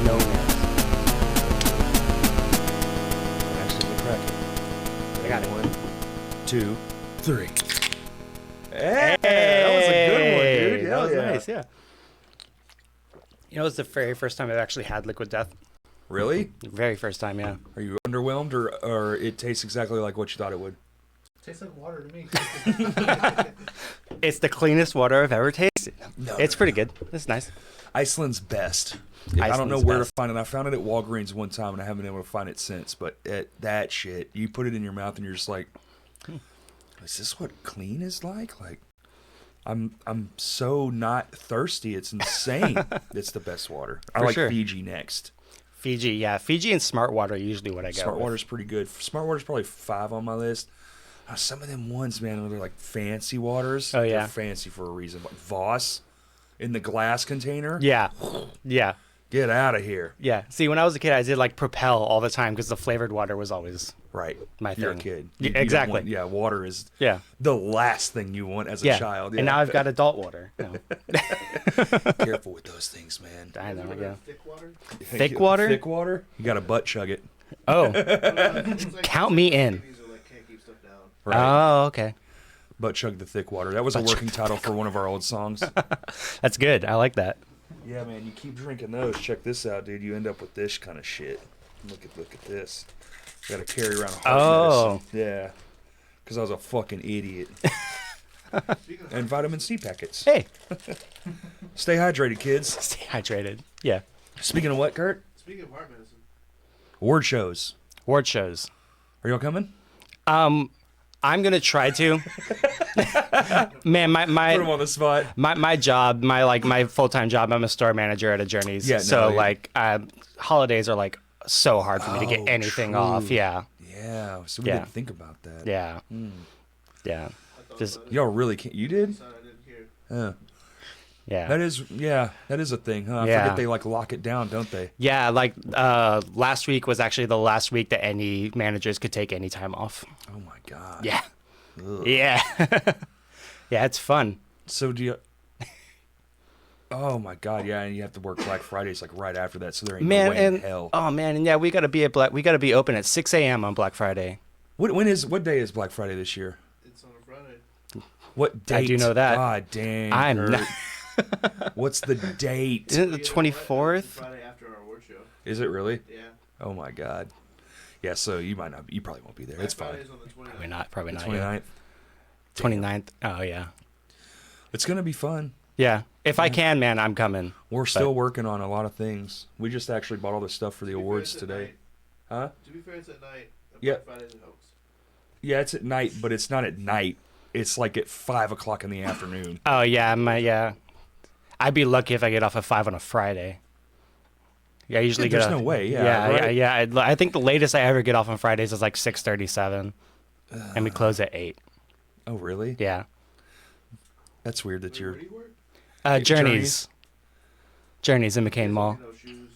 No nails. Actually, crack it. I got it. 1, 2, 3. Hey, that was a good one, dude. That Hell was yeah. nice, yeah. You know, it's the very first time I've actually had liquid death. Really? Very first time, yeah. Are you underwhelmed, or it tastes exactly like what you thought it would? Tastes like water to me. It's the cleanest water I've ever tasted. No, It's pretty good. It's nice. Iceland's best. I don't know Iceland's where best. to find it. I found it at Walgreens one time, and I haven't been able to find it since. But that shit, you put it in your mouth, and you're just like, is this what clean is like? Like, I'm so not thirsty. It's insane. It's the best water. I For like sure. Fiji next. Fiji, yeah. Fiji and Smart Water are usually what I go Smart with. Water's pretty good. Smart Water's probably 5 on my list. Some of them ones, man, they're like fancy waters. Oh, yeah. They're fancy for a reason. Like Voss in the glass container. Yeah. Yeah. Get out of here. Yeah. See, when I was a kid, I did like Propel all the time because the flavored water was always Right. my You're thing. a kid. Yeah, You don't exactly. want- yeah, water is Yeah. the last thing you want as a Yeah. child. Yeah. And now I've got adult water. No. Careful with those things, man. I know, yeah. Thick water. Thick water? Thick water? You got to butt chug it. Oh. It's like- Count me in. These are like, can't keep stuff down. Right. Oh, okay. Butt chug the thick water. That was a Butt chug working title for one of our old songs. That's good. I like that. Yeah, man, you keep drinking those. Check this out, dude. You end up with this kind of shit. Look at this. Got to carry around a heart Oh. medicine. Yeah. Because I was a fucking idiot. Speaking of And vitamin C packets. Hey, Stay hydrated, kids. stay hydrated. Yeah. Speaking of what, Kurt? speaking of heart medicine, Award shows. Award shows. Are y'all coming? I'm gonna try to. Man, Put them my on the spot. my job, my full-time job, I'm a store manager at a Journeys. Yeah, no, so yeah. like holidays are like so hard for me to Oh, get anything true. off. Yeah. Yeah, so we Yeah. didn't think about that. Yeah. Hmm. Yeah. I thought Just about it. Y'all really can't. You did? Son, I didn't hear. Yeah. yeah. That is a thing, huh? I Yeah. forget they like lock it down, don't they? Yeah, like last week was actually the last week that any managers could take any time off. Oh my god. Yeah. Ugh. Yeah. Yeah, it's fun. So do you? Oh my god, yeah, and you have to work Black Fridays like right after that, so there ain't Man, no way in and hell. oh man, and yeah, we gotta be open at 6 a.m. on Black Friday. What day is Black Friday this year? It's on a Friday. What date? I do know that. God dang. I'm Kurt. not- What's the date? Isn't it the You know what? 24th? Friday after our award show. Is it really? Yeah. Oh my god. Yeah, so you might not. You probably won't be there. It's Black fine. Friday's on the 29th. Probably The not. Yeah. 29th. 29th. Oh yeah. It's gonna be fun. Yeah. If I can, man, I'm coming. We're still working on a lot of things. We just actually bought all the stuff for the To be fair, awards it's at today. night. Huh? To be fair, it's at night. and Yeah. Black Friday's a hoax. Yeah, it's at night, but it's not at night. It's like at 5 o'clock in the afternoon. Oh yeah, yeah. I'd be lucky if I get off at 5 on a Friday. Yeah, I usually There's get off. no way, yeah, Yeah, right? yeah. I think the latest I ever get off on Fridays is like 6:37, and we close at 8. Oh, really? Yeah. That's weird that Wait, you're. where do you work? Journeys. Journeys in McCain Mall. No shoes.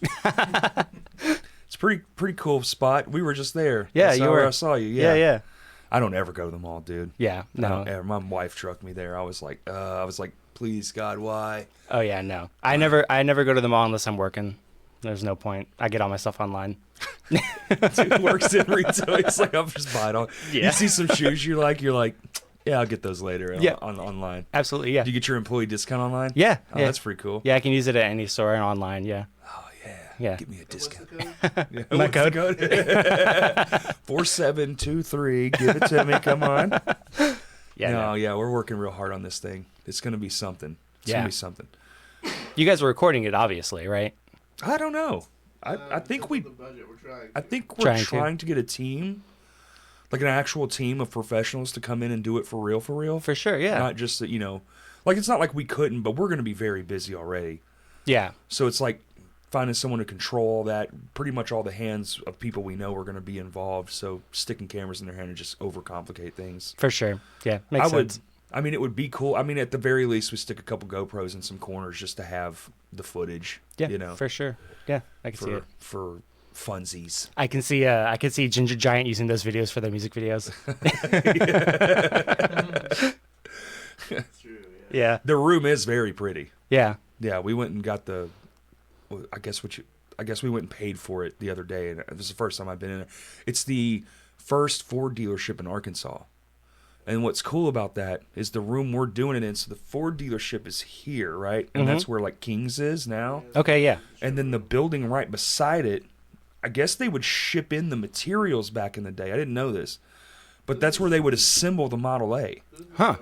It's pretty cool spot. We were just there. Yeah, That's you how were. I saw you. Yeah, Yeah. yeah. I don't ever go to the mall, dude. Yeah, I no. don't ever. My wife trucked me there. I was like, please God, why? Oh yeah, no. I never go to the mall unless I'm working. There's no point. I get all my stuff online. Dude works in retail. It's like I'm just buying all. Yeah. You see some shoes you're like, yeah, I'll get those later. Yeah. Online. Absolutely, yeah. Do you get your employee discount online? Yeah, Oh, yeah. that's pretty cool. Yeah, I can use it at any store and online, yeah. Oh yeah. Yeah. Give me a And what's the discount. code? Yeah, My what's the code? 4723. Give it to me. Come on. Yeah. No, no. yeah, we're working real hard on this thing. It's gonna be something. It's gonna Yeah. be something. You guys were recording it obviously, right? I don't know. I think because we of the budget we're trying. I to. think we're Trying trying to. to get a team, like an actual team of professionals to come in and do it for real, For sure, yeah. Not just that, like it's not like we couldn't, but we're going to be very busy already. Yeah. So it's like finding someone to control all that. Pretty much all the hands of people we know are going to be involved. So sticking cameras in their hand and just overcomplicate things. For sure. Yeah. Makes sense. I mean, it would be cool. I mean, at the very least, we stick a couple GoPros in some corners just to have the footage. Yeah. For sure. Yeah. I can see it. for funsies. I can see Ginger Giant using those videos for their music videos. It's true. Yeah. Yeah. The room is very pretty. Yeah. Yeah, we went and got I guess we went and paid for it the other day, and this is the first time I've been in there. It's the first Ford dealership in Arkansas. And what's cool about that is the room we're doing it in. So the Ford dealership is here, right? And that's where like King's is now. Okay, yeah. And then the building right beside it, I guess they would ship in the materials back in the day. I didn't know this. But that's where they would assemble the Model A. Huh.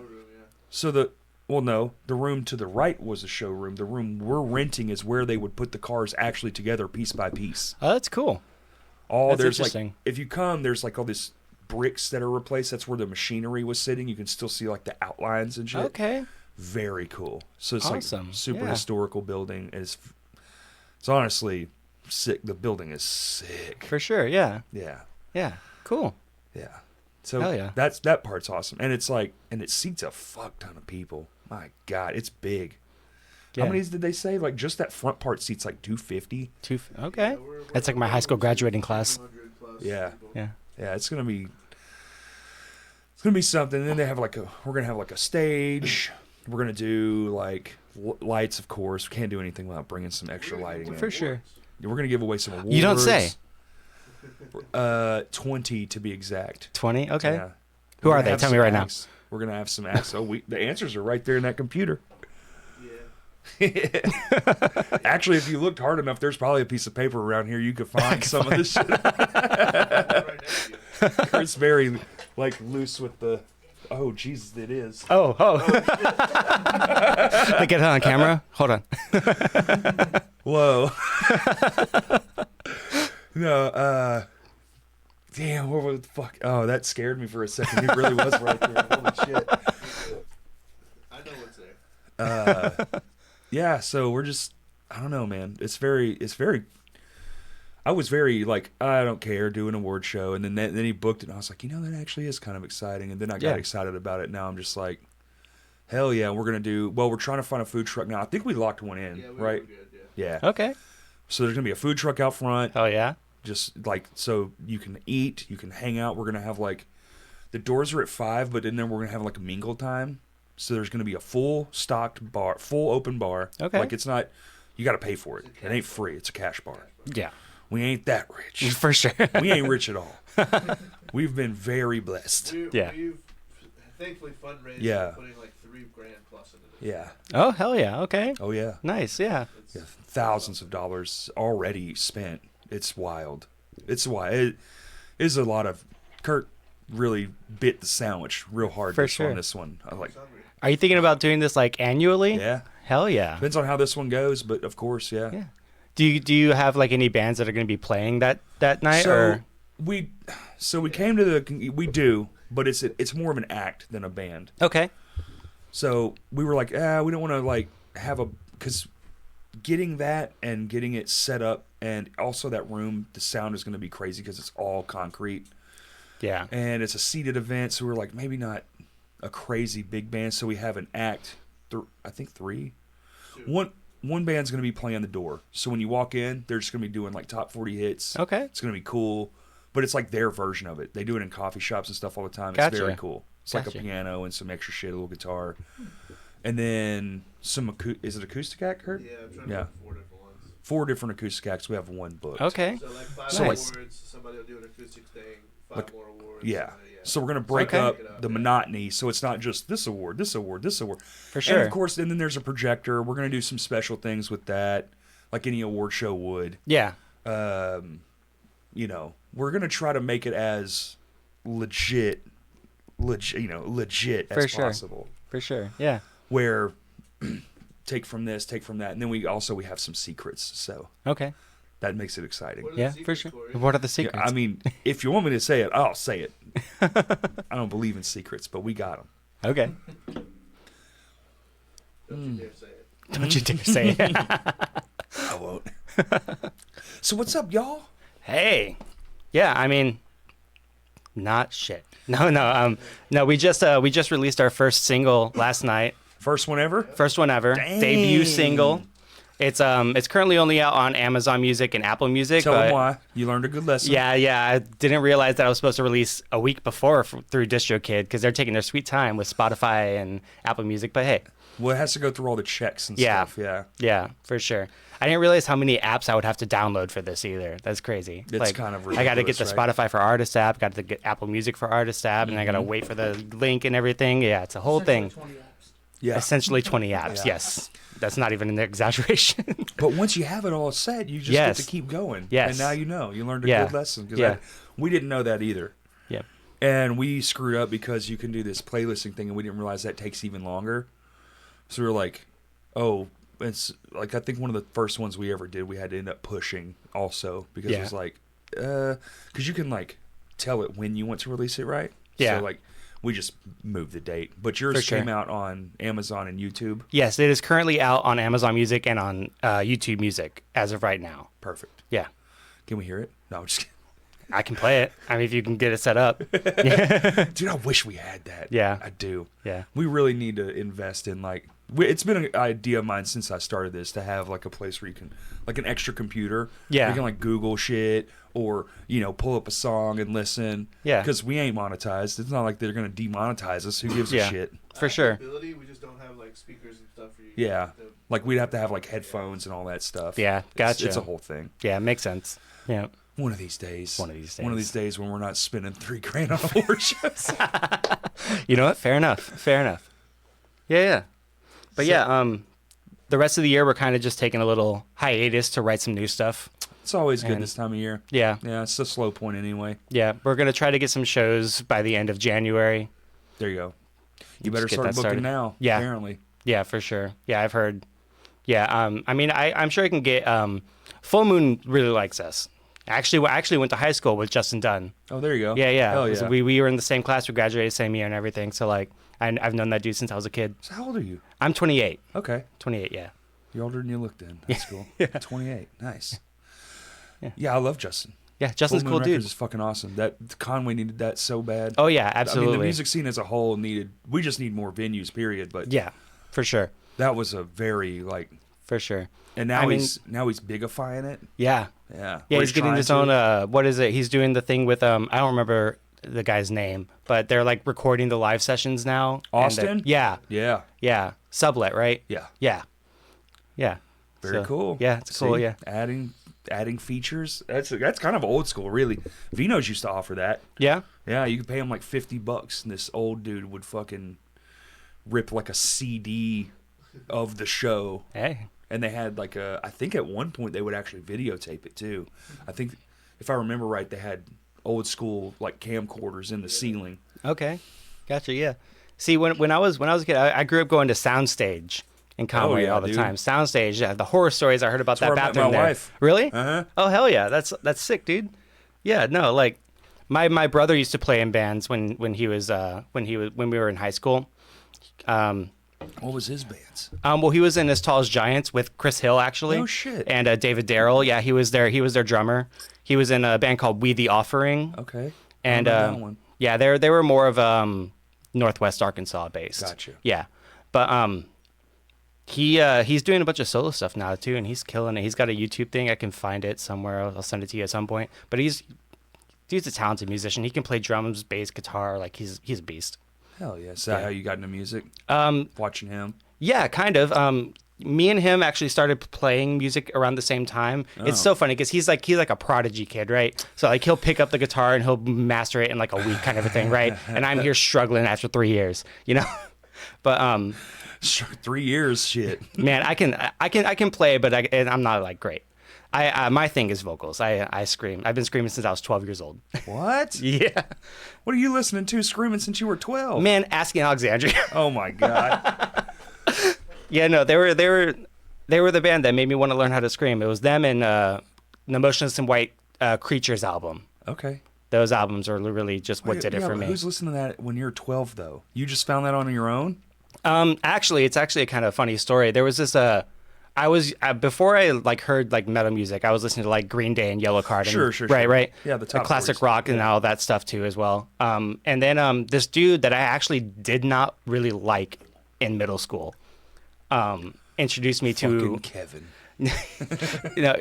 So the room to the right was a showroom. The room we're renting is where they would put the cars actually together piece by piece. Oh, that's cool. There's interesting. like, if you come, there's like all these bricks that are replaced. That's where the machinery was sitting. You can still see like the outlines and shit. Okay. Very cool. So it's Awesome. like super Yeah. historical building. It's honestly sick. The building is sick. For sure, yeah. Yeah. Yeah. Cool. Yeah. So Hell yeah. that part's awesome. And it's like, and it seats a fuck ton of people. My God, it's big. Yeah. How many did they say? Like just that front part seats like 250. Okay. We're That's like my high school graduating class. 200 plus Yeah. people. Yeah. Yeah, it's gonna be something. And then they have we're gonna have like a stage. We're gonna do like lights, of course. We can't do anything without bringing some extra lighting in. For sure. We're gonna give away some awards. You don't say. 20 to be exact. 20? Okay. Yeah. Who We're are gonna they? have Tell me some right now. acts. We're gonna have some acts. The answers are right there in that computer. Yeah. Actually, if you looked hard enough, there's probably a piece of paper around here you could find some of this shit. Right next to you. Kurt's very like loose with the. Oh Jesus, it is. Oh. Like get it on camera? Hold on. Whoa. No, damn, what the fuck? Oh, that scared me for a second. It really was right there. Holy shit. I know what's there. Yeah, so we're just, I don't know, man. It's very, I was very like, I don't care, do an award show. And then he booked it, and I was like, that actually is kind of exciting. And then I got excited about it. Now I'm just like, hell yeah, we're trying to find a food truck now. I think we locked one in, Yeah, we right? were good, yeah. Yeah. Okay. So there's going to be a food truck out front. Oh, yeah? Just like, so you can eat, you can hang out. We're going to have like, the doors are at 5, but then we're going to have like a mingle time. So there's going to be a full stocked bar, full open bar. Okay. Like it's not, you got to pay for it. It ain't free. It's a cash bar. Yeah. We ain't that rich. For sure. We ain't rich at all. We've been very blessed. Yeah. We've thankfully fundraised. Yeah. Putting like $3,000 plus into this. Yeah. Oh, hell yeah. Okay. Oh yeah. Nice. Yeah. Yeah. Thousands of dollars already spent. It's wild. It is a lot of. Kurt really bit the sandwich real hard For on sure. this one. I like. Are you thinking about doing this like annually? Yeah. Hell yeah. Depends on how this one goes, but of course, yeah. Yeah. Do you have like any bands that are going to be playing that night? So or? we came to we do, but it's more of an act than a band. Okay. So we were like, we don't want to like have because getting that and getting it set up, and also that room, the sound is going to be crazy because it's all concrete. Yeah. And it's a seated event, so we're like, maybe not a crazy big band. So we have an act, I think 3. One band's going to be playing the door. So when you walk in, they're just going to be doing like top 40 hits. Okay. It's going to be cool, but it's like their version of it. They do it in coffee shops and stuff all the time. Gotcha. It's very cool. It's like a Gotcha. piano and some extra shit, a little guitar. And then some is it acoustic act, Kurt? Yeah, I'm trying to Yeah. book 4 different ones. 4 different acoustic acts. We have 1 booked. Okay. So like 5 So, like- awards, somebody will do an acoustic thing, 5 Like- more awards. Yeah. somebody- So we're going to break Okay. up the monotony, so it's not just this award, this award, this award. For sure. And of course, and then there's a projector. We're going to do some special things with that, like any award show would. Yeah. We're going to try to make it as legit For as sure. possible. For sure. Yeah. Where take from this, take from that, and then we have some secrets, so Okay. that makes it exciting. What are the Yeah. For secrets, sure. Corey? What are the Yeah, secrets? I mean, if you want me to say it, I'll say it. I don't believe in secrets, but we got them. Okay. Don't you dare say it. Don't you dare say it. I won't. So what's up, y'all? Hey. Yeah. I mean, not shit. No. We just released our first single last night. First one ever? First one ever. Dang. Debut single. It's currently only out on Amazon Music and Apple Music. Tell but them why. You learned a good lesson. Yeah. I didn't realize that I was supposed to release a week before through DistroKid because they're taking their sweet time with Spotify and Apple Music. But hey, Well, it has to go through all the checks and Yeah. stuff. Yeah. Yeah, for sure. I didn't realize how many apps I would have to download for this either. That's crazy. It's kind of I got to get the ridiculous, right? Spotify for Artists app, got to get Apple Music for Artists app, and I got to wait for the link and everything. Yeah, it's a whole thing. 20 apps. Yeah. Essentially 20 apps. Yeah. Yes. That's not even an exaggeration. But once you have it all set, you just Yes. get to keep going. Yes. And now you know. You learned a Yeah. good lesson. Because Yeah. we didn't know that either. Yep. And we screwed up because you can do this playlisting thing, and we didn't realize that takes even longer. So we were like, oh, it's like, I think one of the first ones we ever did, we had to end up pushing also because it Yeah. was like, because you can like tell it when you want to release it, right? Yeah. So like, we just moved the date. But For yours sure. came out on Amazon and YouTube. Yes, it is currently out on Amazon Music and on YouTube Music as of right now. Perfect. Yeah. Can we hear it? No, I'm just kidding. I can play it. I mean, if you can get it set up. Dude, I wish we had that. Yeah. I do. Yeah. We really need to invest in like. It's been an idea of mine since I started this to have like a place where you can like an extra computer. Yeah. You can like Google shit or pull up a song and listen. Yeah. Because we ain't monetized. It's not like they're gonna demonetize us. Who gives Yeah. a shit? For sure. Ability, we just don't have like speakers and stuff for you. Yeah. to- Like we'd have to have like headphones and all that stuff. Yeah, gotcha. It's a whole thing. Yeah, makes sense. Yeah. One of these days. One of these One of days. these days when we're not spending $3,000 on award shows. You know what? Fair enough. Fair enough. Yeah, yeah. But yeah, the rest of the year we're kind of just taking a little hiatus to write some new stuff. It's always good And- this time of year. Yeah. Yeah, it's a slow point anyway. Yeah, we're going to try to get some shows by the end of January. There you go. You Just better get start that booking started. now. Yeah. Apparently. Yeah, for sure. Yeah, I've heard. Yeah, I mean, I'm sure I can get. Full Moon really likes us. I actually went to high school with Justin Dunn. Oh, there you go. Yeah, yeah. Hell So yeah. we were in the same class. We graduated the same year and everything. So like, I've known that dude since I was a kid. So how old are you? I'm 28. Okay. 28. Yeah. You're older than you look then. That's cool. Yeah. 28. Nice. Yeah. Yeah, I love Justin. Yeah, Justin's Full cool Moon dude. Records is fucking awesome. That Conway needed that so bad. Oh yeah, I absolutely. mean, the music scene as a whole needed. We just need more venues. Period. But Yeah, for sure, that was a very like. for sure. And now I mean- he's bigifying it. Yeah, Yeah. yeah. Or He's getting trying his to. own. What is it? He's doing the thing with I don't remember the guy's name, but they're like recording the live sessions now. and Austin? yeah, Yeah. yeah. Sublet, right? Yeah. Yeah, yeah. Very So, cool. Yeah, it's cool. See? Yeah, Adding features. That's kind of old school, really. Vino's used to offer that. yeah. Yeah, you could pay him like $50, and this old dude would fucking rip like a CD of the show. Hey, And they had like I think at one point they would actually videotape it too. I think, if I remember right, they had old school like camcorders in the ceiling. okay, gotcha. Yeah. See, when I was a kid, I grew up going to Soundstage in Conway yeah, all the dude. time. Soundstage, yeah, the horror stories I heard about That's that where I met bathroom my there. wife. Really? Uh-huh. Oh hell yeah, that's sick, dude. Yeah, no, like my brother used to play in bands when we were in high school. What was his bands? Well, he was in As Tall as Giants with Chris Hill actually. No shit. And David Darrell, yeah, he was their drummer. He was in a band called We the Offering. Okay. And I remember that one. yeah, they were more of Northwest Arkansas based. Gotcha. Yeah, but he's doing a bunch of solo stuff now too, and he's killing it. He's got a YouTube thing. I can find it somewhere. I'll send it to you at some point. But dude's a talented musician. He can play drums, bass, guitar. Like he's a beast. Hell yeah. Is that how you got into music? Watching him. Yeah, kind of. Me and him actually started playing music around the same time. It's so funny because he's like a prodigy kid, right? So like he'll pick up the guitar and he'll master it in like a week, kind of a thing, right? And I'm here struggling after 3 years, you know. But Sure, 3 years, shit. man, I can play, but and I'm not like great. My thing is vocals. I scream. I've been screaming since I was 12 years old. What? Yeah, What are you listening to screaming since you were 12? man, asking Alexandria. Oh my god. Yeah, no, they were the band that made me want to learn how to scream. It was them and the Motionless in White Creatures album. Okay. Those albums are really just what did it Yeah, for but me. Who's listening to that when you're 12 though? You just found that on your own? Actually, it's actually a kind of funny story. There was this I was before I like heard like metal music, I was listening to like Green Day and Yellow Card. And, Sure. Right. Yeah, the top classic 40s. rock and all that stuff too as well. And then this dude that I actually did not really like in middle school introduced me to Fucking Kevin.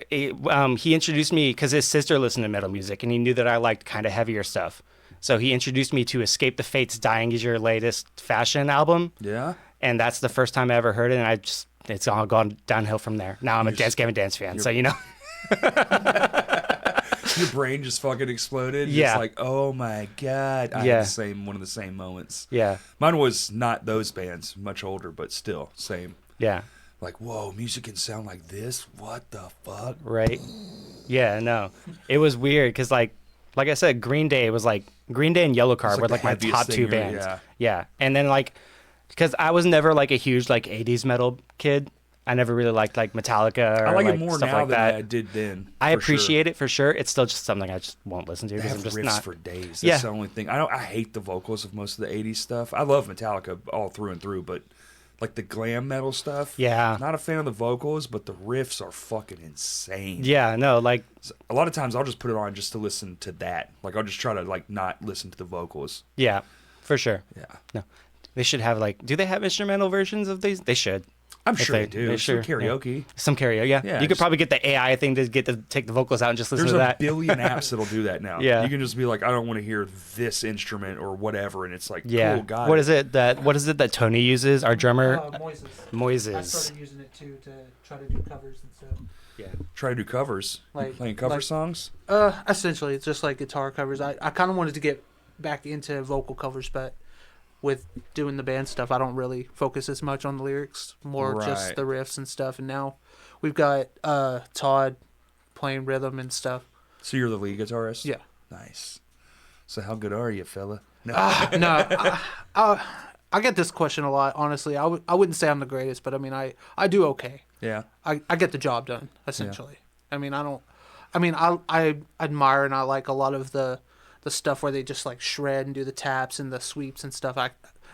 he introduced me because his sister listened to metal music and he knew that I liked kind of heavier stuff. So he introduced me to Escape the Fates' Dying Is Your Latest Fashion album. Yeah? and that's the first time I ever heard it, and it's all gone downhill from there. Now I'm a Dance Gavin Dance fan, so you know. Your brain just fucking exploded. Yeah. It's like, oh my God. I had one of the same moments. Yeah. Mine was not those bands, much older, but still same. Yeah. Like, whoa, music can sound like this? What the fuck? Right. Yeah, no. It was weird because like I said, Green Day and Yellow Card were like my top two bands. Yeah. And then like, because I was never like a huge like 80s metal kid. I never really liked like Metallica or I like like it more stuff now like than that. I did then. I appreciate it for sure. It's still just something I just won't listen to They because have I'm just riffs not for days. That's Yeah. the only thing. I hate the vocals of most of the 80s stuff. I love Metallica all through and through, but like the glam metal stuff, Yeah. not a fan of the vocals, but the riffs are fucking insane. Yeah, no, like A lot of times I'll just put it on just to listen to that. Like I'll just try to like not listen to the vocals. yeah, for sure. Yeah. No. They should have like do they have instrumental versions of these? They should. I'm If sure they- they do. they It's sure, karaoke. Some karaoke, yeah. Yeah, You could just- probably get the AI thing to get to take the vocals out and just listen There's to a that. billion apps that'll do that now. Yeah. You can just be like, I don't want to hear this instrument or whatever, and it's like, Yeah. cool, got What it. is it that Tony uses? Our drummer Moises. I Moises. started using it too to try to do covers and stuff. Yeah. Try to do covers. Like- Playing cover like- songs? Essentially, it's just like guitar covers. I kind of wanted to get back into vocal covers, but with doing the band stuff, I don't really focus as much on the lyrics, more just Right. the riffs and stuff. And now we've got Todd playing rhythm and stuff. So you're the lead guitarist? Yeah. Nice. So how good are you, fella? No. No, I get this question a lot. Honestly, I wouldn't say I'm the greatest, but I mean, I do okay. Yeah. I get the job done essentially. I mean, I admire and I like a lot of the stuff where they just like shred and do the taps and the sweeps and stuff.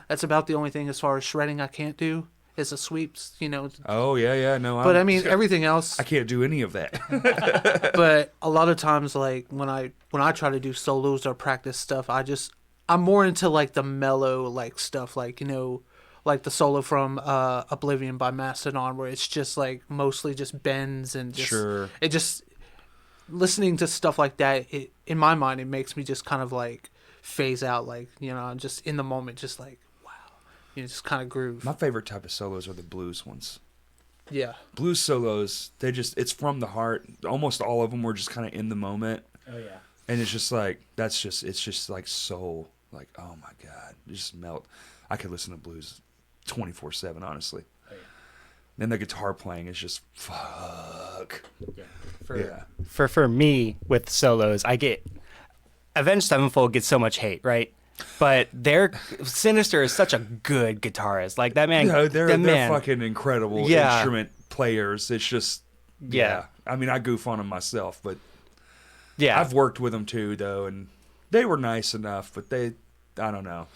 That's about the only thing as far as shredding I can't do is the sweeps, you know. Oh, yeah. No, But I mean, everything else. I can't do any of that. But a lot of times, like when I try to do solos or practice stuff, I'm more into like the mellow like stuff, like you know, like the solo from Oblivion by Mastodon, where it's just like mostly just bends and just Sure. it just listening to stuff like that. In my mind, it makes me just kind of like phase out, like you know, I'm just in the moment, just like wow, you know, just kind of groove. My favorite type of solos are the blues ones. Yeah. Blues solos, it's from the heart. Almost all of them were just kind of in the moment. Oh yeah. And it's just like, it's just like soul. Like, oh my God, it just melt. I could listen to blues 24/7, honestly. Oh, yeah. And the guitar playing is just fuck. Yeah. Yeah. For me with solos, I get Avenged Sevenfold gets so much hate, right? But Sinister is such a good guitarist. Like that man, No, that they're man, fucking incredible Yeah. instrument players. It's just, Yeah. I mean, I goof on them myself, but yeah, I've worked with them too, though, and they were nice enough, but I don't know.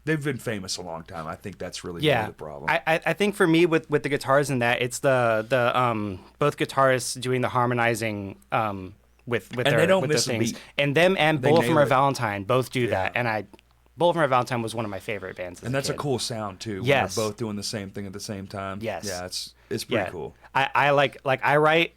They've been famous a long time. I think that's really the problem. I think for me with the guitars and that it's the both guitarists doing the harmonizing with And their they don't with miss their a things beat. and them and They Bullet from nail Our it. Valentine both do that Yeah. and Bullet from Our Valentine was one of my favorite bands. And that's a kid. cool sound too. Yes. When they're both doing the same thing at the same time. Yes. Yeah, it's pretty cool. I like I write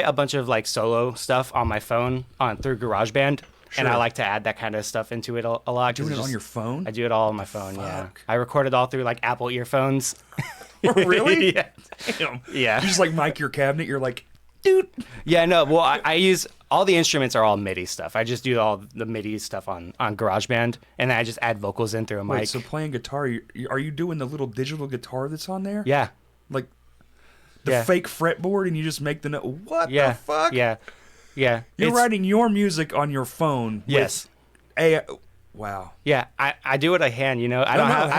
a bunch of like solo stuff on my phone through GarageBand. And I Sure. like to add that kind of stuff into it a lot. 'cause Doing it's it on just- your phone? I do it all on my phone, yeah. fuck? I record it all through like Apple earphones. Really? yeah. Damn. Yeah. You just like mic your cabinet. You're like, Yeah, no. Well, I use all the instruments are all MIDI stuff. I just do all the MIDI stuff on GarageBand, and then I just add vocals in through a wait, mic. so playing guitar, are you doing the little digital guitar that's on there? Yeah, Like the Yeah. fake fretboard, and you just make the note. What yeah, the fuck? yeah, yeah. You're It's- writing your music on your phone. with Yes. Wow. Yeah, I do what I can. You know, I No, don't no, have. hey.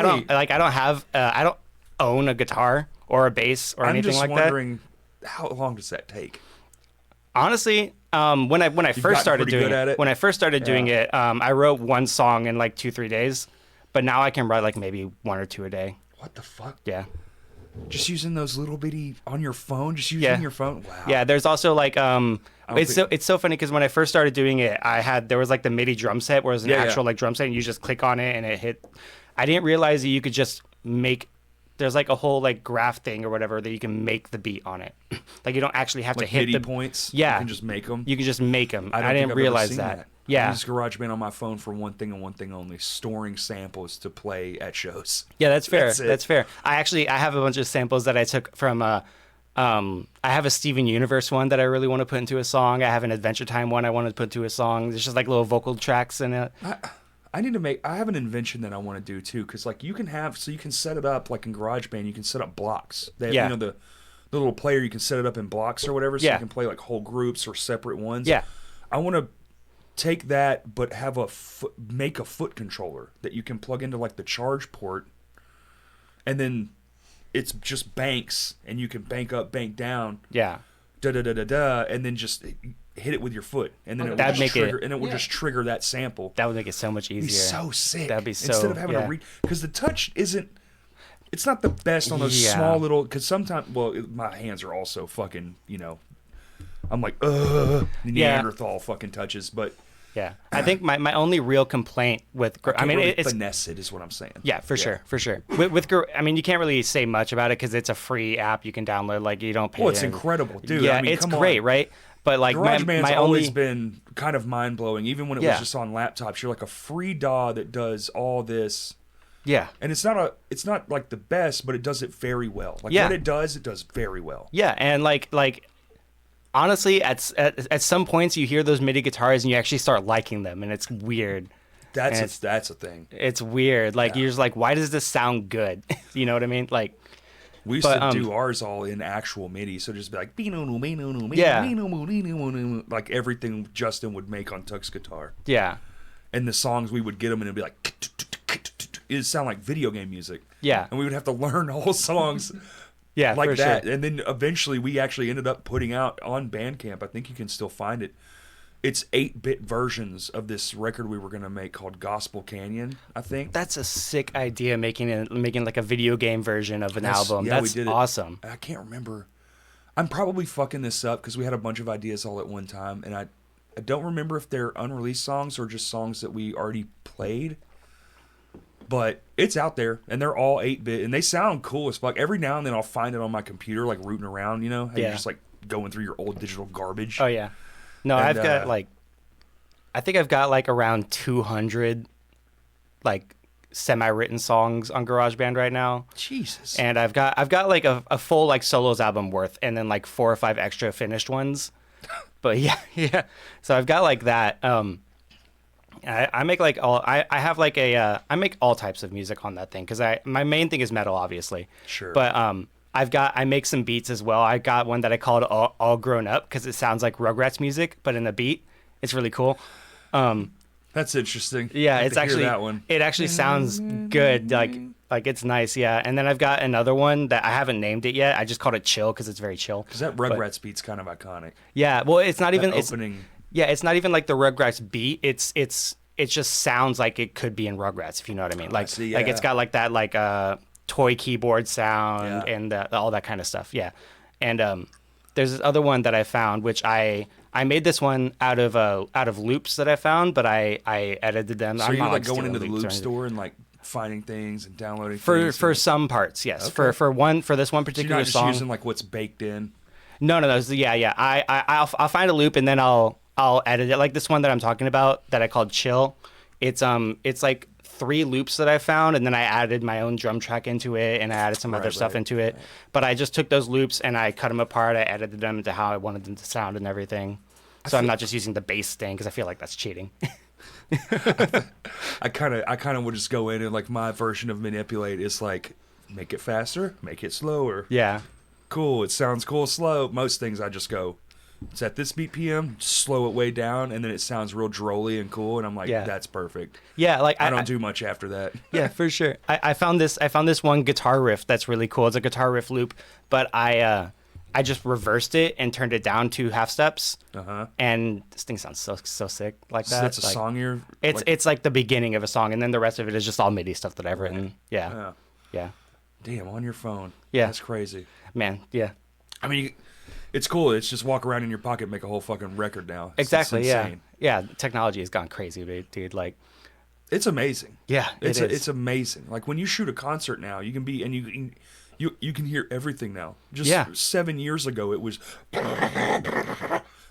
I don't own a guitar or a bass or I'm anything just like that. wondering, how long does that take? Honestly, when I first gotten started pretty doing good at it? when I first started doing Yeah. it, I wrote one song in like 2-3 days, but now I can write like maybe 1 or 2 a day. What the fuck? Yeah. Just using those little bitty on your phone? Just using Yeah. your phone? Wow. Yeah, there's also like it's think- so funny because when I first started doing it, there was like the MIDI drum set where it was an Yeah, yeah. actual like drum set and you just click on it and it hit. I didn't realize that you could just make. There's like a whole like graph thing or whatever that you can make the beat on it. Like you don't actually have Like to hit MIDI the points? Yeah. You can just make them? You can just make them. I don't I think didn't I've ever realize seen that. Yeah. I use GarageBand on my phone for one thing and one thing only: storing samples to play at shows. Yeah, that's fair. That's it. That's fair. I have a bunch of samples that I took from I have a Steven Universe one that I really want to put into a song. I have an Adventure Time one I want to put into a song. There's just like little vocal tracks in it. I have an invention that I want to do too, because like you can set it up like in GarageBand. You can set up blocks. They have, Yeah. you know, the little player. You can set it up in blocks or whatever, so Yeah. you can play like whole groups or separate ones. Yeah. I want to take that, but have make a foot controller that you can plug into like the charge port, and then it's just banks, and you can bank up, bank down, Yeah. and then just hit it with your foot, and then it will That'd just make trigger, it- and it will just trigger that sample. That would make it so much It'd be easier. so sick. That'd be so- instead of having yeah. to read, because the touch isn't. It's not the best on those Yeah. small little. Because sometimes, my hands are also fucking. You know, I'm like, Neanderthal fucking touches, but. Yeah. I think my only real complaint with I mean really it's finesse it is what I'm saying. yeah, for sure. I mean, you can't really say much about it because it's a free app you can download. Like you don't pay. Well, it's any- incredible, dude. Yeah, I mean, it's come great, on. right? But like GarageBand's my always only been kind of mind blowing, even when it Yeah. was just on laptops. You're like a free DAW that does all this, yeah. and it's not like the best, but it does it very well. Like Yeah. what it does very well. Yeah, and like honestly, at some points you hear those MIDI guitars and you actually start liking them, and it's weird. That's a thing. It's weird. Like Yeah. you're just like, why does this sound good? You know what I mean? Like, We used But, to do ours all in actual MIDI, so just be like, Yeah. like everything Justin would make on Tuck's guitar, yeah, and the songs we would get them and it'd be like, it'd sound like video game music. yeah, And we would have to learn whole songs yeah, like for that. Sure. And then eventually we actually ended up putting out on Bandcamp. I think you can still find it. It's 8-bit versions of this record we were going to make called Gospel Canyon, I think. That's a sick idea, making like a video game version of an album. Yeah, we That's did it. awesome. I can't remember. I'm probably fucking this up because we had a bunch of ideas all at one time, and I don't remember if they're unreleased songs or just songs that we already played. But it's out there, and they're all 8-bit, and they sound cool as fuck. Every now and then I'll find it on my computer, like rooting around, you know? How Yeah. you're just like going through your old digital garbage. Oh yeah, no, And, I've got I think I've got like around 200 like semi-written songs on GarageBand right now. Jesus. And I've got like a full like solos album worth, and then like 4 or 5 extra finished ones. But yeah. So I've got like that. I make like I have like I make all types of music on that thing because my main thing is metal, obviously. Sure. But I make some beats as well. I got one that I called All Grown Up because it sounds like Rugrats music, but in the beat. It's really cool. That's interesting. Yeah, I have it's to hear actually that one. it actually sounds good. Like it's nice, yeah. And then I've got another one that I haven't named it yet. I just called it Chill because it's very chill. Because that Rugrats beat's kind of iconic. Yeah, well, it's not even That it's opening. yeah, it's not even like the Rugrats beat. It just sounds like it could be in Rugrats, if you know what I mean. Like see, like it's yeah. got like that like toy keyboard sound Yeah. and all that kind of stuff. Yeah, and there's this other one that I found which I made this one out of loops that I found, but I edited them. So I'm you're not like going stealing into the loops or loop anything. store and like finding things and downloading For things. for and- some parts, yes. Okay. For this one so you're particular not just song. using like what's baked in. No. Yeah. I'll find a loop and then I'll edit it. Like this one that I'm talking about that I called Chill. It's like 3 loops that I found, and then I added my own drum track into it, and I added some other stuff into it. But I just took those loops and I cut them apart. I edited them into how I wanted them to sound and everything. So I'm not just using the bass thing because I feel like that's cheating. I kind of would just go in and like my version of manipulate is like make it faster, make it slower. Yeah. Cool. It sounds cool slow. Most things I just go, it's at this BPM, slow it way down, and then it sounds real drolly and cool, and I'm like, Yeah. that's perfect. Yeah. Like I don't do much after that. Yeah, for sure. I found this one guitar riff that's really cool. It's a guitar riff loop, but I just reversed it and turned it down 2 half steps. Uh-huh. And this thing sounds so sick like So that. that's a Like, song you're. It's like the beginning of a song, and then the rest of it is just all MIDI stuff that I've written. Yeah, yeah, Damn, on your phone. Yeah. That's crazy. man, yeah, I mean, it's cool. It's just walk around in your pocket and make a whole fucking record now. It's exactly. Yeah, insane. yeah. Technology has gone crazy, dude. Like, It's amazing. yeah, It's amazing. Like when you shoot a concert now, you can be and you can hear everything now. Just Yeah. 7 years ago, it was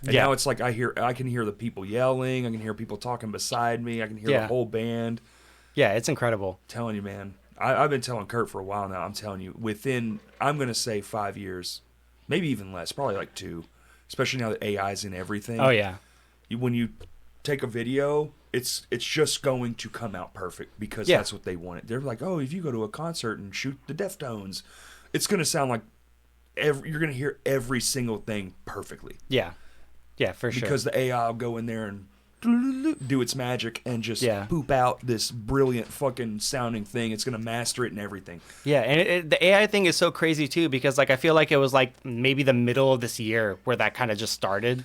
And Yeah. now it's like I can hear the people yelling, I can hear people talking beside me, I can hear Yeah. the whole band. Yeah, it's incredible. I'm telling you, man. I've been telling Kurt for a while now. I'm telling you, within, I'm going to say 5 years, maybe even less, probably like 2, especially now that AI's in everything. Oh yeah. When you take a video, it's just going to come out perfect because Yeah. that's what they wanted. They're like, oh, if you go to a concert and shoot the Deftones, it's going to sound like you're going to hear every single thing perfectly. Yeah. Yeah, for sure. Because the AI will go in there and do its magic and just Yeah. poop out this brilliant fucking sounding thing. It's going to master it and everything. Yeah, and the AI thing is so crazy too because like I feel like it was like maybe the middle of this year where that kind of just started,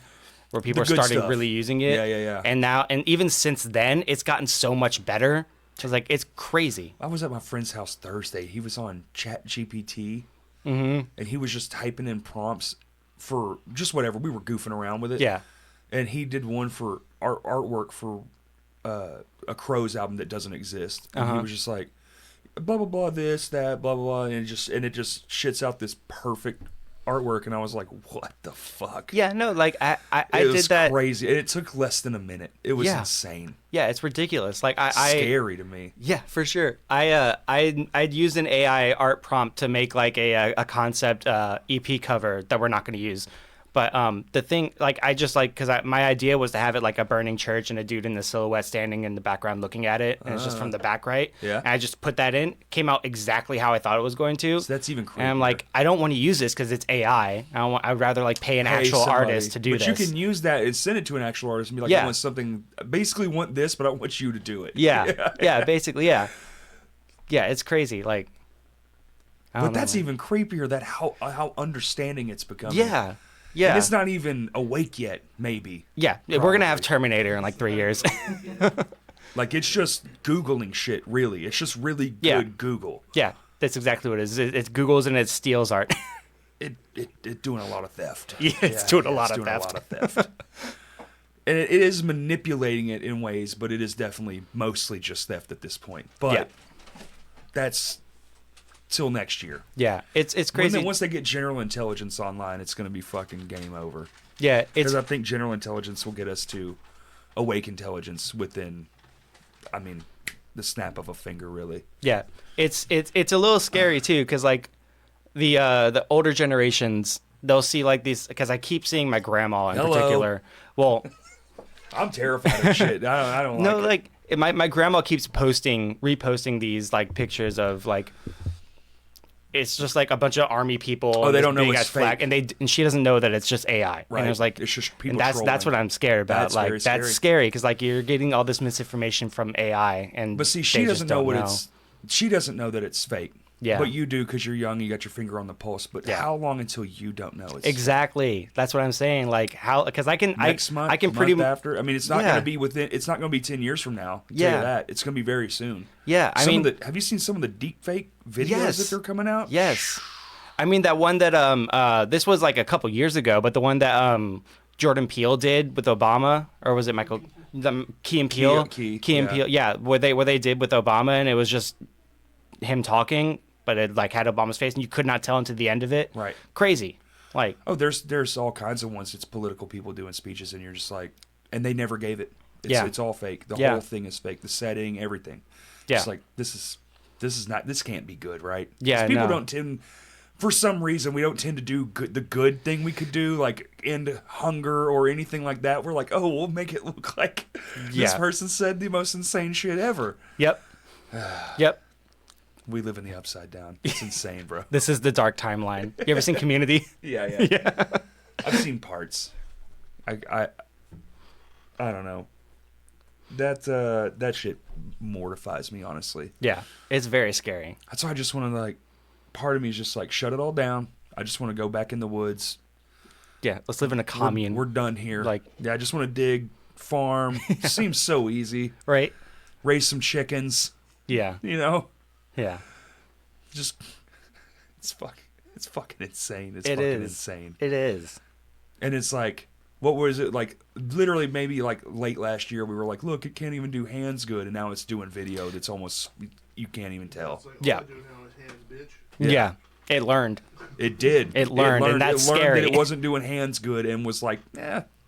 where people The are good starting stuff. really using it. Yeah. And now, and even since then, it's gotten so much better. It's like it's crazy. I was at my friend's house Thursday. He was on Chat GPT, Mm-hmm. and he was just typing in prompts for just whatever. We were goofing around with it. Yeah. And he did one for artwork for a Crows album that doesn't exist. And he was just like, blah blah blah, this that blah blah blah, and it just shits out this perfect artwork. And I was like, what the fuck? Yeah, no, like I It did was that. crazy. And it took less than a minute. It was Yeah. insane. Yeah, it's ridiculous. Like I Scary to me. Yeah, for sure. I'd used an AI art prompt to make like a concept EP cover that we're not going to use. But the thing, like, I just like, because my idea was to have it like a burning church and a dude in the silhouette standing in the background looking at it, and it's just from the back right. Yeah. And I just put that in, came out exactly how I thought it was going to. So that's even creepier. And I'm like, I don't want to use this because it's AI. I'd rather like pay an actual somebody. artist to do but this. you can use that and send it to an actual artist and be like, Yeah. I want something, basically want this, but I want you to do it. Yeah, basically, yeah. Yeah, it's crazy. Like, I don't But know, that's man. even creepier, that how understanding it's becoming. Yeah. Yeah. And it's not even awake yet, maybe. Yeah, we're going to have Probably. Terminator in like 3 years. Like, it's just Googling shit, really. It's just really good Yeah. Google. Yeah, that's exactly what it is. It's Google's and it steals art. It doing a lot of theft. Yeah, it's doing a lot of doing theft. a lot of theft. And it is manipulating it in ways, but it is definitely mostly just theft at this point. But Yeah. that's till next year. Yeah, it's crazy. Once they get general intelligence online, it's going to be fucking game over. Yeah, it's Because I think general intelligence will get us to awake intelligence within, I mean, the snap of a finger, really. yeah, it's a little scary too because like the older generations they'll see like these because I keep seeing my grandma in Hello. particular. Well, I'm terrified of shit. I don't no, like it. like my grandma keeps reposting these like pictures of like. It's just like a bunch of army people. Oh, they this don't know big it's ass flag, fake. and she doesn't know that it's just AI. Right. And it was like It's just people and that's trolling. what I'm scared about. That's like very that's scary because like you're getting all this misinformation from AI, and But see, she they just doesn't know don't what it's. She doesn't know that it's fake. Yeah. But you do because you're young. You got your finger on the pulse. But Yeah. how long until you don't know it's Exactly. That's what I'm saying. Like how? Because I can next month? I can month pretty after. I mean, it's not Yeah. going to be within. It's not going to be 10 years from now. I'll tell Yeah. you that. It's going to be very soon. Yeah. I Some mean, of the, have you seen some of the deep fake videos Yes. that they're coming out? yes. I mean that one that this was like a couple years ago, but the one that Jordan Peele did with Obama, or was it Michael Key and Peele? Key, and yeah. Peele. Yeah, what they did with Obama, and it was just him talking, but it like had Obama's face, and you could not tell until the end of it. Right. Crazy. Like Oh, there's all kinds of ones. It's political people doing speeches, and you're just like, and they never gave it. It's all fake. The Yeah. whole thing is fake. The setting, everything. Yeah. It's like this is not. This can't be good, right? 'Cause Yeah, people no. don't tend. For some reason, we don't tend to do the good thing we could do, like end hunger or anything like that. We're like, oh, we'll make it look like this Yeah. person said the most insane shit ever. Yep. Yep. We live in the upside down. It's insane, bro. This is the dark timeline. You ever seen Community? Yeah. I've seen parts. I don't know. That shit mortifies me, honestly. Yeah. It's very scary. That's why I just want to like. Part of me is just like, shut it all down. I just want to go back in the woods. Yeah. Let's live in a commune. We're done here. Like- yeah, I just want to dig, farm. Seems so easy. right. Raise some chickens. Yeah. You know, Yeah. just it's fucking insane. It's It fucking is. insane. It is. And it's like, what was it like? Literally, maybe like late last year, we were like, look, it can't even do hands good, and now it's doing video that's almost you can't even tell. It's like, Yeah. all I do now is hands, bitch. Yeah. It learned. It did. It learned, and that's it learned scary. that it wasn't doing hands good, and was like,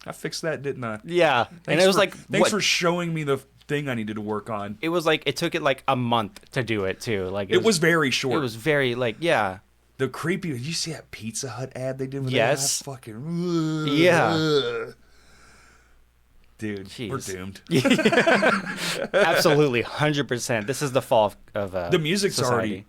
I fixed that, didn't I? Yeah, and it was like thanks for showing me the thing I needed to work on. It was like it took it like a month to do it too. Like it was very short. It was very like yeah. The creepy. Did you see that Pizza Hut ad they did with yes. that? Fucking yeah. Dude, Jeez. we're doomed. Absolutely, 100%. This is the fall of the music's society.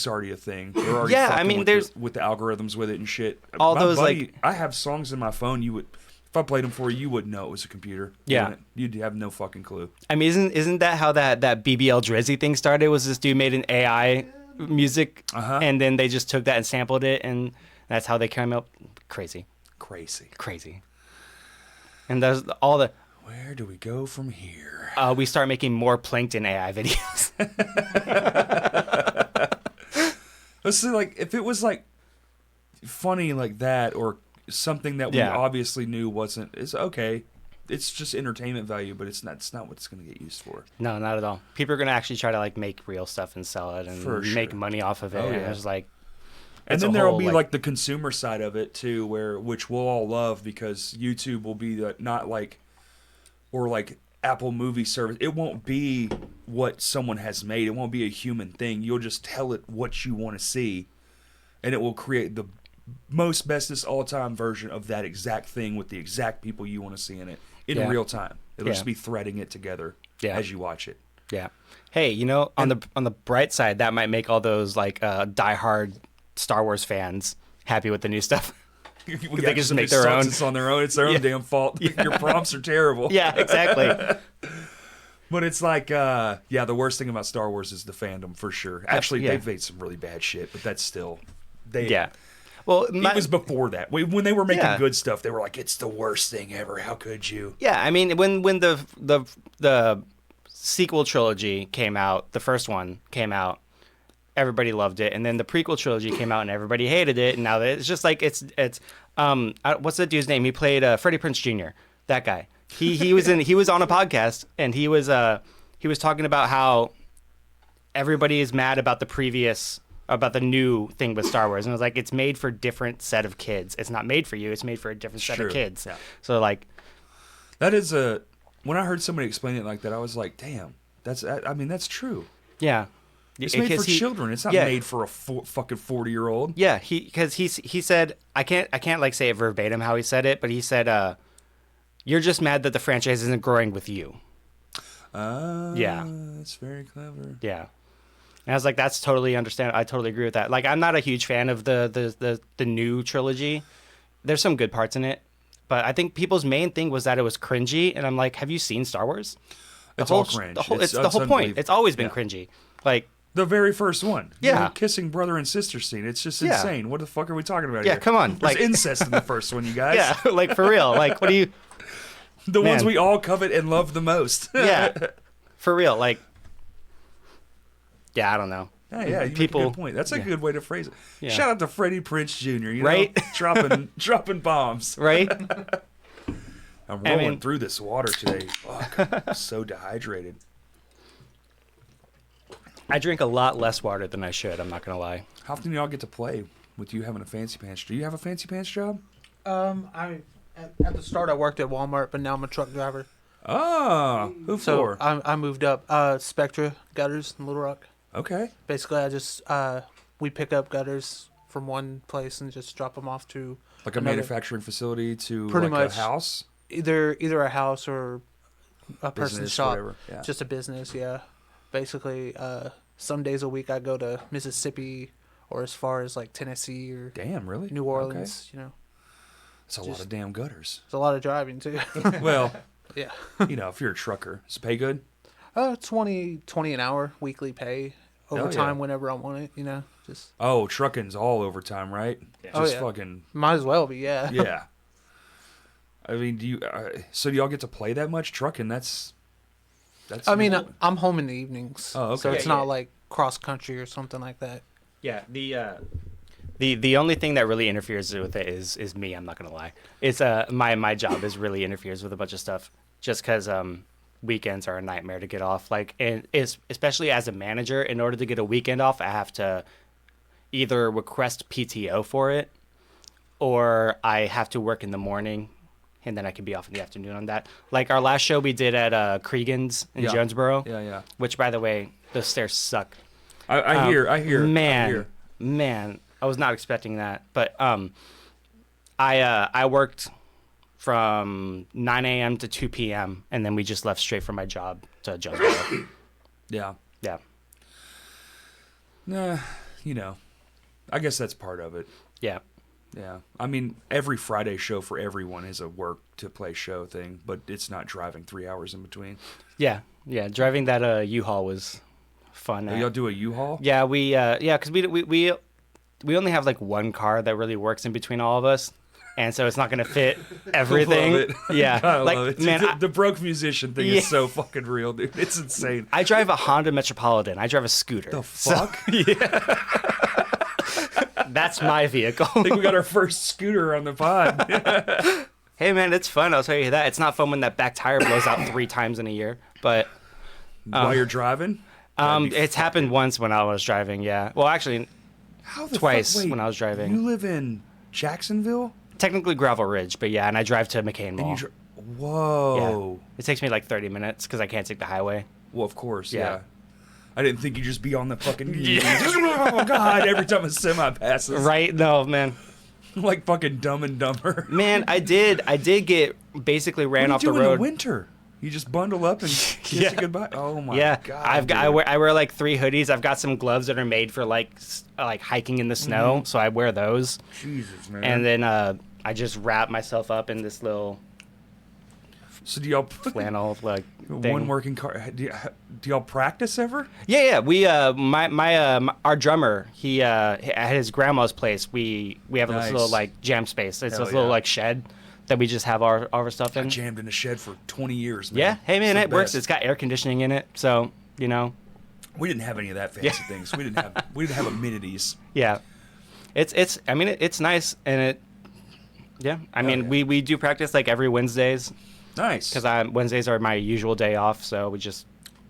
already a thing. They're already I mean, there's with the algorithms with it and shit. All those like I have songs in my phone. You would, if I played them for you, you wouldn't know it was a computer. Yeah, you'd have no fucking clue. I mean, isn't that how that BBL Drizzy thing started? Was this dude made an AI music, and then they just took that and sampled it, and that's how they came up. Crazy. And there's all the. Where do we go from here? We start making more Plankton AI videos. Let's see, like if it was like funny like that, or something that we obviously knew wasn't. It's okay. It's just entertainment value, but it's not what it's going to get used for. No, not at all. People are going to actually try to like make real stuff and sell it and make money off of it. And it's like, and then there'll be like the consumer side of it too, which we'll all love because YouTube will be not like, or like Apple movie service. It won't be what someone has made. It won't be a human thing. You'll just tell it what you want to see, and it will create the most bestest all-time version of that exact thing with the exact people you want to see in it in real time. It'll just be threading it together as you watch it. Yeah. Hey, on the bright side, that might make all those like diehard Star Wars fans happy with the new stuff. They can just make their own. It's on their own. It's their own damn fault. Your prompts are terrible. Yeah, exactly. But it's like, the worst thing about Star Wars is the fandom for sure. Actually, they've made some really bad shit, but that's still Well, it was before that. When they were making good stuff, they were like, "It's the worst thing ever. How could you?" Yeah, I mean, when the sequel trilogy came out, the first one came out, everybody loved it, and then the prequel trilogy came out, and everybody hated it. And now it's just like it's what's that dude's name? He played Freddie Prinze Jr. That guy. He was on a podcast, and he was talking about how everybody is mad about the new thing with Star Wars. And it was like, it's made for a different set of kids. It's not made for you. It's made for a different set of kids. Yeah. So like, that is when I heard somebody explain it like that, I was like, damn, that's true. Yeah. It's made for children. It's not made for a fucking 40-year-old. Yeah. Because he said, I can't like say it verbatim how he said it, but he said, you're just mad that the franchise isn't growing with you. Yeah. That's very clever. Yeah. And I was like, that's totally understandable. I totally agree with that. Like, I'm not a huge fan of the new trilogy. There's some good parts in it, but I think people's main thing was that it was cringy. And I'm like, have you seen Star Wars? It's all cringe. It's the whole point. It's always been cringy. Like the very first one. Yeah. The kissing brother and sister scene. It's just insane. What the fuck are we talking about here? Yeah, come on. There's incest in the first one, you guys. Yeah, like for real. Like, what do you... The ones we all covet and love the most. Yeah, for real. Like, yeah, I don't know. Yeah, you make a good point. That's a good way to phrase it. Yeah. Shout out to Freddie Prinze Jr. Right? dropping bombs. Right? I'm rolling through this water today. Fuck, I'm so dehydrated. I drink a lot less water than I should. I'm not gonna lie. How often do y'all get to play with you having a fancy pants? Do you have a fancy pants job? At the start I worked at Walmart, but now I'm a truck driver. Oh, who for? I moved up. Spectra gutters in Little Rock. Okay. Basically, I just we pick up gutters from one place and just drop them off to like a manufacturing facility to pretty like much a house. Either a house or a person's shop. Whatever. Yeah. Just a business. Yeah. Basically, some days a week I go to Mississippi or as far as like Tennessee or really New Orleans. Okay. It's a lot of damn gutters. It's a lot of driving too. Well, yeah. If you're a trucker, is it pay good? 20 an hour weekly pay. Overtime whenever I want it, just. Oh, trucking's all overtime, right? Yeah. Just fucking. Might as well be, yeah. Yeah. I mean, do y'all get to play that much trucking? That's. I mean, I'm home in the evenings. Oh, okay. So it's not like cross country or something like that. Yeah. The only thing that really interferes with it is me. I'm not gonna lie. It's my job really interferes with a bunch of stuff just because weekends are a nightmare to get off. Like, and especially as a manager, in order to get a weekend off, I have to either request PTO for it, or I have to work in the morning, and then I can be off in the afternoon on that. Like our last show we did at Cregan's in Jonesboro. Yeah. Which, by the way, those stairs suck. I hear. Man, I was not expecting that. But I worked from 9 a.m. to 2 p.m. and then we just left straight from my job to Jonesboro. Yeah. Yeah. Nah, I guess that's part of it. Yeah. Yeah. I mean, every Friday show for everyone is a work to play show thing, but it's not driving 3 hours in between. Yeah. Driving that U-Haul was fun. Oh, y'all do a U-Haul? Yeah, because we only have like one car that really works in between all of us. And so it's not going to fit everything. Love it. Yeah. I like, love it. man, the broke musician thing is so fucking real, dude. It's insane. I drive a Honda Metropolitan. I drive a scooter. The fuck? That's my vehicle. I think we got our first scooter on the pod. Hey, man, it's fun. I'll tell you that. It's not fun when that back tire blows out 3 times in a year. But while you're driving? It's happened once when I was driving, yeah. Well, actually, twice Wait, when I was driving. You live in Jacksonville? Technically Gravel Ridge, but yeah, and I drive to McCain Mall. Whoa. Yeah. It takes me like 30 minutes because I can't take the highway. Well, of course, Yeah. yeah. I didn't think you'd just be on the fucking... Oh, God, every time a semi passes. Right? No, man. Like fucking Dumb and Dumber. Man, I did get basically ran off the What do you do in road. the winter? You just bundle up and kiss you goodbye? Oh, my God. I wear like 3 hoodies. I've got some gloves that are made for like hiking in the snow, so I wear those. Jesus, man. And then I just wrap myself up in this little So do y'all... flannel like thing. One working car. Do y'all practice ever? Yeah. We our drummer, he at his grandma's place. We have this Nice. little like jam space. It's Hell this little yeah. like shed that we just have all our stuff I in. jammed in a shed for 20 years, man. Yeah. Hey man, It's it the works. best. It's got air conditioning in it, so We didn't have any of that fancy things. We didn't have amenities. yeah. It's nice and it. Yeah. I mean, yeah. we do practice like every Wednesdays Nice. because Wednesdays are my usual day off, so we just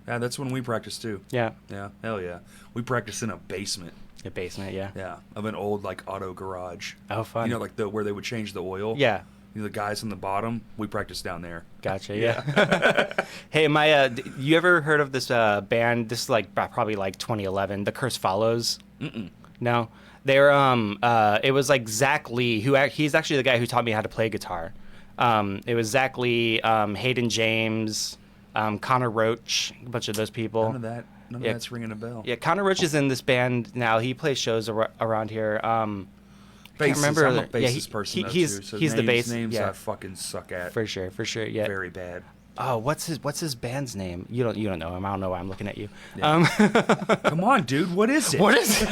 Yeah, that's when we practice too. yeah. Yeah, hell yeah. We practice in a basement. A basement, yeah. Yeah, of an old like auto garage. Oh, fun. You know, like where they would change the oil. Yeah. You know, the guys on the bottom. We practice down there. Gotcha. Yeah. Hey, you ever heard of this band? This is like probably like 2011. The Curse Follows. No, they're it was like Zach Lee, he's actually the guy who taught me how to play guitar. It was Zach Lee, Hayden James, Connor Roach, a bunch of those people. None of that's ringing a bell. Yeah, Connor Roach is in this band now. He plays shows around here. I can't remember. I'm a bassist person though, he's too. So the bass. names Yeah, I fucking suck at. for sure. Yeah. Very bad. Oh, what's his band's name? You don't know him. I don't know why I'm looking at you. Yeah. Come on, dude. What is it? What is it?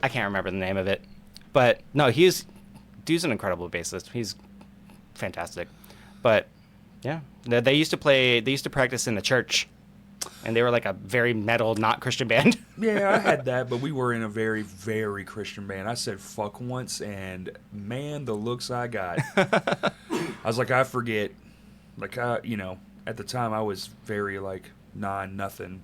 I can't remember the name of it, but no, dude's an incredible bassist. He's fantastic. But yeah, they used to practice in the church, and they were like a very metal, not Christian band. Yeah, I had that, but we were in a very, very Christian band. I said fuck once, and man, the looks I got. I was like, I forget. Like, at the time I was very, like, nothing.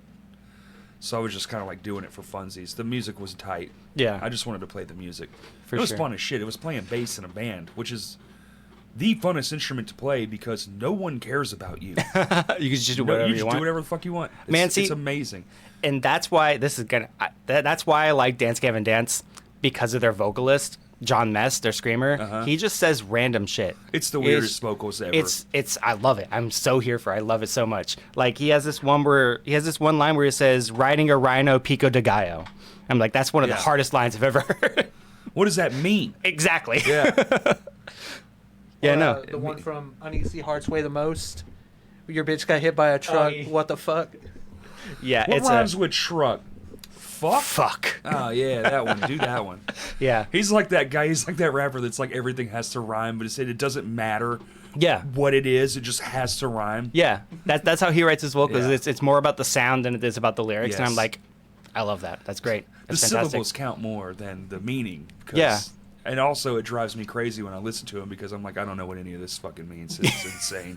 So I was just kind of, like, doing it for funsies. The music was tight. Yeah. I just wanted to play the music. For it was sure. fun as shit. It was playing bass in a band, which is the funnest instrument to play because no one cares about you. You can just do whatever you you just want. do whatever the fuck you want. Man, see- it's amazing. And that's why that's why I like Dance Gavin Dance, because of their vocalist, John Mess, their screamer. Uh-huh. He just says random shit. It's the weirdest vocals ever. It's I love it. I'm so here for it. I love it so much. Like he has this one line where he says riding a rhino pico de gallo. I'm like, that's one of the Yeah. hardest lines I've ever heard. What does that mean? Exactly. Yeah. Yeah, Or, no. the one from Uneasy Hearts Weigh the Most. Your bitch got hit by a truck. yeah. What the fuck? Yeah, What it's rhymes with truck? Fuck? fuck. Oh, yeah, that one. Do that one. Yeah. He's like that guy. He's like that rapper that's like everything has to rhyme, but it doesn't matter Yeah. what it is. It just has to rhyme. Yeah. That's how he writes his vocals. Yeah. It's more about the sound than it is about the lyrics. And I'm Yes. like, I love that. That's great. The That's fantastic. syllables count more than the meaning. 'Cause- Yeah. And also, it drives me crazy when I listen to him because I'm like, I don't know what any of this fucking means. It's insane.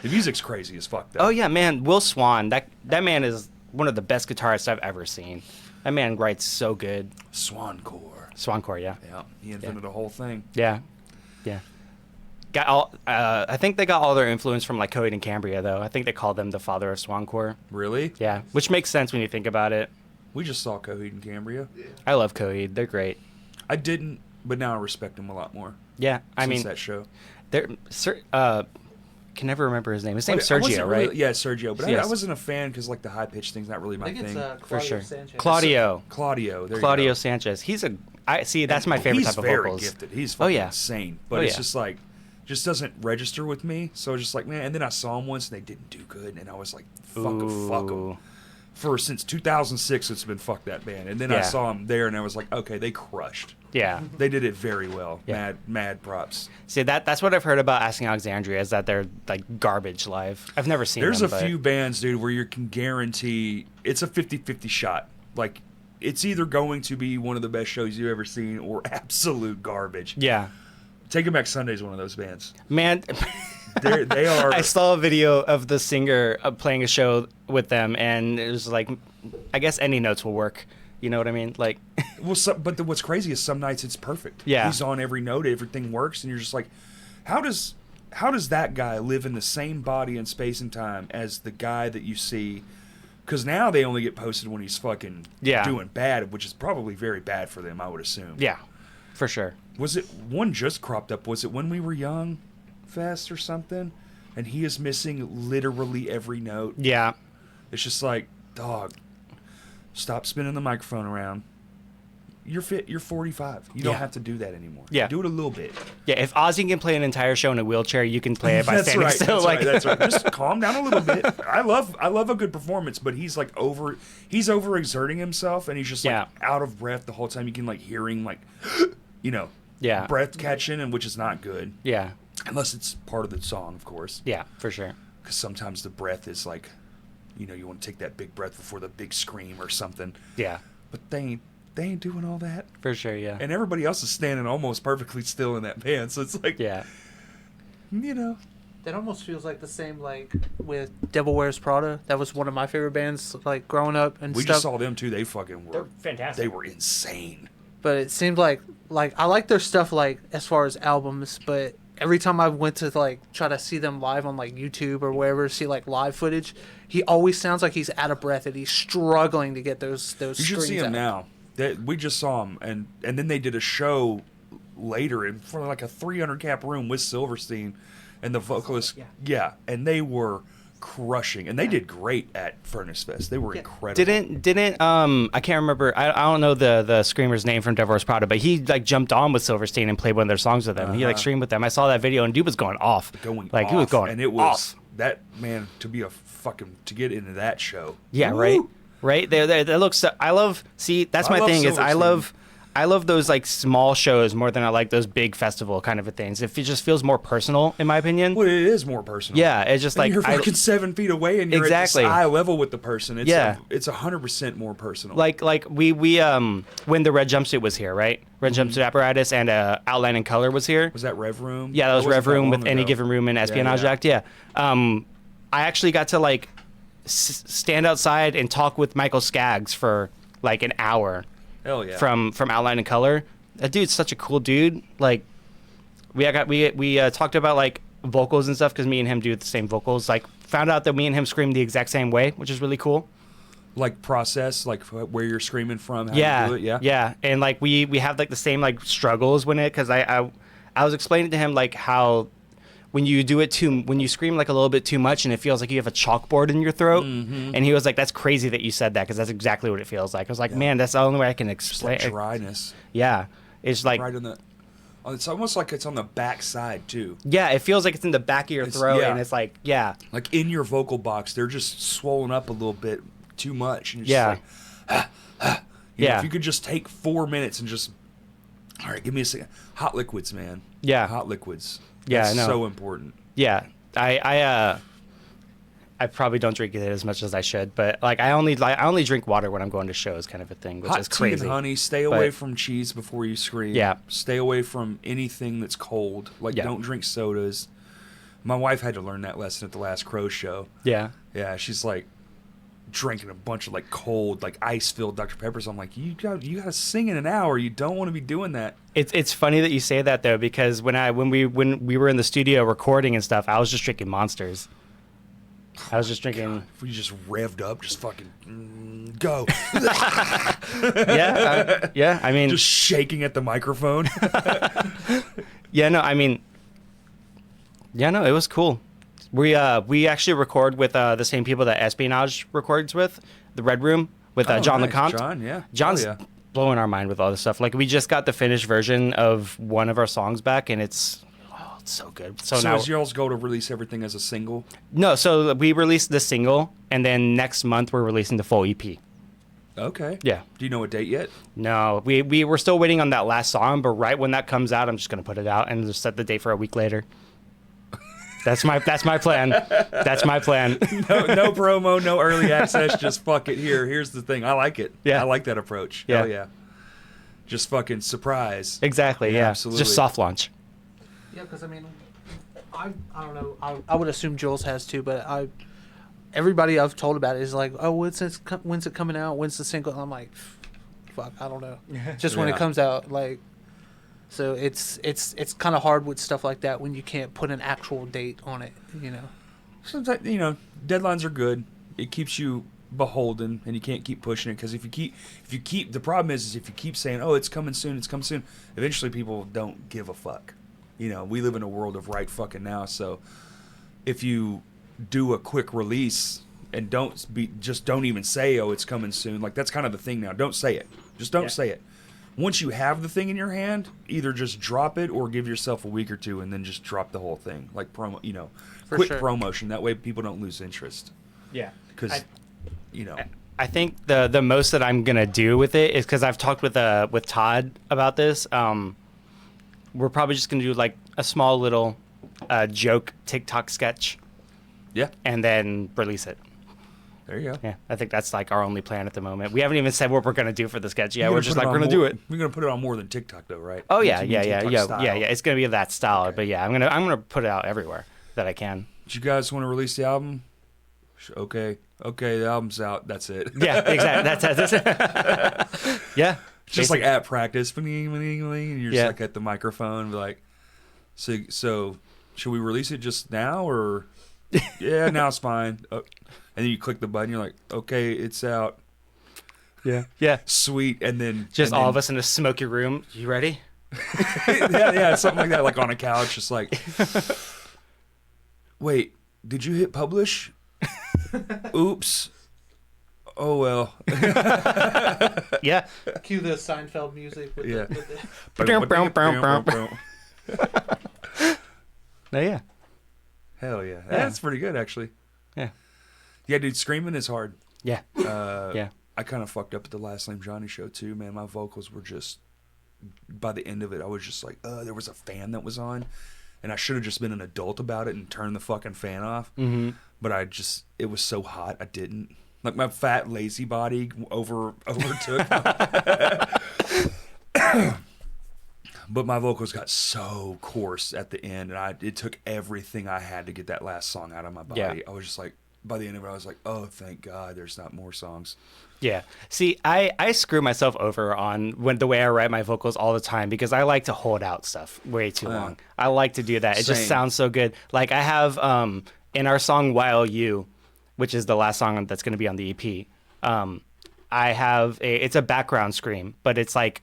The music's crazy as fuck, though. Oh yeah, man. Will Swan. That man is one of the best guitarists I've ever seen. That man writes so good. Swancore. Swancore, yeah. Yeah, he invented a whole thing. Yeah. Yeah. got all. I think they got all their influence from like Coheed and Cambria, though. I think they called them the father of swancore. Really? Yeah, which makes sense when you think about it. We just saw Coheed and Cambria. I love Coheed; they're great. I didn't, but now I respect them a lot more. Yeah, I mean that show. they're can never remember his name. His name's Sergio, right? Really, yeah, Sergio. But Yes. I wasn't a fan because like the high pitched thing's not really my I think thing. it's For sure. Sanchez. Claudio Claudio. There you Claudio go. Sanchez. He's a. I see. That's my favorite He's type of very vocals. gifted. He's Oh, fucking yeah. insane. But Oh, it's yeah. just like, just doesn't register with me. So I was just like, man. And then I saw him once and they didn't do good. And I was like, fuck them. Ooh. Since 2006, it's been fuck that band. And then I Yeah. saw him there and I was like, okay, they crushed. Yeah. They did it very well. Yeah. Mad props. See, that's what I've heard about Asking Alexandria is that they're like garbage live. I've never seen There's them. a but- few bands, dude, where you can guarantee it's a 50-50 shot. Like, it's either going to be one of the best shows you've ever seen or absolute garbage. Yeah. Taking Back Sunday is one of those bands. Man, They are. I saw a video of the singer playing a show with them, and it was like, I guess any notes will work. You know what I mean? Like, Well, what's crazy is some nights it's perfect. Yeah. He's on every note, everything works, and you're just like, how does that guy live in the same body and space and time as the guy that you see? Because now they only get posted when he's fucking doing bad, which is probably very bad for them, I would assume. yeah, for sure. Was it one just cropped up? Was it When We Were Young Fest or something? And he is missing literally every note. Yeah. It's just like, dog, stop spinning the microphone around. You're fit. You're 45. You don't Yeah. have to do that anymore. Yeah. Do it a little bit. Yeah, if Ozzy can play an entire show in a wheelchair, you can play it by That's standing right. still. That's like, right. That's right. Just calm down a little bit. I love a good performance, but he's like he's overexerting himself, and he's just like Yeah. out of breath the whole time. You can like hear him like, Yeah. breath catching, and which is not good. Yeah. Unless it's part of the song, of course. Yeah, for sure. Because sometimes the breath is like, you want to take that big breath before the big scream or something. Yeah, But they ain't doing all that. for sure. Yeah. And everybody else is standing almost perfectly still in that band. So it's like, Yeah. That almost feels like the same like with Devil Wears Prada. That was one of my favorite bands like growing up and we stuff. just saw them too. They fucking were. They're fantastic. They were insane. But it seemed like I like their stuff like as far as albums, but every time I went to like try to see them live on like YouTube or wherever, see like live footage, he always sounds like he's out of breath and he's struggling to get those You should see screams them out. now. We just saw them, and then they did a show later in front of like a 300 cap room with Silverstein and the vocalist. Yeah, and they were crushing, and they did great at Furnace Fest. They were incredible. Didn't I can't remember. I don't know the screamer's name from Devil Wears Prada, but he like jumped on with Silverstein and played one of their songs with them. He like streamed with them. I saw that video and dude was going off. He was going and it was off. that man to get into that show. Yeah, Woo! right. They look so. That's my love thing is Silverstein. I love those like small shows more than I like those big festival kind of things. It just feels more personal in my opinion. Well, it is more personal. Yeah, it's just And like you're fucking 7 feet away, and you're Exactly. at this eye level with the person. It's Yeah. it's 100% more personal. like we when the Red Jumpsuit was here, right? Red Jumpsuit Apparatus and Outline and Color was here. was that Rev Room? Yeah, that was wasn't Rev Room long with Any ago. Given Room and Espionage yeah. Act. Yeah. I actually got to like stand outside and talk with Michael Skaggs for like an hour Hell yeah. from Outline and Color. That dude's such a cool dude. Like we talked about like vocals and stuff because me and him do the same vocals. Like found out that me and him scream the exact same way, which is really cool. like process, like where you're screaming from, how Yeah, you do it. Yeah. yeah, and like we have like the same like struggles when because I was explaining to him like how when you scream like a little bit too much and it feels like you have a chalkboard in your throat, and he was like, "That's crazy that you said that because that's exactly what it feels like." I was like, "Man, that's the only way I can explain." Like dryness. Yeah, it's like Right on the. It's almost like it's on the back side too. yeah, it feels like it's in the back of your throat, yeah. and it's like yeah, Like in your vocal box, they're just swollen up a little bit too much, and you're yeah, just like, you know, yeah. if you could just take 4 minutes and just, all right, give me a second. Hot liquids, man. Yeah. Hot liquids. Yeah, That's I know. so important. yeah. I probably don't drink it as much as I should, but like I only drink water when I'm going to shows, kind of a thing, which Hot is tea crazy. and honey. Stay But- away from cheese before you scream. Yeah. Stay away from anything that's cold. Like, Yeah. don't drink sodas. My wife had to learn that lesson at the last Crow show. Yeah, Yeah, she's like, drinking a bunch of like cold, like ice-filled Dr. Peppers. I'm like, you got to sing in an hour. You don't want to be doing that. It's funny that you say that though, because when we were in the studio recording and stuff, I was just drinking Monsters. I was just drinking. If we just revved up, just fucking go. Yeah. I mean, just shaking at the microphone. yeah. No, I mean, yeah. No, it was cool. We actually record with the same people that Espionage records with, the Red Room with John nice. LeCompte. John, yeah. John's Oh, yeah. blowing our mind with all this stuff. Like, we just got the finished version of one of our songs back, and it's so good. So now, is y'all's goal to release everything as a single? no, so we released the single, and then next month we're releasing the full EP. Okay. Yeah. Do you know a date yet? No, we were still waiting on that last song, but right when that comes out, I'm just gonna put it out and just set the date for a week later. That's my plan. That's my plan. No promo, no early access. Just fuck it. Here's the thing. I like it. Yeah. I like that approach. Yeah. Hell yeah. Just fucking surprise. Exactly. Yeah. Absolutely. Just soft launch. Yeah, because I mean, I don't know. I would assume Jules has too, but everybody I've told about it is like, oh, when's it coming out? When's the single? And I'm like, fuck, I don't know. Just when it Yeah. comes out, like. So it's kind of hard with stuff like that when you can't put an actual date on it, you know. Sometimes, deadlines are good. It keeps you beholden, and you can't keep pushing it, because if you keep the problem is if you keep saying, oh, it's coming soon, eventually people don't give a fuck. We live in a world of right fucking now, so if you do a quick release and just don't even say, oh, it's coming soon, like, that's kind of the thing now. Don't say it. Just don't say it. Once you have the thing in your hand, either just drop it or give yourself a week or two and then just drop the whole thing. Like quick promotion. That way people don't lose interest. Yeah. Because, I think the most that I'm gonna do with it is, because I've talked with Todd about this. We're probably just gonna do like a small little joke TikTok sketch. Yeah. And then release it. There you go. Yeah, I think that's like our only plan at the moment. We haven't even said what we're gonna do for the sketch yet. We're just like, we're gonna do it. You're gonna put it on more than TikTok though, right? Oh yeah. TikTok style. Yeah. It's gonna be that style, Okay. but yeah, I'm gonna put it out everywhere that I can. Do you guys want to release the album? Okay, the album's out. That's it. Yeah, exactly. That's it. Yeah. It's just like at practice, and you're just like at the microphone, be like, so should we release it just now or? Yeah, now it's fine. And then you click the button. You're like, okay, it's out. Yeah. Sweet. And then All of us in a smoky room. You ready? yeah, something like that, like on a couch, just like, wait, did you hit publish? Oops. Oh well. Yeah. Cue the Seinfeld music. With Yeah. No, yeah. Hell yeah. That's pretty good, actually. Yeah. Yeah, dude, screaming is hard. Yeah. Yeah. I kind of fucked up at the Last Name Johnny show too, man. My vocals were just, by the end of it, I was just like, there was a fan that was on, and I should have just been an adult about it and turned the fucking fan off. Mm-hmm. But it was so hot, I didn't. Like, my fat, lazy body overtook. But my vocals got so coarse at the end, and it took everything I had to get that last song out of my body. Yeah. I was just like, by the end of it, I was like, oh, thank God there's not more songs. Yeah. See, I screw myself over on the way I write my vocals all the time, because I like to hold out stuff way too long. I like to do that. It just Same. sounds so good. Like, I have in our song While You, which is the last song that's going to be on the EP, I have it's a background scream, but it's like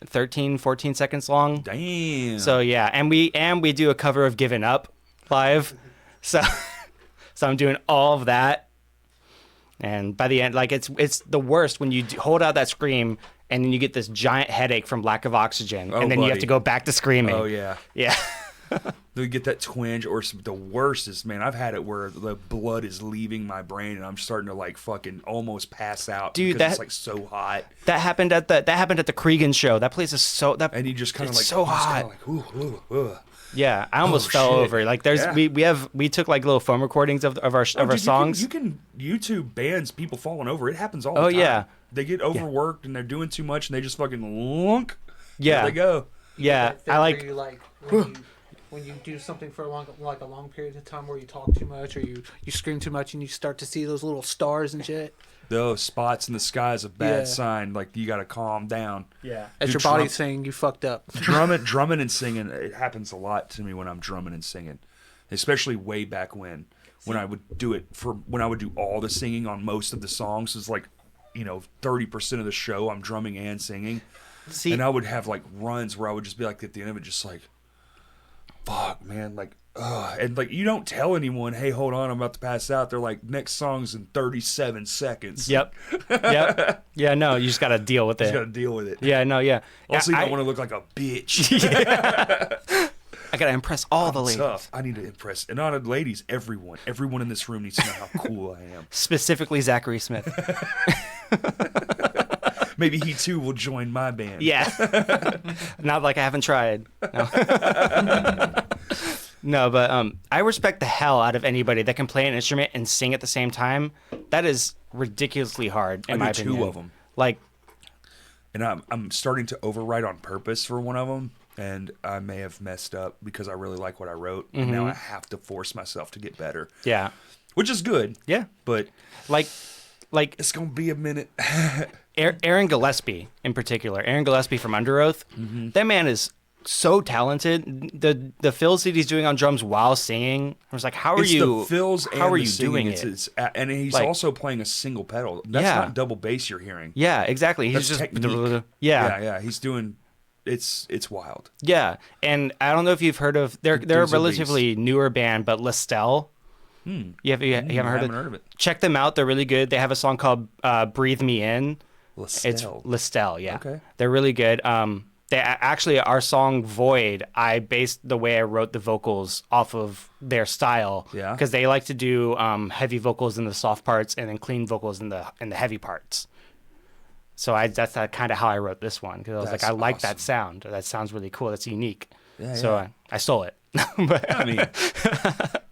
13, 14 seconds long. Damn. So yeah, and we do a cover of Given Up live. So I'm doing all of that. And by the end, like, it's the worst when you hold out that scream and then you get this giant headache from lack of oxygen, and then you have to go back to screaming. Oh yeah. Yeah. You get that twinge, or the worst is, man, I've had it where the blood is leaving my brain and I'm starting to like fucking almost pass out. Dude, because it's like so hot. That happened at the Cregan show. That place is so And you just kind of like so hot. Like, ooh. Yeah, I almost fell shit. over. Like, we took like little phone recordings of our Dude, songs. You can YouTube bands, people falling over. It happens all the time. Yeah. They get overworked and they're doing too much and they just fucking lunk. Yeah. There they go. Yeah, That thing I where like. you, like when when you do something for a long period of time where you talk too much or you scream too much and you start to see those little stars and shit. Those spots in the sky is a bad Yeah. sign. Like, you got to calm down. Yeah. As Dude, your body's saying you fucked up. drumming and singing, it happens a lot to me when I'm drumming and singing, especially way back when I would do all the singing on most of the songs. Is like, 30% of the show I'm drumming and singing. See, And I would have like runs where I would just be like, at the end of it, just like, fuck, man, like, ugh. And like, you don't tell anyone, hey, hold on, I'm about to pass out. They're like, next song's in 37 seconds. Yep. Yeah, no, you just got to deal with You it. just gotta deal with it. Yeah, no, yeah. Also, you I don't want to look like a bitch. I got to impress all the ladies. Tough. I need to impress, and not ladies, everyone. Everyone in this room needs to know how cool I am. Specifically Zachary Smith. Maybe he too will join my band. Yeah. Not like I haven't tried. No. No, but I respect the hell out of anybody that can play an instrument and sing at the same time. That is ridiculously hard, in I my do opinion. two of them. Like, And I'm starting to overwrite on purpose for one of them, and I may have messed up because I really like what I wrote, and now I have to force myself to get better, yeah. which is good. Yeah. But Like it's gonna be a minute. Aaron Gillespie in particular. Aaron Gillespie from Under Oath. That man is so talented. The fills that he's doing on drums while singing. I was like, how are It's you? the fills and how are the you singing. doing it? And he's Like- also playing a single pedal. That's Yeah. not double bass you're hearing. Yeah, exactly. He's That's just technique. yeah. He's doing. It's wild. Yeah, and I don't know if you've heard of they're a dude's a relatively newer band, but Lestel. You haven't heard heard of it. Check them out. They're really good. They have a song called "Breathe Me In." It's Lestel. Lestel. Yeah, Okay. They're really good. Actually, our song "Void," I based the way I wrote the vocals off of their style. Yeah. because they like to do heavy vocals in the soft parts and then clean vocals in the heavy parts. So that's kind of how I wrote this one, because I was That's like, I like that awesome. sound. That sounds really cool. That's unique. Yeah, So yeah. I stole it. But, I mean,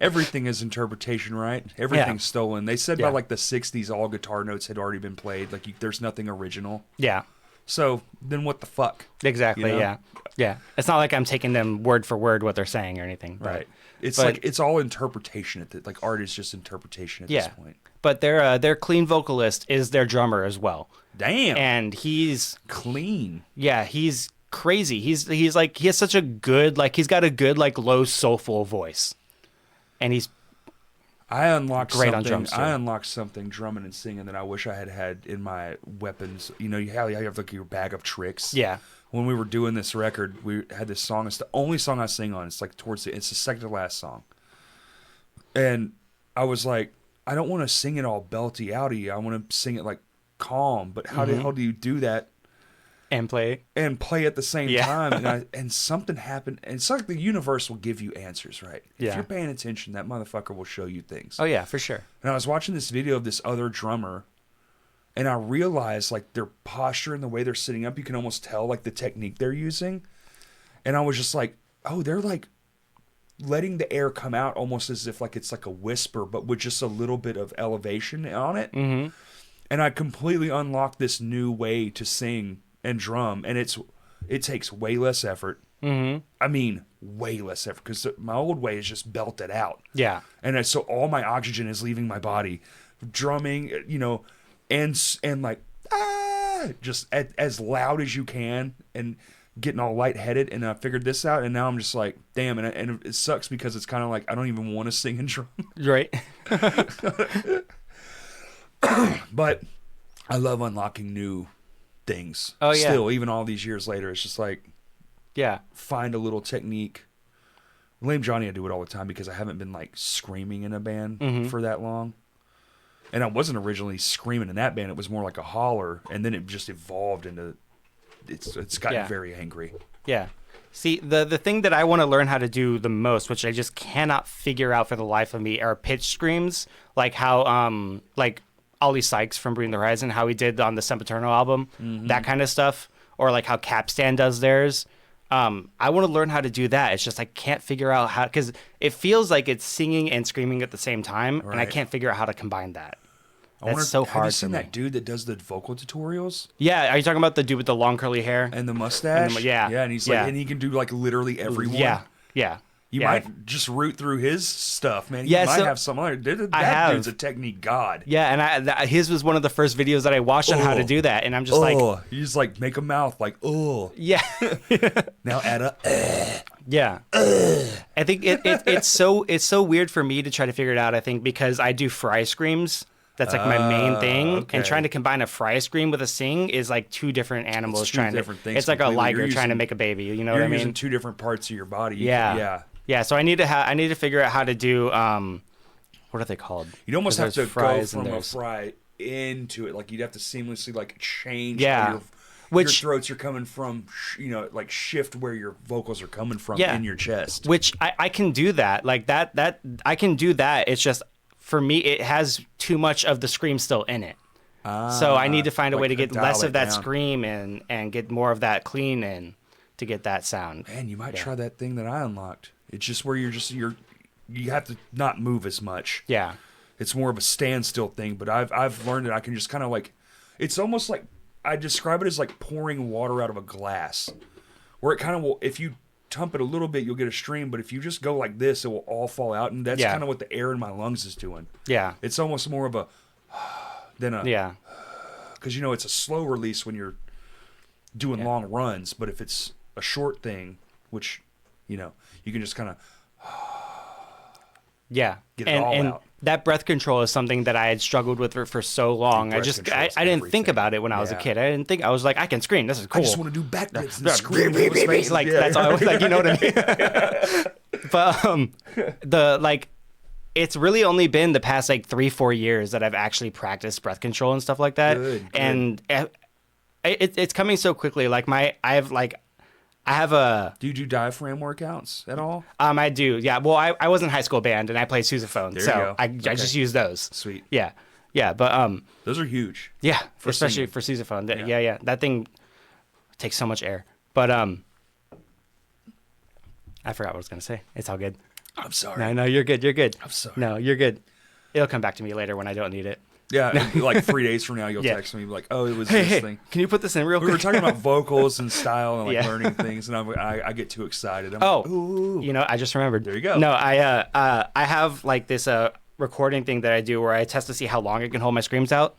everything is interpretation, right? Everything's stolen. They said Yeah. by like the 60s, all guitar notes had already been played. Like, there's nothing original. yeah, So then what the fuck? exactly. You know? Yeah. Yeah. It's not like I'm taking them word for word what they're saying or anything. But, Right. It's but- like, it's all interpretation. Like, art is just interpretation at this Yeah. point. But their clean vocalist is their drummer as well. Damn. And he's Clean. crazy. He's like, he has such a good, like, he's got a good, like, low soulful voice. And he's I unlocked Great on something. drums, too. I unlocked something drumming and singing that I wish I had in my weapons. You know, you have like your bag of tricks. yeah. When we were doing this record, we had this song. It's the only song I sing on. It's like it's the second to last song. And I was like, I don't want to sing it all belty outy. I want to sing it like calm. But how the hell do you do that And play. and play at the same Yeah. time? And something happened. And it's like the universe will give you answers, right? Yeah. If you're paying attention, that motherfucker will show you things. Oh yeah, for sure. And I was watching this video of this other drummer, and I realized like their posture and the way they're sitting up, you can almost tell like the technique they're using. And I was just like, oh, they're like letting the air come out almost as if like it's like a whisper, but with just a little bit of elevation on it. Mm-hmm. And I completely unlocked this new way to sing and drum, and it takes way less effort. Mm-hmm. I mean, way less effort, because my old way is just belted out. Yeah. And so all my oxygen is leaving my body, drumming, and like, just as loud as you can, and getting all lightheaded. And I figured this out, and now I'm just like, damn. And it sucks because it's kind of like I don't even want to sing and drum. Right. But I love unlocking new things. Oh, yeah. Still, even all these years later, it's just like, Yeah. find a little technique. Lame Johnny, I do it all the time because I haven't been like screaming in a band for that long. And I wasn't originally screaming in that band. It was more like a holler, and then it just evolved into it's gotten Yeah. very angry. Yeah. See, the thing that I want to learn how to do the most, which I just cannot figure out for the life of me, are pitch screams, like how like Ollie Sykes from Bring the Horizon, how he did on the Sempiternal album, that kind of stuff, or like how Capstan does theirs. I want to learn how to do that. It's just I can't figure out how, because it feels like it's singing and screaming at the same time, and I Right. can't figure out how to combine that. I wonder, That's so have hard you for seen me. that dude that does the vocal tutorials Yeah, are you talking about the dude with the long curly hair? and the mustache? yeah. yeah, and he's Yeah. like, and he can do like literally everyone. Yeah, yeah. You Yeah, might just root through his stuff, man. Yeah, You might so have some other. That have. dude's a technique god. Yeah, and his was one of the first videos that I watched on how to do that, and I'm just like, you just like make a mouth like, oh. yeah, Now add a. yeah. I think it's so weird for me to try to figure it out. I think because I do fry screams. That's like my main thing, okay. and trying to combine a fry scream with a sing is like two different animals It's two trying different to. things It's like a completely. liger trying to make a baby. You know what I You're mean? using two different parts of your body. Yeah. Yeah. So I need to figure out how to do what are they called? You'd almost have There's to go fries from and a there's- fry into it. Like you'd have to seamlessly like change. Yeah. How your Which- throats are coming from. Like shift where your vocals are coming from Yeah. in your chest. Which I can do that. Like that I can do that. It's just for me it has too much of the scream still in it. So I need to find a way to get dial less it of that down. scream and get more of that clean in to get that sound. Man, you might try that thing that I unlocked. It's just where you have to not move as much. Yeah. It's more of a standstill thing, but I've learned that I can just kind of like, it's almost like, I describe it as like pouring water out of a glass, where it kind of will, if you tump it a little bit, you'll get a stream, but if you just go like this, it will all fall out, and that's kind of what the air in my lungs is doing. Yeah. It's almost more of a, than a, Yeah. because it's a slow release when you're doing long runs, but if it's a short thing, which, you can just kind of, Yeah. Get it all out. That breath control is something that I had struggled with for so long. Dude, I just breath I control's didn't think everything. about it when I was a Yeah. kid. I was like, I can scream. This is cool. I just want to do backflips and Yeah, scream. like that's all I was like, you know what I mean? But it's really only been the past like 3-4 years that I've actually practiced breath control and stuff like that. Good. And it's coming so quickly. Like I have a Do you do diaphragm workouts at all? I do, yeah. Well, I was in high school band and I played sousaphone, There you so go. I Okay. just use those. Sweet. Yeah, but Those are huge. yeah, For especially singing. for sousaphone. Yeah. Yeah, that thing takes so much air. But I forgot what I was gonna say. It's all good. I'm sorry. No, you're good. You're good. I'm sorry. No, you're good. It'll come back to me later when I don't need it. Yeah, like 3 days from now, you'll Yeah. text me like, "Oh, it was Hey, this hey, thing." can you put this in real We quick? were talking about vocals and style and like Yeah. learning things, and I get too excited. I'm Oh, like, ooh. you know, I just remembered. There you go. No, I have like this recording thing that I do where I test to see how long I can hold my screams out,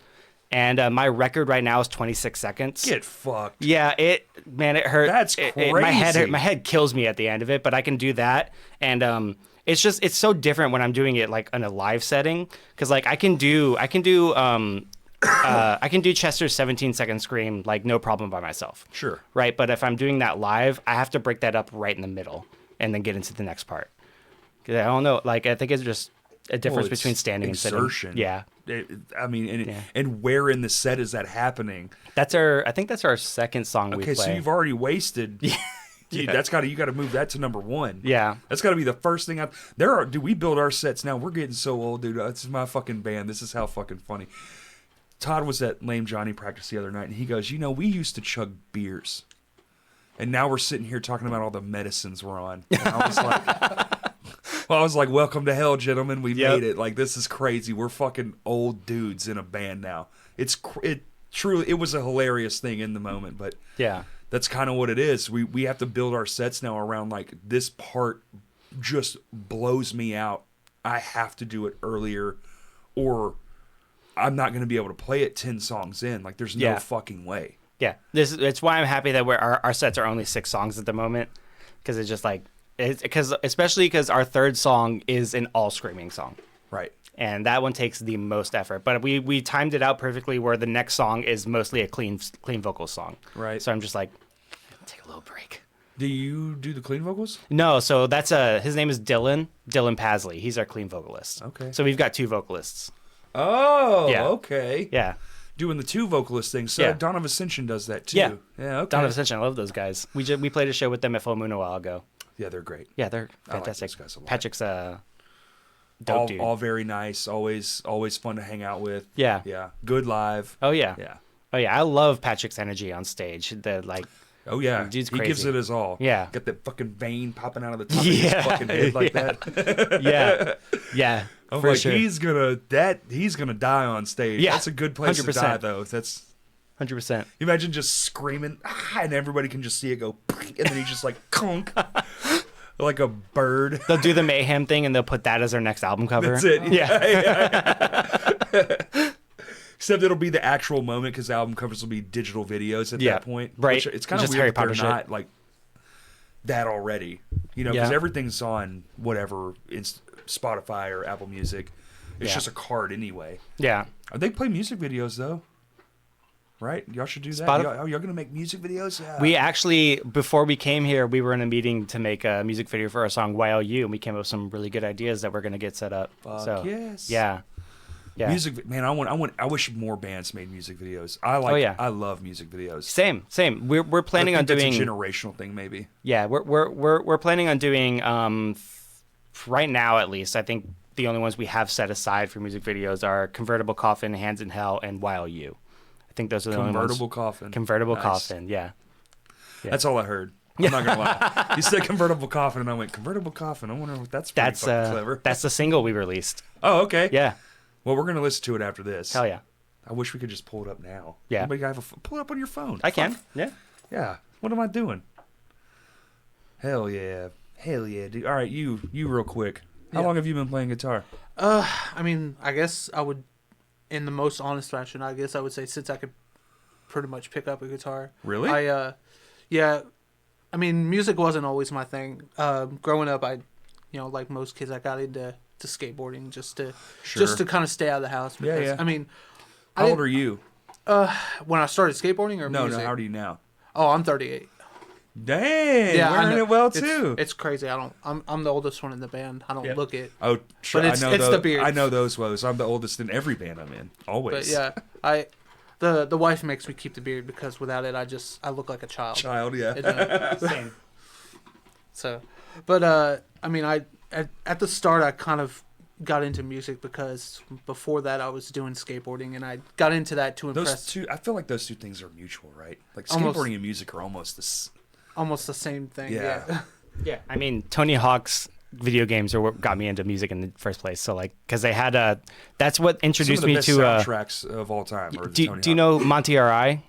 and my record right now is 26 seconds. Get fucked. Yeah, it hurt. That's my crazy. my head kills me at the end of it, but I can do that, and it's so different when I'm doing it like in a live setting because like I can do Chester's 17-second scream like no problem by myself. Sure. Right, but if I'm doing that live, I have to break that up right in the middle and then get into the next part. 'Cause I don't know, like I think it's just a difference Well, it's between standing exertion. and sitting. Yeah. I mean, Yeah. and where in the set is that happening? I think that's our second song we Okay, play. so you've already wasted. Dude, Yeah. you got to move that to number one. Yeah. That's got to be the first thing. Dude, we build our sets now. We're getting so old, dude. This is my fucking band. This is how fucking funny. Todd was at Lame Johnny practice the other night, and he goes, we used to chug beers, and now we're sitting here talking about all the medicines we're on. And I was like, welcome to hell, gentlemen. We Yep. made it. Like, this is crazy. We're fucking old dudes in a band now. It was a hilarious thing in the moment, but Yeah. that's kind of what it is. We have to build our sets now around like this part just blows me out. I have to do it earlier or I'm not going to be able to play it 10 songs in. Like there's no Yeah. fucking way. Yeah. It's why I'm happy that our sets are only 6 songs at the moment because it's just like especially because our third song is an all screaming song. Right. And that one takes the most effort. But we timed it out perfectly where the next song is mostly a clean vocal song. Right. So I'm just like, take a little break. Do you do the clean vocals? No, so that's his name is Dylan Pasley. He's our clean vocalist. Okay. So we've got 2 vocalists. Oh, Yeah. okay. Yeah. Doing the 2 vocalist thing. So Yeah. Dawn of Ascension does that too. Yeah. Yeah, okay. Dawn of Ascension, I love those guys. We played a show with them at Full Moon a while ago. Yeah, they're great. Yeah, they're I like fantastic. those guys a lot. Patrick's dope dude. All very nice. Always fun to hang out with. Yeah. Yeah. Good live. Oh yeah. Yeah. Oh yeah. I love Patrick's energy on stage. The like. Oh yeah, Dude's he gives crazy. it his all. Yeah. Got that fucking vein popping out of the top of Yeah. his fucking head like Yeah. that. Yeah. Yeah. I'm for like, sure. he's gonna die on stage. Yeah. That's a good place to 100%. die though. That's 100%. you imagine just screaming and everybody can just see it go, and then he's just like conk. like a bird. They'll do the Mayhem thing and they'll put that as their next album cover. That's it. Yeah. Except it'll be the actual moment because the album covers will be digital videos at that point. Right. Which it's kind of Just weird Harry that they're Potter shit. not like that already. Because Yeah. everything's on whatever it's Spotify or Apple Music. It's Yeah. just a card anyway. Yeah. They play music videos though. Right? Y'all should do that. Y'all going to make music videos? Yeah. We actually, before we came here, we were in a meeting to make a music video for our song YLU, and we came up with some really good ideas that we're going to get set up. Fuck yes. Yeah. Yeah. Music, man. I wish more bands made music videos. I love music videos. Same. We're planning on doing that's a generational thing, maybe. Yeah, we're planning on doing right now at least. I think the only ones we have set aside for music videos are Convertible Coffin, Hands in Hell, and YLU. I think those are the only ones. Convertible Coffin. Convertible Nice. Coffin, yeah. That's all I heard. I'm not gonna lie. You said Convertible Coffin, and I went Convertible Coffin. I wonder if that's pretty fucking clever. That's the single we released. Oh, okay. Yeah. Well, we're gonna listen to it after this. Hell yeah. I wish we could just pull it up now. Yeah. Anybody pull it up on your phone. I can. Fuck. Yeah. Yeah. What am I doing? Hell yeah, dude. All right, you real quick. How long have you been playing guitar? I mean, I guess I would, in the most honest fashion, I guess I would say since I could pretty much pick up a guitar. Really? Yeah. I mean, music wasn't always my thing. Growing up, like most kids, I got into skateboarding just to kind of stay out of the house. Because, Yeah. I mean, How old are you? when I started skateboarding or No, music? how old are you now? Oh, I'm 38. Dang, Yeah, we're I in know. it well too. It's crazy. I'm the oldest one in the band. I don't look it. Oh, sure. But it's I know the beard. I know those woes. I'm the oldest in every band I'm in. Always. But yeah, the wife makes me keep the beard because without it, I look like a child. Child, yeah. Same. So, but I mean, at the start I kind of got into music because before that I was doing skateboarding, and I got into that to impress. Those two, I feel like those two things are mutual, right? Like Almost. skateboarding and music are almost this. Almost the same thing. Yeah. Yeah. I mean, Tony Hawk's video games are what got me into music in the first place. So like, because they had that's what introduced Some of the me best to soundtracks of all time. Are the do Tony you Hawk. know Monty R.I.?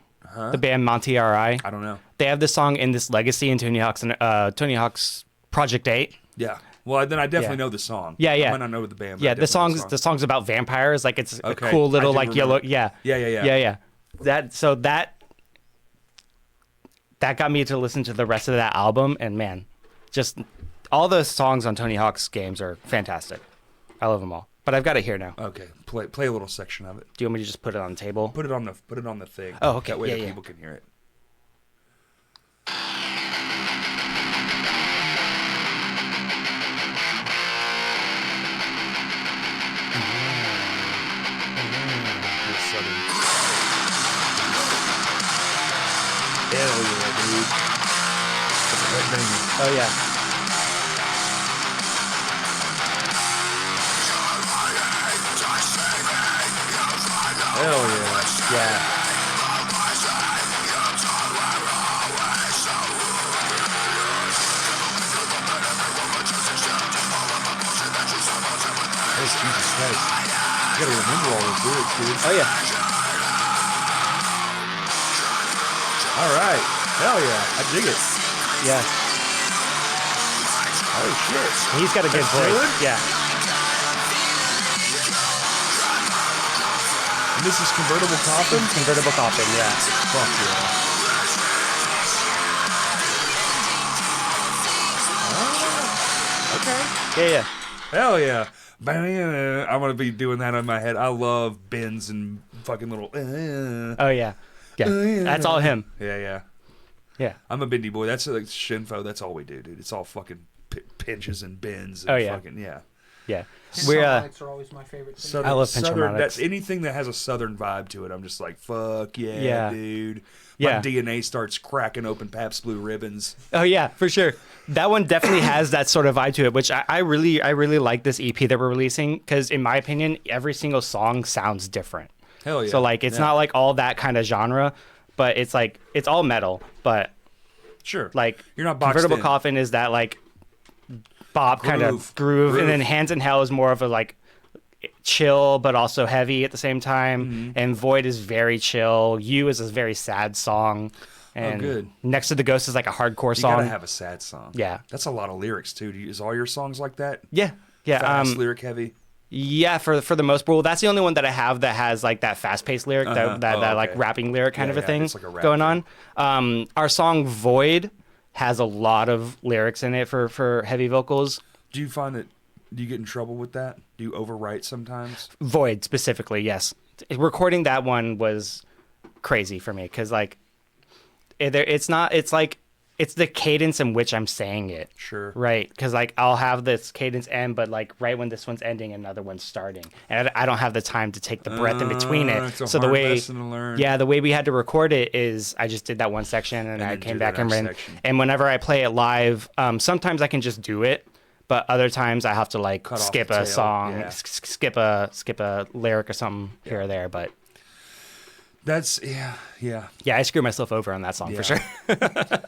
The band Monty R.I.? I don't know. They have this song in this Legacy in Tony Hawk's Project 8. Yeah. Well, then I definitely Yeah. know the song. Yeah, yeah. I might not know the band. But Yeah, I the definitely know song's about vampires. Like it's a Okay, cool little I do like yellow. remember. Yeah. Yeah. That got me to listen to the rest of that album, and man, just all the songs on Tony Hawk's games are fantastic. I love them all. But I've got it here now. Okay, play a little section of it. Do you want me to just put it on the table? Put it on the thing. Oh, okay. That way Yeah, the yeah. people can hear it. Hell yeah, dude. That's a great banger. Oh yeah. Hell yeah. Yeah. That's Jesus Christ. You gotta remember all those lyrics, dude. Oh yeah. All right. Hell yeah. I dig it. Yeah. Holy shit. He's got a good voice. Taylor? Yeah. And this is Convertible Coffin? Convertible Coffin. Yeah. Fuck yeah. Okay. Yeah. Hell yeah. Bam. I'm going to be doing that in my head. I love bends and fucking little. Oh yeah. Yeah. That's all him. Yeah. Yeah. I'm a bendy boy. That's like Shinfo. That's all we do, dude. It's all fucking pinches and bends. And Oh, yeah. Fucking, yeah. Yeah. We're Harmonics are always my favorite thing. Southern, I love Southern, Harmonics. that's anything that has a Southern vibe to it. I'm just like, fuck yeah, dude. My Yeah. DNA starts cracking open Pabst Blue Ribbons. Oh yeah, for sure. That one definitely has that sort of vibe to it, which I really like this EP that we're releasing because, in my opinion, every single song sounds different. Hell yeah. So like, it's not like all that kind of genre, but it's like it's all metal, but sure. like You're not boxed Convertible in. Coffin is that like bop kind of groove, and then Hands in Hell is more of a like chill but also heavy at the same time, and Void is very chill. You is a very sad song. And good. Next to the Ghost is like a hardcore You song. gotta have a sad song. Yeah. That's a lot of lyrics too. Is all your songs like that? Yeah. Yeah. Fast, lyric heavy. Yeah, for the most part. Well, that's the only one that I have that has like that fast paced lyric, that like rapping lyric kind of a thing it's like a rap going thing. on. Our song Void has a lot of lyrics in it for heavy vocals. Do you find that do you get in trouble with that? Do you overwrite sometimes? Void specifically, yes. Recording that one was crazy for me because like it's the cadence in which I'm saying it. Sure. Right, because like I'll have this cadence end, but like right when this one's ending, another one's starting, and I don't have the time to take the breath in between it. It's a so hard the way, lesson to learn. yeah, the way we had to record it is I just did that one section and I then came do back the and next ran. section. And whenever I play it live, sometimes I can just do it, but other times I have to like Cut off skip the a tail, song, yeah. skip a lyric or something here or there. But That's yeah. I screw myself over on that song for Yeah. sure.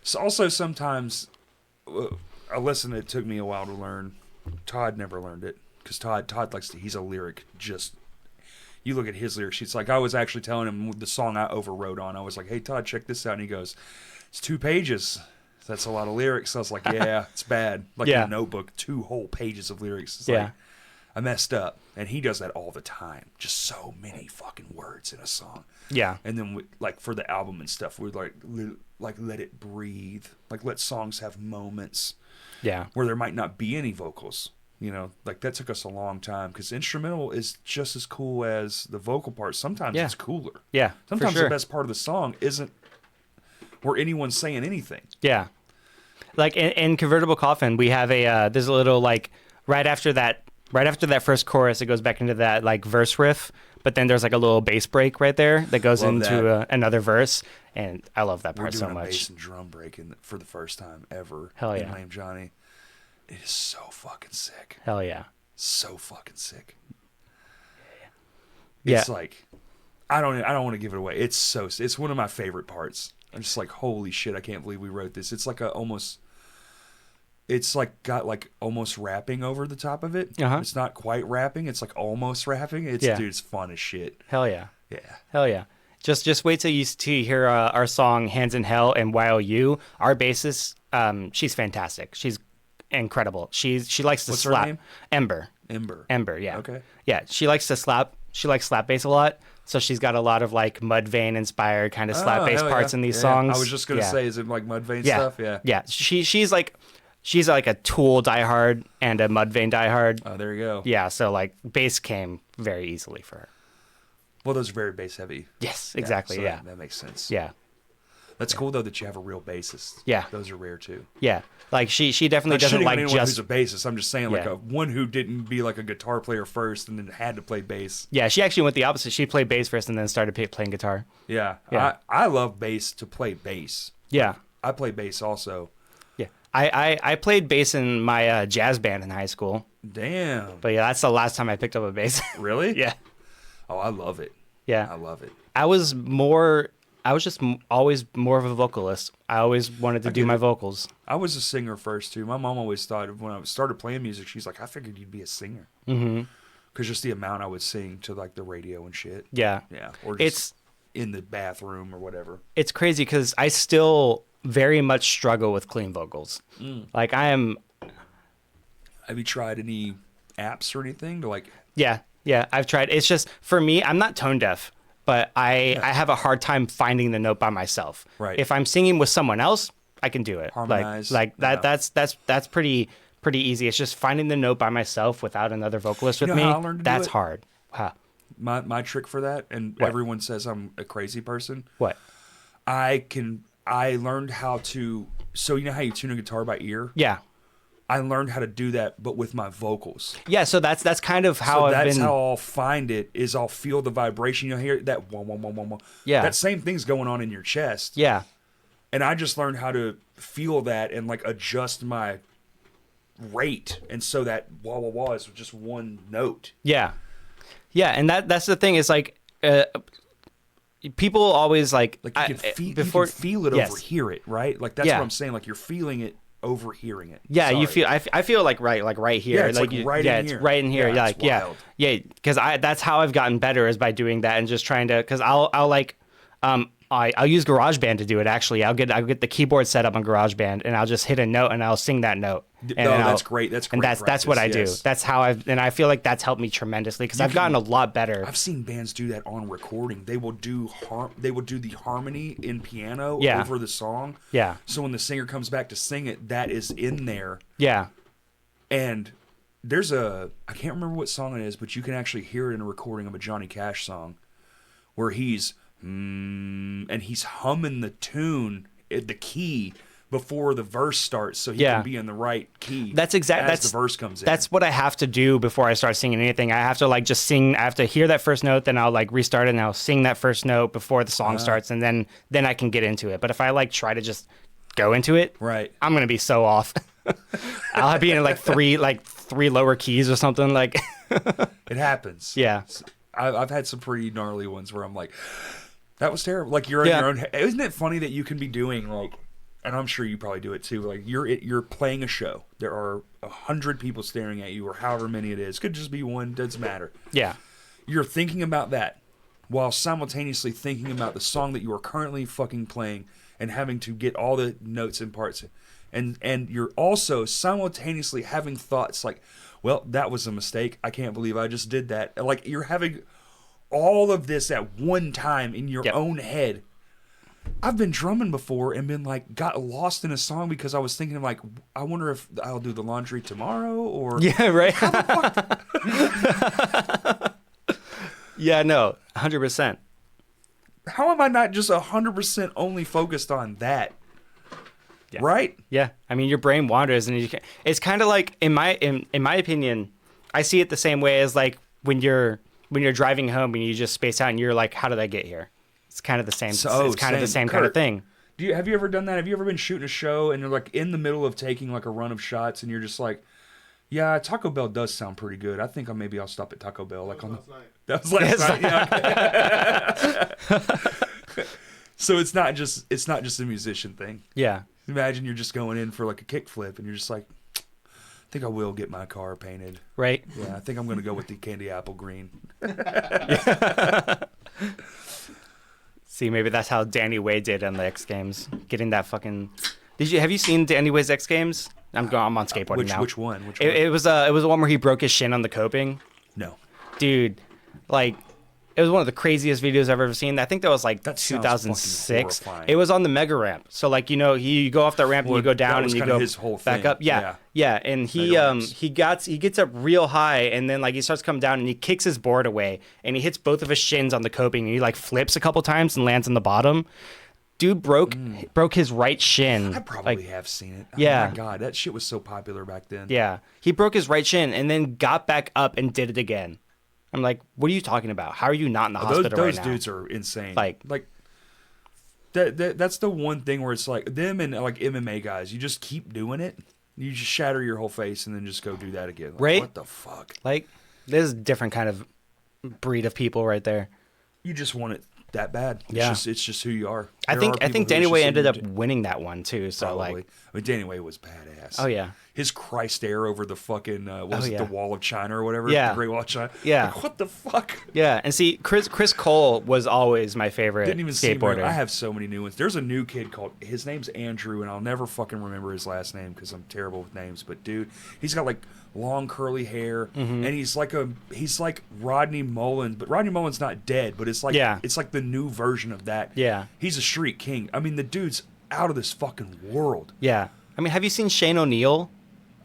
So also sometimes a lesson that took me a while to learn. Todd never learned it because Todd likes to. He's a lyric. Just you look at his lyric sheets. Like I was actually telling him the song I overwrote on. I was like, "Hey Todd, check this out," and he goes, "It's 2 pages. That's a lot of lyrics." So I was like, "Yeah, it's bad." Like in Yeah. a notebook, 2 whole pages of lyrics. It's Yeah. like, I messed up, and he does that all the time. Just so many fucking words in a song. Yeah. And then like for the album and stuff, we'd like let it breathe, like let songs have moments Yeah. where there might not be any vocals. You know, like that took us a long time because instrumental is just as cool as the vocal part. Sometimes Yeah. it's cooler. Yeah. Sometimes for sure. the best part of the song isn't where anyone's saying anything. Yeah. Like in Convertible Coffin, we have there's a little like right after that first chorus, it goes back into that like verse riff, but then there's like a little bass break right there that goes Love into that. Another verse, and I love that We're part doing so a much. bass and drum break for the first time ever. Hell in yeah. Lame Johnny. It is so fucking sick. Hell yeah. So fucking sick. Yeah. It's like I don't want to give it away. It's one of my favorite parts. I'm just like, holy shit, I can't believe we wrote this. It's like it's like got like almost rapping over the top of it. Uh-huh. It's not quite rapping. It's like almost rapping. Dude, it's fun as shit. Hell yeah. Yeah. Hell yeah. Just wait till you hear our song Hands in Hell and YOU. Our bassist, she's fantastic. She's incredible. She likes to What's her slap. name? Ember, yeah. Okay. Yeah, she likes to slap. She likes slap bass a lot. So she's got a lot of like Mudvayne inspired kind of slap bass hell parts yeah. in these Yeah. songs. I was just gonna Yeah. say, is it like Mudvayne Yeah. stuff? Yeah. Yeah. She's like a Tool diehard and a Mudvayne diehard. Oh, there you go. Yeah, so like bass came very easily for her. Well, those are very bass heavy. Yes, exactly. so Yeah. That makes sense. Yeah. That's cool though that you have a real bassist. Yeah. Those are rare too. Yeah. Like she definitely Not doesn't shitting on like anyone just who's a bassist. I'm just saying like Yeah. one who didn't be like a guitar player first and then had to play bass. Yeah, she actually went the opposite. She played bass first and then started playing guitar. Yeah. Yeah. I love bass to play bass. Yeah. I play bass also. Yeah. I played bass in my jazz band in high school. Damn. But yeah, that's the last time I picked up a bass. Really? Yeah. Oh, I love it. Yeah. I love it. I was just always more of a vocalist. I always wanted to do get my it. vocals. I was a singer first too. My mom always thought when I started playing music, she's like, I figured you'd be a singer. Mm-hmm. Because just the amount I would sing to like the radio and shit. Yeah. Yeah. Or just in the bathroom or whatever. It's crazy because I still very much struggle with clean vocals. Like Have you tried any apps or anything to like? Yeah, I've tried. It's just for me, I'm not tone deaf, but I have a hard time finding the note by myself. Right. If I'm singing with someone else, I can do it. Harmonize. Like that. Yeah. That's pretty easy. It's just finding the note by myself without another vocalist with know me. how I learned to do That's it? hard. Wow. My trick for that, and What? everyone says I'm a crazy person. What? I learned how to. So you know how you tune a guitar by ear? Yeah. I learned how to do that, but with my vocals. Yeah. So that's kind of how So I've that's been. how I'll find it. Is I'll feel the vibration. You'll hear that wah, wah, wah, wah, wah. Yeah. That same thing's going on in your chest. Yeah. And I just learned how to feel that and like adjust my rate, and so that wah wah wah is just one note. Yeah. Yeah, and that's the thing is like people always like Like you can feel, before you can feel it yes. over hear it, right? Like that's Yeah. what I'm saying. Like you're feeling it over hearing it. Yeah, you Sorry. feel. I feel like right here. Yeah, it's like you, right yeah, in it's here. right in here. Yeah, Yeah, it's like yeah, wild. yeah. Because that's how I've gotten better is by doing that and just trying to. Because I'll like, I'll use GarageBand to do it. Actually, I'll get the keyboard set up on GarageBand, and I'll just hit a note, and I'll sing that note. And that's great. That's great. And that's what I do. Yes. That's how and I feel like that's helped me tremendously because I've gotten a lot better. I've seen bands do that on recording. They will do the harmony in piano Yeah. over the song. Yeah. So when the singer comes back to sing it, that is in there. Yeah. And there's I can't remember what song it is, but you can actually hear it in a recording of a Johnny Cash song where he's and he's humming the tune, the key, before the verse starts, so he can be in the right key. That's the verse comes in. That's what I have to do before I start singing anything. I have to like just sing. I have to hear that first note, then I'll like restart it, and I'll sing that first note before the song starts, and then I can get into it. But if I like try to just go into it, right, I'm gonna be so off. I'll be in like three lower keys or something like. It happens. Yeah, I've had some pretty gnarly ones where I'm like, that was terrible. Like you're in your own. Isn't it funny that you can be doing like, and I'm sure you probably do it too. Like you're playing a show. There are 100 people staring at you, or however many it is. Could just be one. Doesn't matter. Yeah. You're thinking about that while simultaneously thinking about the song that you are currently fucking playing and having to get all the notes and parts. And you're also simultaneously having thoughts like, well, that was a mistake. I can't believe I just did that. Like you're having all of this at one time in your own head. I've been drumming before and been like, got lost in a song because I was thinking like, I wonder if I'll do the laundry tomorrow or. Yeah, right. Yeah, no, 100%. How am I not just 100% only focused on that? Yeah. Right? Yeah. I mean, your brain wanders, and it's kind of like, in my opinion, I see it the same way as like when you're driving home and you just space out and you're like, how did I get here? It's kind of the same. It's kind of the same kind of thing. Have you ever done that? Have you ever been shooting a show and you're like in the middle of taking like a run of shots and you're just like, yeah, Taco Bell does sound pretty good. I think maybe I'll stop at Taco Bell. Like that was last night. Yeah. So it's not just a musician thing. Yeah. Imagine you're just going in for like a kickflip and you're just like, I think I will get my car painted. Right. Yeah, I think I'm going to go with the candy apple green. See, maybe that's how Danny Way did on the X Games, getting that fucking. Have you seen Danny Way's X Games? I'm on skateboarding now. Which one? It was the one where he broke his shin on the coping. No, dude, like. It was one of the craziest videos I've ever seen. I think that was like 2006. It was on the mega ramp. So like, you go off that ramp and you go down and you go his whole back thing. up. Yeah. And he gets up real high and then like he starts coming down and he kicks his board away and he hits both of his shins on the coping and he like flips a couple times and lands on the bottom. Dude broke his right shin. I probably have seen it. Yeah. Oh my God, that shit was so popular back then. Yeah. He broke his right shin and then got back up and did it again. I'm like, what are you talking about? How are you not in the hospital right now? Those dudes are insane. Like that's the one thing where it's like them and like MMA guys. You just keep doing it. You just shatter your whole face and then just go do that again. Like, right? What the fuck? Like, there's a different kind of breed of people right there. You just want it that bad. It's just who you are. I think Danny Way ended up winning that one too. So probably. like, I mean, Danny Way was badass. Oh yeah. His Christ air over the fucking the Wall of China or whatever? Yeah. The Great Wall of China. Yeah. Like, what the fuck? Yeah, and see, Chris Cole was always my favorite Didn't even skateboarder. I have so many new ones. There's a new kid his name's Andrew, and I'll never fucking remember his last name because I'm terrible with names. But dude, he's got like long curly hair, and he's like Rodney Mullen, but Rodney Mullen's not dead, but it's like it's like the new version of that. Yeah. He's a street king. I mean, the dude's out of this fucking world. Yeah. I mean, have you seen Shane O'Neill?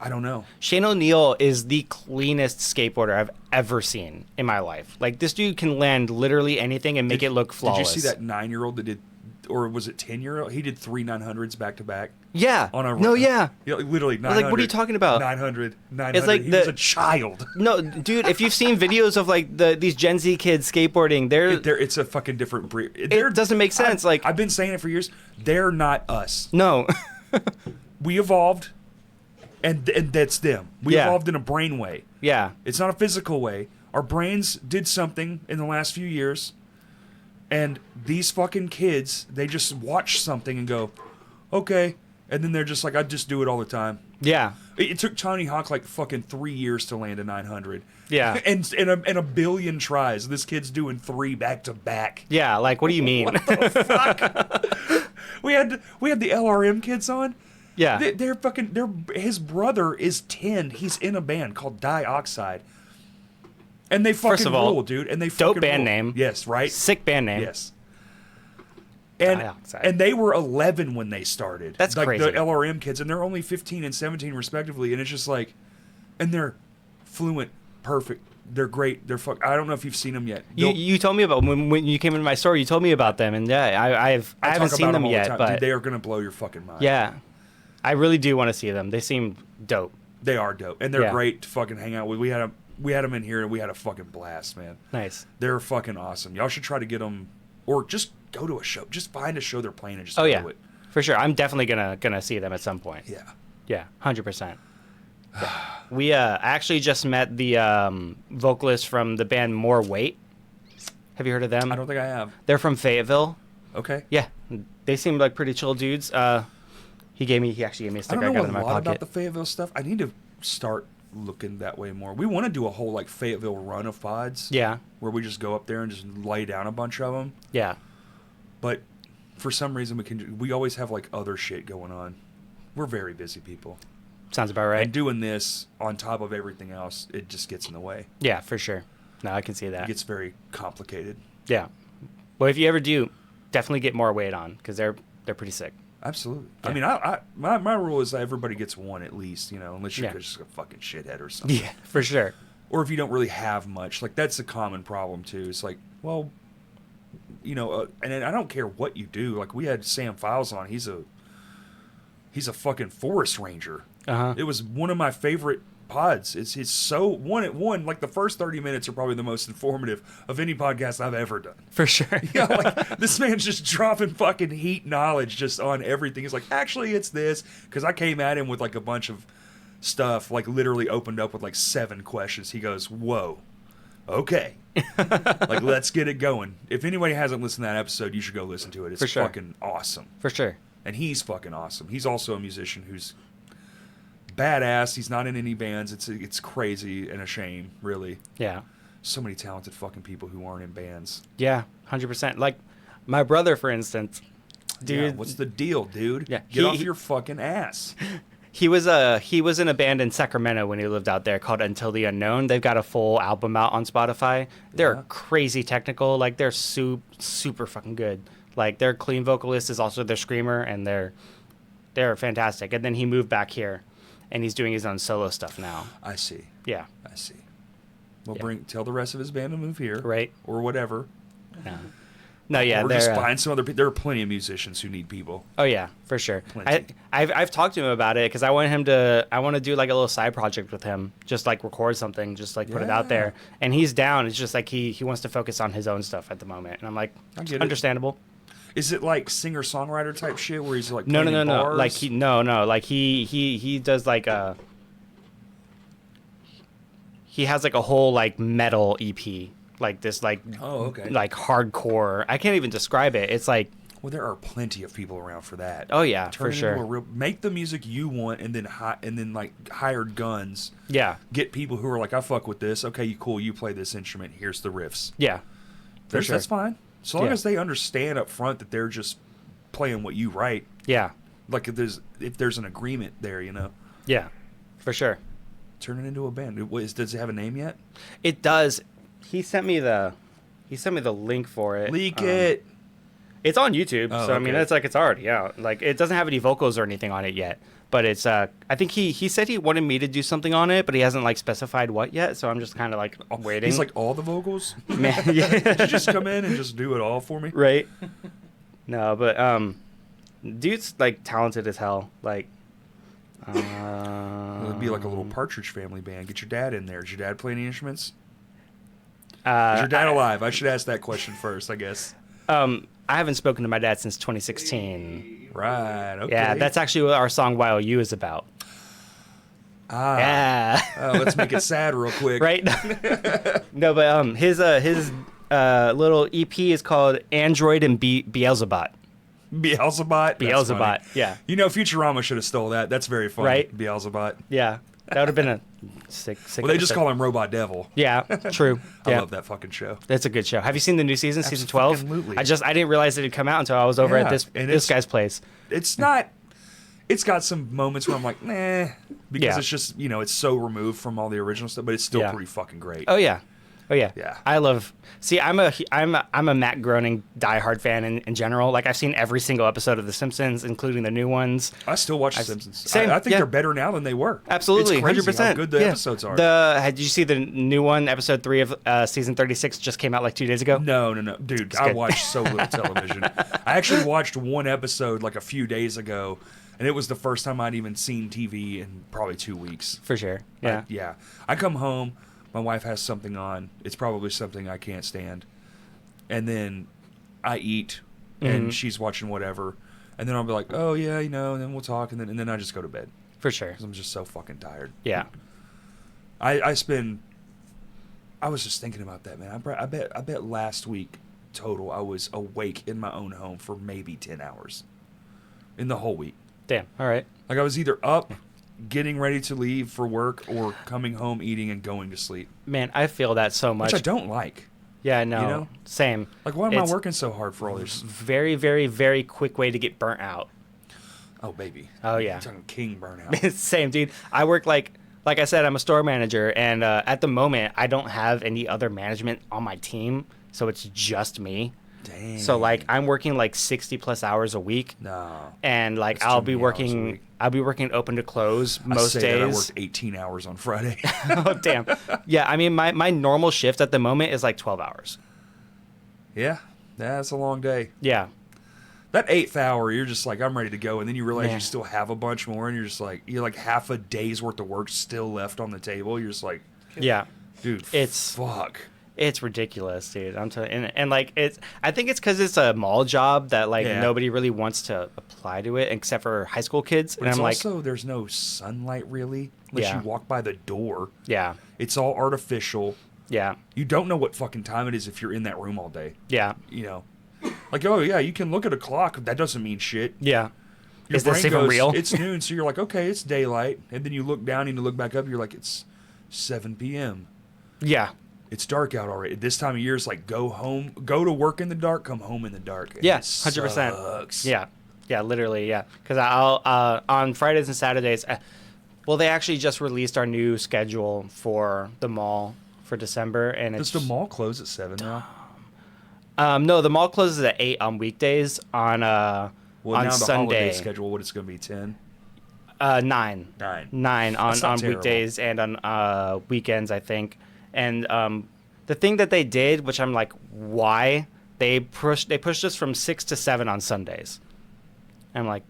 I don't know. Shane O'Neill is the cleanest skateboarder I've ever seen in my life. Like, this dude can land literally anything and make it look flawless. Did you see that 9-year-old that did, or was it 10-year-old? He did 3 900s back to back. Yeah. Yeah, literally 900. Like, what are you talking about? 900. It's like he was a child. No, dude, if you've seen videos of like these Gen Z kids skateboarding, it's a fucking different breed. It doesn't make sense. I've been saying it for years. They're not us. No. We evolved, and that's them. We evolved in a brain way. Yeah. It's not a physical way. Our brains did something in the last few years, and these fucking kids, they just watch something and go, okay. And then they're just like, I just do it all the time. Yeah. It took Tony Hawk like fucking 3 years to land a 900. Yeah. and a billion tries. This kid's doing 3 back to back. Yeah, like, what do you mean? What the fuck? we had the LRM kids on. Yeah. His brother is 10. He's in a band called Dioxide. And they fucking First of all, rule, dude. And they dope fucking band rule. name. Yes, right? Sick band name. Yes. And Dioxide. and they were 11 when they started. That's like crazy. the LRM kids, and they're only 15 and 17 respectively. And it's just like, and they're fluent, perfect. They're great. They're I don't know if you've seen them yet. You told me about when you came into my store. You told me about them, and yeah, I haven't talk seen about them all the yet, time. but Dude, they are gonna blow your fucking mind. yeah, I really do want to see them. They seem dope. They are dope, and they're Yeah. great to fucking hang out with. We had them in here, and we had a fucking blast, man. Nice. They're fucking awesome. Y'all should try to get them, or just go to a show. Just find a show they're playing and just Oh go yeah, to it. for sure. I'm definitely gonna see them at some point. Yeah. Yeah, 100%. We actually just met the vocalist from the band More Weight. Have you heard of them? I don't think I have. They're from Fayetteville. Okay. Yeah, they seem like pretty chill dudes. He actually gave me a I sticker. don't I know got a it in my lot about pocket. the Fayetteville stuff. I need to start looking that way more. We want to do a whole like Fayetteville run of pods. Yeah, Where we just go up there and just lay down a bunch of them. yeah. But for some reason we always have like other shit going on. We're very busy people. Sounds about right. And doing this on top of everything else, it just gets in the way. Yeah, for sure. No, I can see that. It gets very complicated. Yeah. Well, if you ever do, definitely get More Weight on because they're pretty sick. Absolutely. Yeah. I mean, my rule is that everybody gets one at least, you know, unless you're Yeah. just a fucking shithead or something. Yeah, for sure. Or if you don't really have much. Like, that's a common problem, too. It's like, well, you know, and I don't care what you do. Like, we had Sam Files on. He's a fucking forest ranger. Uh-huh. It was one of my favorite pods. It's so one. Like, the first 30 minutes are probably the most informative of any podcast I've ever done. For sure. You know, like, this man's just dropping fucking heat knowledge just on everything. He's like, actually, it's this. Because I came at him with, like, a bunch of stuff, like, literally opened up with, like, 7 questions. He goes, whoa. Okay. Like, let's get it going. If anybody hasn't listened to that episode, you should go listen to it. It's For sure. fucking awesome. For sure. And he's fucking awesome. He's also a musician who's badass. He's not in any bands. It's crazy and a shame, really. Yeah. So many talented fucking people who aren't in bands. Yeah, 100%. Like, my brother, for instance, dude. Yeah, what's the deal, dude? Yeah, Get off your fucking ass. He was in a band in Sacramento when he lived out there called Until the Unknown. They've got a full album out on Spotify. They're Yeah. crazy technical. Like, they're super fucking good. Like, their clean vocalist is also their screamer, and they're fantastic. And then he moved back here, and he's doing his own solo stuff now. I see. Yeah. I see. Well, Yeah. tell the rest of his band to move here. Right. Or whatever. Yeah. No, yeah, or they're just find some other people. There are plenty of musicians who need people. Oh yeah, for sure. Plenty. I've talked to him about it because I want to do like a little side project with him, just like record something, just like put it out there, and he's down. It's just like he wants to focus on his own stuff at the moment, and I'm like, I get it. understandable. Is it like singer-songwriter type shit where he's like No, playing in bars? like he does like he has like a whole like metal EP, like this like Oh, okay. like hardcore. I can't even describe it. It's like, Well, there are plenty of people around for that. oh yeah, Turn for it sure. into a real, make the music you want, and then like hired guns. Yeah, Get people who are like, I fuck with this. Okay, cool. You play this instrument. Here's the riffs. yeah, for sure. That's fine. So long Yeah. as they understand up front that they're just playing what you write. Yeah, Like if there's an agreement there, you know, yeah, for sure. turn it into a band. Does it have a name yet? It does. He sent me the link for it. Leak it. It's on YouTube, Oh, so I mean, okay. it's already out. Like, it doesn't have any vocals or anything on it yet, but it's I think he said he wanted me to do something on it, but he hasn't like specified what yet. So I'm just kind of like waiting. He's like, all the vocals? man, yeah, Did you just come in and just do it all for me? right. No, but dude's like talented as hell. Like, It'd be like a little Partridge Family band. Get your dad in there. Does your dad play any instruments? Is uh, your dad alive? I should ask that question first, I guess. I haven't spoken to my dad since 2016. Right. Okay. Yeah, that's actually what our song "While You" is about. Yeah. Let's make it sad real quick. Right? No, but his little EP is called Android and Beelzebub. Beelzebot. Beelzebot. Yeah. You know, Futurama should have stole that. That's very funny. Right? Beelzebot. Yeah. That would have been a sick Well, they just episode. call him Robot Devil. Yeah, true. I Yeah. love that fucking show. That's a good show. Have you seen the new season, season 12? Absolutely. I didn't realize it had come out until I was over Yeah, at this and this it's- guy's place. It's not. It's got some moments where I'm like, nah, because Yeah. it's just, you know, it's so removed from all the original stuff, but it's still Yeah. pretty fucking great. Oh yeah. Oh yeah. Yeah. I love. See, I'm a Matt Groening diehard fan in general. Like I've seen every single episode of The Simpsons, including the new ones. I still watch The Simpsons. same, I think yeah. they're better now than they were. Absolutely, It's crazy 100%. how good the Yeah. episodes are. Did you see the new one? Episode 3 of season 36 just came out like 2 days ago. No, dude. I good. watch so little television. I actually watched one episode like a few days ago, and it was the first time I'd even seen TV in probably 2 weeks. For sure. Yeah. Yeah. I come home, my wife has something on. It's probably something I can't stand. And then I eat, and she's watching whatever. And then I'll be like, oh, yeah, you know, and then we'll talk. And then I just go to bed For sure. because I'm just so fucking tired. Yeah. I was just thinking about that, man. I bet last week total I was awake in my own home for maybe 10 hours in the whole week. Damn. All right. Like I was either up, getting ready to leave for work, or coming home, eating, and going to sleep. Man, I feel that so much. Which I don't like. Yeah, no. You know? Same. Like, why am I It's working so hard for all this? Very, very, very quick way to get burnt out. Oh, baby. Oh, yeah. I'm talking king burnout. Same, dude. I work like I said, I'm a store manager, and at the moment, I don't have any other management on my team, so it's just me. Dang. So like, I'm working like 60 plus hours a week, No. and like That's I'll too be many hours a working. week. I'll be working open to close I most say that I days. worked 18 hours on Friday. Oh damn. Yeah, I mean my normal shift at the moment is like 12 hours. Yeah. That's a long day. Yeah. That 8th hour, you're just like, I'm ready to go. And then you realize Man. you still have a bunch more, and you're like half a day's worth of work still left on the table. You're just like, Yeah. dude, It's- fuck. It's ridiculous, dude. I'm telling you, and like I think it's because it's a mall job that like Yeah. nobody really wants to apply to it except for high school kids. But And it's I'm like, also, there's no sunlight really, unless Yeah. you walk by the door. yeah, It's all artificial. yeah, You don't know what fucking time it is if you're in that room all day. yeah, You know, like, oh yeah, you can look at a clock. That doesn't mean shit. yeah. Your Is this brain even goes, real? It's noon, so you're like, okay, it's daylight, and then you look down and you look back up. You're like, it's 7 p.m. Yeah, It's dark out already. This time of year, it's like go home, go to work in the dark, come home in the dark. And yeah, it 100%. sucks. Yeah, yeah, literally, yeah. Because I'll on Fridays and Saturdays. Well, they actually just released our new schedule for the mall for December, and Does it's the mall close at 7 now? no, the mall closes at 8 on weekdays. On Well, on now the Sunday, holiday schedule, what it's going to be, 10? 9. 9. on That's not on terrible. weekdays and on weekends, I think. And the thing that they did, which I'm like, why they pushed us from 6 to 7 on Sundays. I'm like,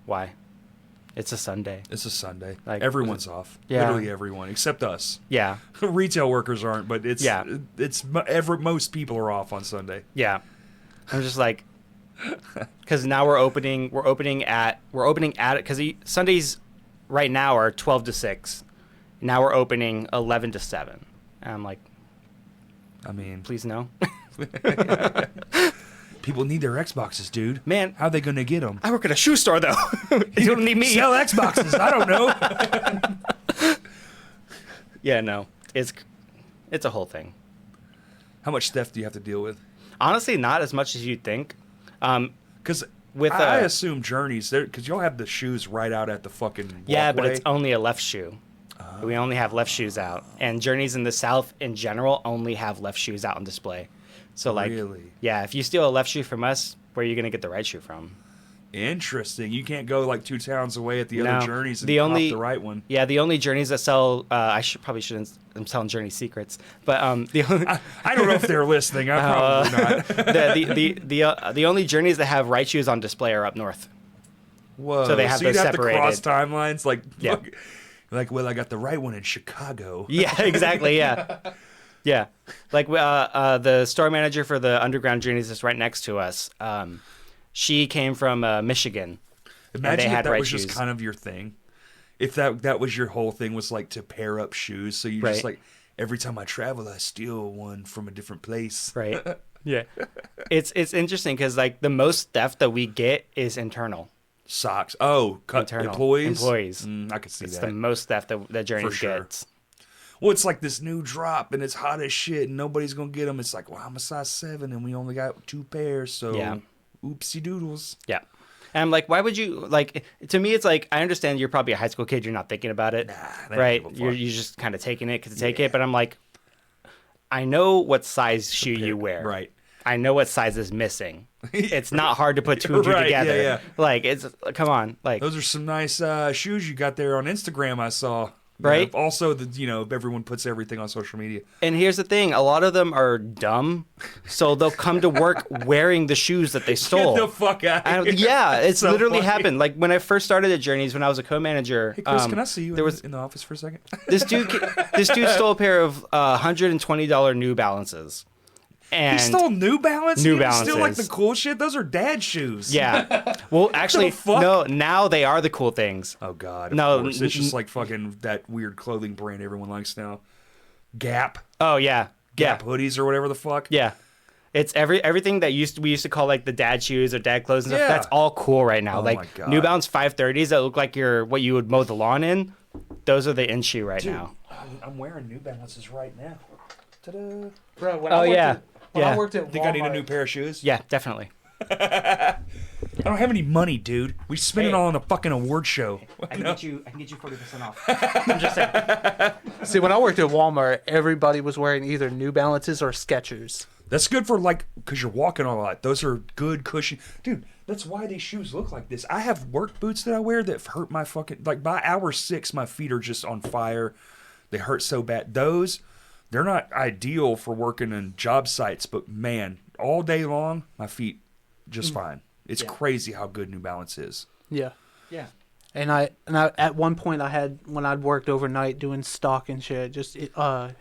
why? It's a Sunday. It's a Sunday. Like, Everyone's off. Yeah. Literally everyone, except us. Yeah, Retail workers aren't, but it's Yeah. most people are off on Sunday. yeah. I'm just like, because now we're opening at because Sundays right now are 12 to 6. Now we're opening 11 to 7. And I'm like, I mean, please no. people need their Xboxes, dude. Man, How are they going to get them? I work at a shoe store though. You don't need me. Sell Xboxes. I don't know. Yeah, no. It's a whole thing. How much theft do you have to deal with? Honestly, not as much as you'd think. Because With I assume Journeys, because y'all have the shoes right out at the fucking Yeah, but walkway. it's only a left shoe. We only have left shoes out. And Journeys in the South in general only have left shoes out on display. So like, Really? yeah, if you steal a left shoe from us, where are you going to get the right shoe from? Interesting. You can't go like 2 towns away at the No. other Journeys and The cop only- the right one. Yeah, the only Journeys that sell, probably shouldn't, I'm selling Journey secrets, but the only, I don't know if they're listening. I probably not. the only Journeys that have right shoes on display are up north. Whoa. So they have you'd those have to cross separated. timelines like, Yeah. fuck, like, well, I got the right one in Chicago. Yeah, exactly. Yeah, yeah. Like the store manager for the underground Journeys that's right next to us. She came from Michigan. and Imagine they if had that right was shoes. just kind of your thing. If that was your whole thing, was like to pair up shoes. So you just Right. like, every time I travel, I steal one from a different place. Right. Yeah. It's interesting because like the most theft that we get is internal. Socks. Oh, Internal. employees? I could see It's that. the most theft that Journeys sure. gets. Well, it's like this new drop, and it's hot as shit, and nobody's going to get them. It's like, well, I'm a size 7, and we only got 2 pairs, so oopsie doodles. Yeah. And I'm like, why would you, like, to me, it's like, I understand you're probably a high school kid. You're not thinking about it, right? You're just kind of taking it to take it. But I'm like, I know what size shoe you wear. Right. I know what size is missing. It's not hard to put two and two Right, together. yeah. Like, it's, come on. Like, Those are some nice shoes you got there on Instagram, I saw. Right. Also, everyone puts everything on social media. and here's the thing. A lot of them are dumb. So they'll come to work wearing the shoes that they stole. Get the fuck out of here. Yeah, it's So literally funny. happened. Like when I first started at Journeys, when I was a co-manager. Hey, Chris, can I see you in the office for a second? This dude stole a pair of $120 New Balances. And He stole New Balance? New You Still like Balances. the cool shit? Those are dad shoes. yeah. Well, actually, fuck? no. Now they are the cool things. Oh, God. No, Of course. It's just like fucking that weird clothing brand everyone likes now. Gap. Oh yeah, Gap hoodies or whatever the fuck. yeah. It's everything that we used to call like the dad shoes or dad clothes and stuff. Yeah. That's all cool right now. Oh, my like God. New Balance 530s that look like what you would mow the lawn in. Those are the in shoe right now. I'm wearing New Balances right now. Ta-da. Bro, when Oh, I worked yeah. at, when Yeah. I worked at Think I need a Walmart- new pair of shoes? Yeah, definitely. I don't have any money, dude. We spend it Hey. all on a fucking award show. I can get you 40% off. I'm just saying. See, when I worked at Walmart, everybody was wearing either New Balances or Skechers. That's good for because you're walking a lot. Those are good cushion. Dude, that's why these shoes look like this. I have work boots that I wear that hurt my fucking, like by hour 6, my feet are just on fire. They hurt so bad. They're not ideal for working in job sites, but man, all day long, my feet just fine. It's crazy how good New Balance is. Yeah. Yeah. And I at one point when I'd worked overnight doing stock and shit, just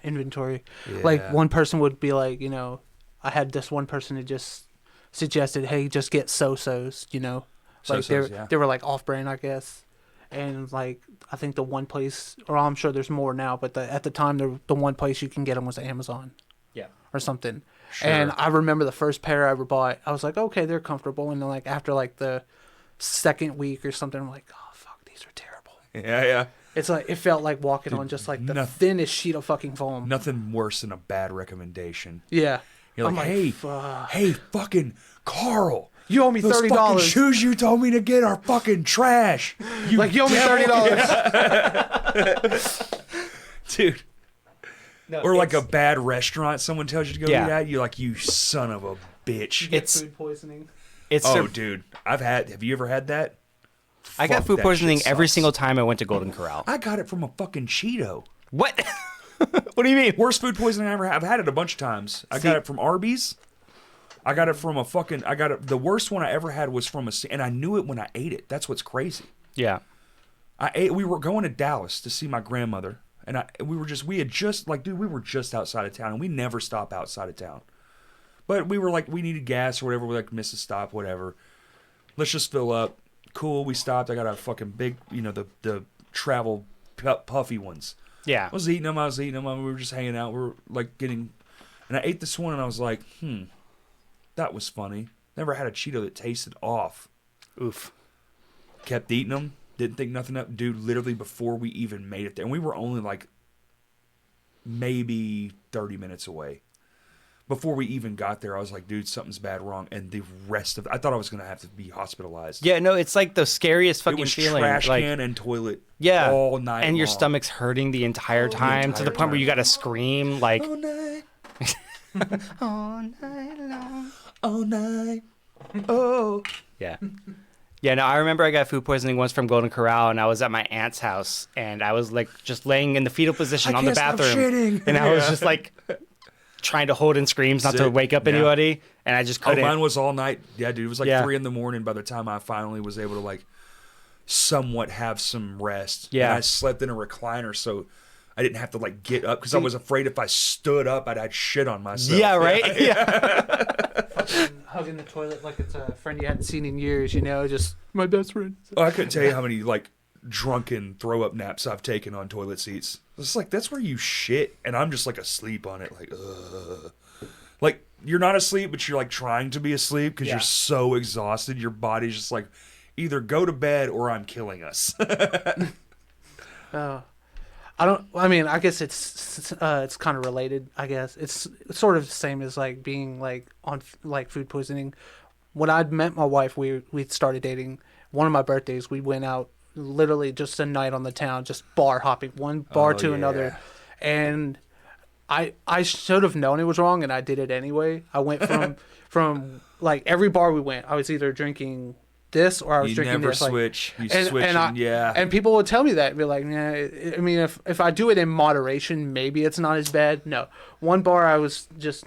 inventory. Like Yeah. one person would be like, I had this one person who just suggested, hey, just get So-Sos, like So-Sos, yeah. they were like off-brand, I guess. And like I think the one place, or I'm sure there's more now, but at the time the one place you can get them was Amazon. Yeah. Or something. Sure. And I remember the first pair I ever bought, I was like, okay, they're comfortable. And then like after like the second week or something, I'm like, oh fuck, these are terrible. Yeah. It's like it felt like walking on just like the thinnest sheet of fucking foam. Nothing worse than a bad recommendation. Yeah. You're like, hey, fuck. hey, fucking Carl. You owe me Those $30. fucking shoes you told me to get are fucking trash. You Like you owe me $30. Dude. No, Or like a bad restaurant someone tells you to go Yeah. eat at. You're like, you son of a bitch. It's Food poisoning. Dude. Have you ever had that? I got Fuck, food that poisoning shit every sucks. single time I went to Golden Corral. I got it from a fucking Cheeto. What? What do you mean? Worst food poisoning I ever had. I've had it a bunch of times. I got it from Arby's. I got it from the worst one I ever had was from and I knew it when I ate it. That's what's crazy. Yeah. We were going to Dallas to see my grandmother. And we were just outside of town, and we never stop outside of town. But we were like, we needed gas or whatever. We like missed a stop, whatever. Let's just fill up. Cool. We stopped. I got a fucking big, the travel puffy ones. Yeah. I was eating them. We were just hanging out. We were like and I ate this one, and I was like, that was funny. Never had a Cheeto that tasted off. Oof. Kept eating them. Didn't think nothing up. Dude, literally before we even made it there. And we were only like maybe 30 minutes away. Before we even got there, I was like, dude, something's bad wrong. And the rest of I thought I was going to have to be hospitalized. Yeah, no, it's like the scariest It fucking was feeling. trash like, can and toilet yeah, all night and your long. stomach's hurting the entire time to the point where you got to scream like, All night, all night long. all night. Oh. Yeah. Yeah, no, I remember I got food poisoning once from Golden Corral, and I was at my aunt's house, and I was like just laying in the fetal position I on the can't stop bathroom, shitting. and I was just like trying to hold in screams not to Sick. wake up Yeah. anybody, and I just Oh, couldn't. mine was all night. Yeah, dude, it was like Yeah. 3 a.m. by the time I finally was able to like somewhat have some rest. Yeah. And I slept in a recliner, so I didn't have to like get up because I was afraid if I stood up, I'd had shit on myself. Yeah, right. Yeah. Fucking hugging the toilet like it's a friend you hadn't seen in years, just my best friend. Oh, I couldn't tell you how many like drunken throw up naps I've taken on toilet seats. It's like that's where you shit, and I'm just like asleep on it, like ugh. Like you're not asleep, but you're like trying to be asleep because Yeah. you're so exhausted. Your body's just like, either go to bed or I'm killing us. I mean, I guess it's kind of related. I guess it's sort of the same as like being like on like food poisoning. When I'd met my wife, we started dating. One of my birthdays, we went out literally just a night on the town, just bar hopping, one bar to another, and I should have known it was wrong, and I did it anyway. I went from like every bar we went, I was either drinking this or I was drinking never this. Like, switch. You switch, yeah. And people would tell me that, and be like, nah, I mean, if I do it in moderation, maybe it's not as bad. No, one bar I was just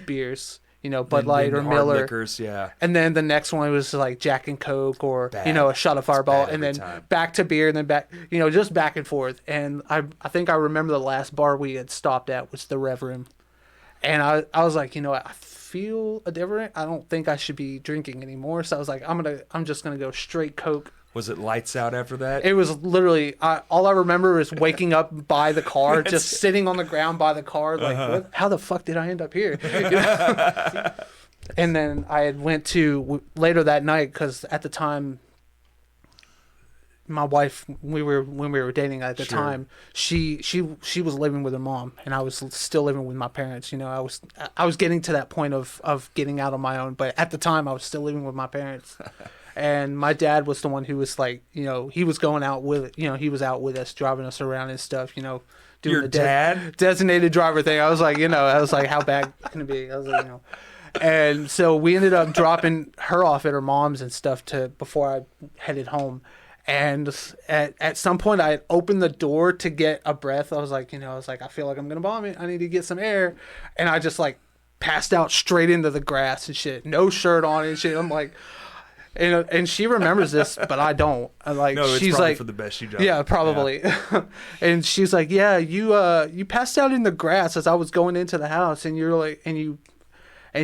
beers, Bud Light or hard Miller. liquors, yeah. And then the next one was like Jack and Coke or Bad. a shot of Fireball, bad and then every time. back to beer, and then back, just back and forth. And I think I remember the last bar we had stopped at was the Rev Room, and I was like, I feel different. I don't think I should be drinking anymore. So I was like, I'm just gonna go straight Coke. Was it lights out after that? It was literally all I remember is waking up by the car, just sitting on the ground by the car, like, how the fuck did I end up here? And then I had went to later that night because at the time, my wife, when we were dating at the time, she was living with her mom, and I was still living with my parents. I was getting to that point of getting out on my own, but at the time I was still living with my parents. And my dad was the one who was like, he was going out with, he was out with us, driving us around and stuff, doing Your the dad? designated driver thing. I was like, how bad can it be? I was like, And so we ended up dropping her off at her mom's and stuff before I headed home. And at some point I opened the door to get a breath. I was like, I feel like I'm going to vomit. I need to get some air. And I just like passed out straight into the grass and shit. No shirt on and shit. I'm like, and she remembers this, but I don't. It's she's probably like, for the best you don't. yeah, probably. Yeah. And she's like, yeah, you passed out in the grass as I was going into the house, and you're like, and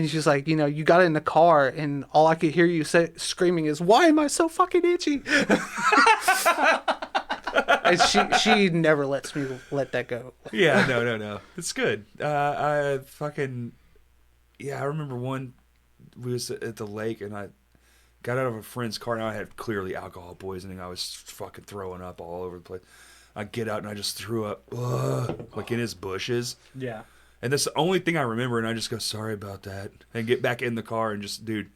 she's like, you got in the car, and all I could hear you screaming is, "Why am I so fucking itchy?" And she never lets me let that go. Yeah, no. It's good. I remember we was at the lake, and I got out of a friend's car, and I had clearly alcohol poisoning. I was fucking throwing up all over the place. I get out, and I just threw up, like in his bushes. Yeah. And that's the only thing I remember, and I just go, sorry about that, and get back in the car and just, dude,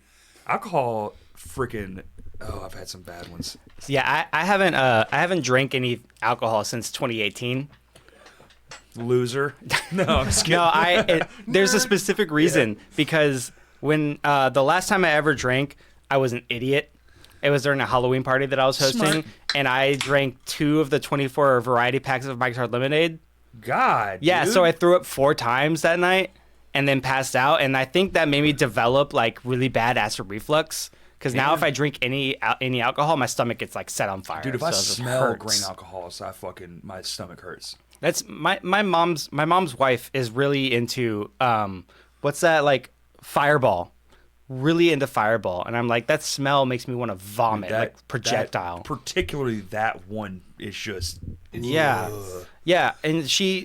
alcohol, freaking, I've had some bad ones. Yeah, I haven't drank any alcohol since 2018. Loser. No, I'm just kidding. No, there's a specific reason, because when the last time I ever drank, I was an idiot. It was during a Halloween party that I was hosting, Smart. and I drank 2 of the 24 variety packs of Mike's Hard Lemonade. God, Yeah, dude. so I threw up 4 times that night and then passed out, and I think that made me develop like really bad acid reflux. Because now if I drink any alcohol, my stomach gets like set on fire. Dude, if so I it just smell hurts. grain alcohol, my stomach hurts. That's my mom's wife is really into what's that, like Fireball. Really into Fireball, and I'm like, that smell makes me want to vomit, like projectile. Particularly that one is just Yeah. ugh. Yeah, and she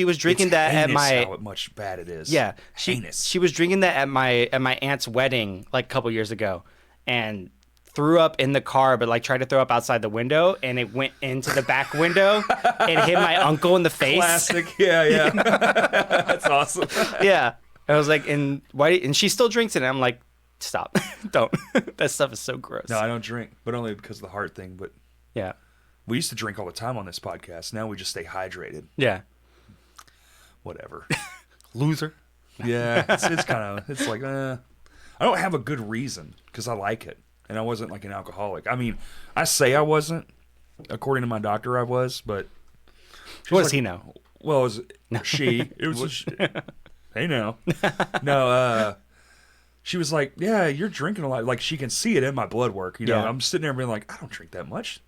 was drinking It's that at heinous my how much bad it is. Yeah, heinous. she was drinking that at my aunt's wedding like a couple years ago, and threw up in the car, but like tried to throw up outside the window, and it went into the back window and hit my uncle in the face. Classic. Yeah. That's awesome. Yeah, I was like, and why? And she still drinks it. And I'm like, stop, don't. That stuff is so gross. No, I don't drink, but only because of the heart thing. But Yeah, we used to drink all the time on this podcast. Now we just stay hydrated. yeah. Whatever. Loser. Yeah, it's kind of, it's like, I don't have a good reason because I like it. And I wasn't like an alcoholic. I mean, I say I wasn't. According to my doctor, I was, but. What does he know? Well, it was she. It was hey, now. No, she was like, yeah, you're drinking a lot. Like, she can see it in my blood work. You know, Yeah. I'm sitting there being like, I don't drink that much.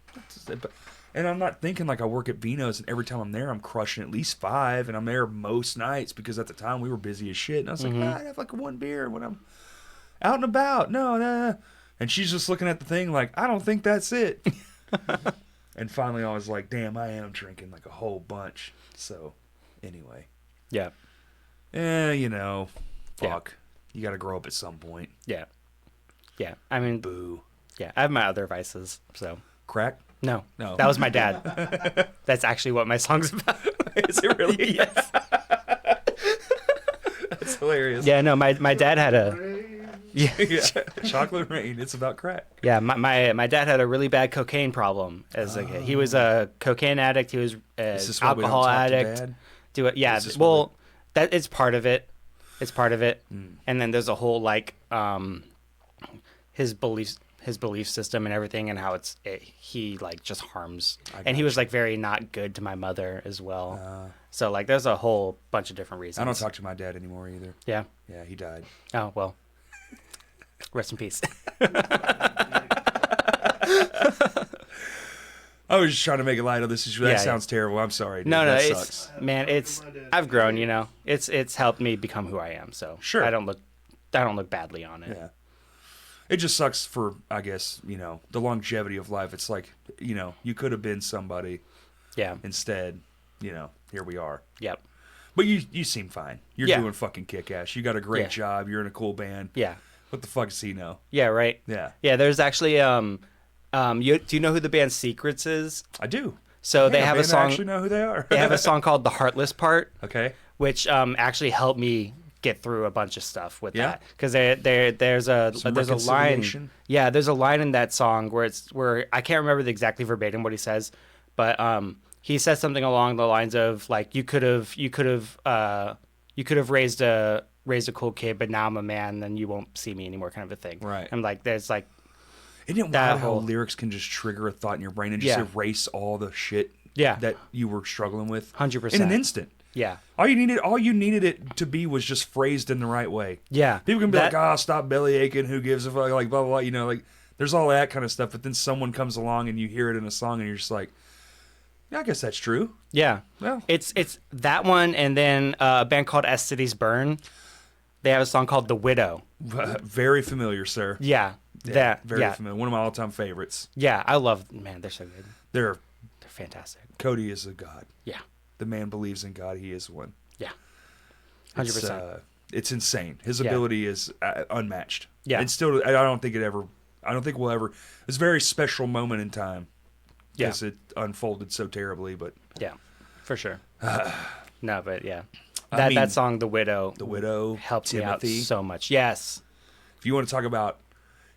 And I'm not thinking like I work at Vino's and every time I'm there, I'm crushing at least 5. And I'm there most nights because at the time we were busy as shit. And I was like, I have like 1 beer when I'm out and about. No, nah. And she's just looking at the thing like, I don't think that's it. And finally I was like, damn, I am drinking like a whole bunch. So anyway. Yeah. You know, fuck. You got to grow up at some point. Yeah. Yeah. I mean, Boo. yeah, I have my other vices, so. Crack? No. No. That was my dad. That's actually what my song's about. Is it really? Yes. That's hilarious. Yeah, no, my dad had a. Yeah. Yeah. Chocolate Rain. It's about crack. Yeah, my dad had a really bad cocaine problem as a kid. He was a cocaine addict. He was an Is this why we don't alcohol talk to addict. Dad? Do it. Yeah. Is this why Well, that it's part of it. It's part of it. Mm. And then there's a whole like his belief system and everything, and how he like just harms. And he was like very not good to my mother as well. So like there's a whole bunch of different reasons. I don't talk to my dad anymore either. Yeah. Yeah, he died. Oh well. Rest in peace. I was just trying to make it light of this issue. That Yeah, sounds terrible. I'm sorry. Dude. No, that it's sucks. man, I've grown, you know. It's helped me become who I am. So Sure. I don't look badly on it. Yeah. It just sucks for, I guess, the longevity of life. It's like, you could have been somebody Yeah. instead, here we are. Yep. But you seem fine. You're Yeah. doing fucking kick-ass. You got a great Yeah. job. You're in a cool band. Yeah. What the fuck does he know? Yeah. Right. Yeah. Yeah. There's actually do you know who the band Secrets is? I do. So Yeah, they have a man, I song. actually know who they are. They have a song called "The Heartless Part," Okay. which actually helped me get through a bunch of stuff with Yeah? that, because there's a Some line. reconciliation? Yeah, there's a line in that song where I can't remember the exactly verbatim what he says, but he says something along the lines of like you could have raised a cool kid, but now I'm a man, then you won't see me anymore, kind of a thing. Right. And like there's like Isn't it that wild how whole- lyrics can just trigger a thought in your brain and just Yeah. erase all the shit Yeah. that you were struggling with? 100%. In an instant. yeah. All you needed it to be was just phrased in the right way. Yeah. People can be That- like, stop belly aching, who gives a fuck, like blah blah blah, like there's all that kind of stuff, but then someone comes along and you hear it in a song and you're just like, yeah, I guess that's true. Yeah. Well. It's that one, and then a band called As Cities Burn. They have a song called "The Widow." Very familiar, sir. Yeah. Very familiar. One of my all-time favorites. Yeah, I love. Man, they're so good. They're They're fantastic. Cody is a god. Yeah. The man believes in God. He is one. Yeah. It's, 100%. It's insane. His Yeah. ability is unmatched. Yeah. And still, I don't think we'll ever. It's a very special moment in time. Yeah. Because it unfolded so terribly, but Yeah, for sure. No, but yeah, I mean, that song, "The Widow," The Widow helped Timothy. me out so much. Yes. If you want to talk about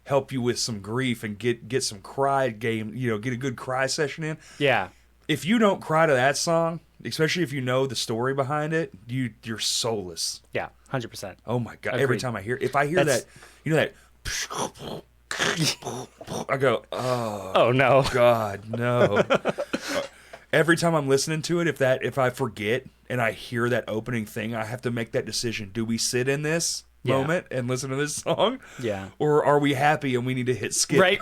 help you with some grief and get some cry game, get a good cry session in. Yeah. If you don't cry to that song, especially if you know the story behind it, you're soulless. Yeah. 100%. Oh my god! Agreed. Every time I hear That's- that, I go, oh Oh no. god, no. Every time I'm listening to it, if I forget and I hear that opening thing, I have to make that decision. Do we sit in this Yeah. moment and listen to this song? Yeah. Or are we happy and we need to hit skip? Right.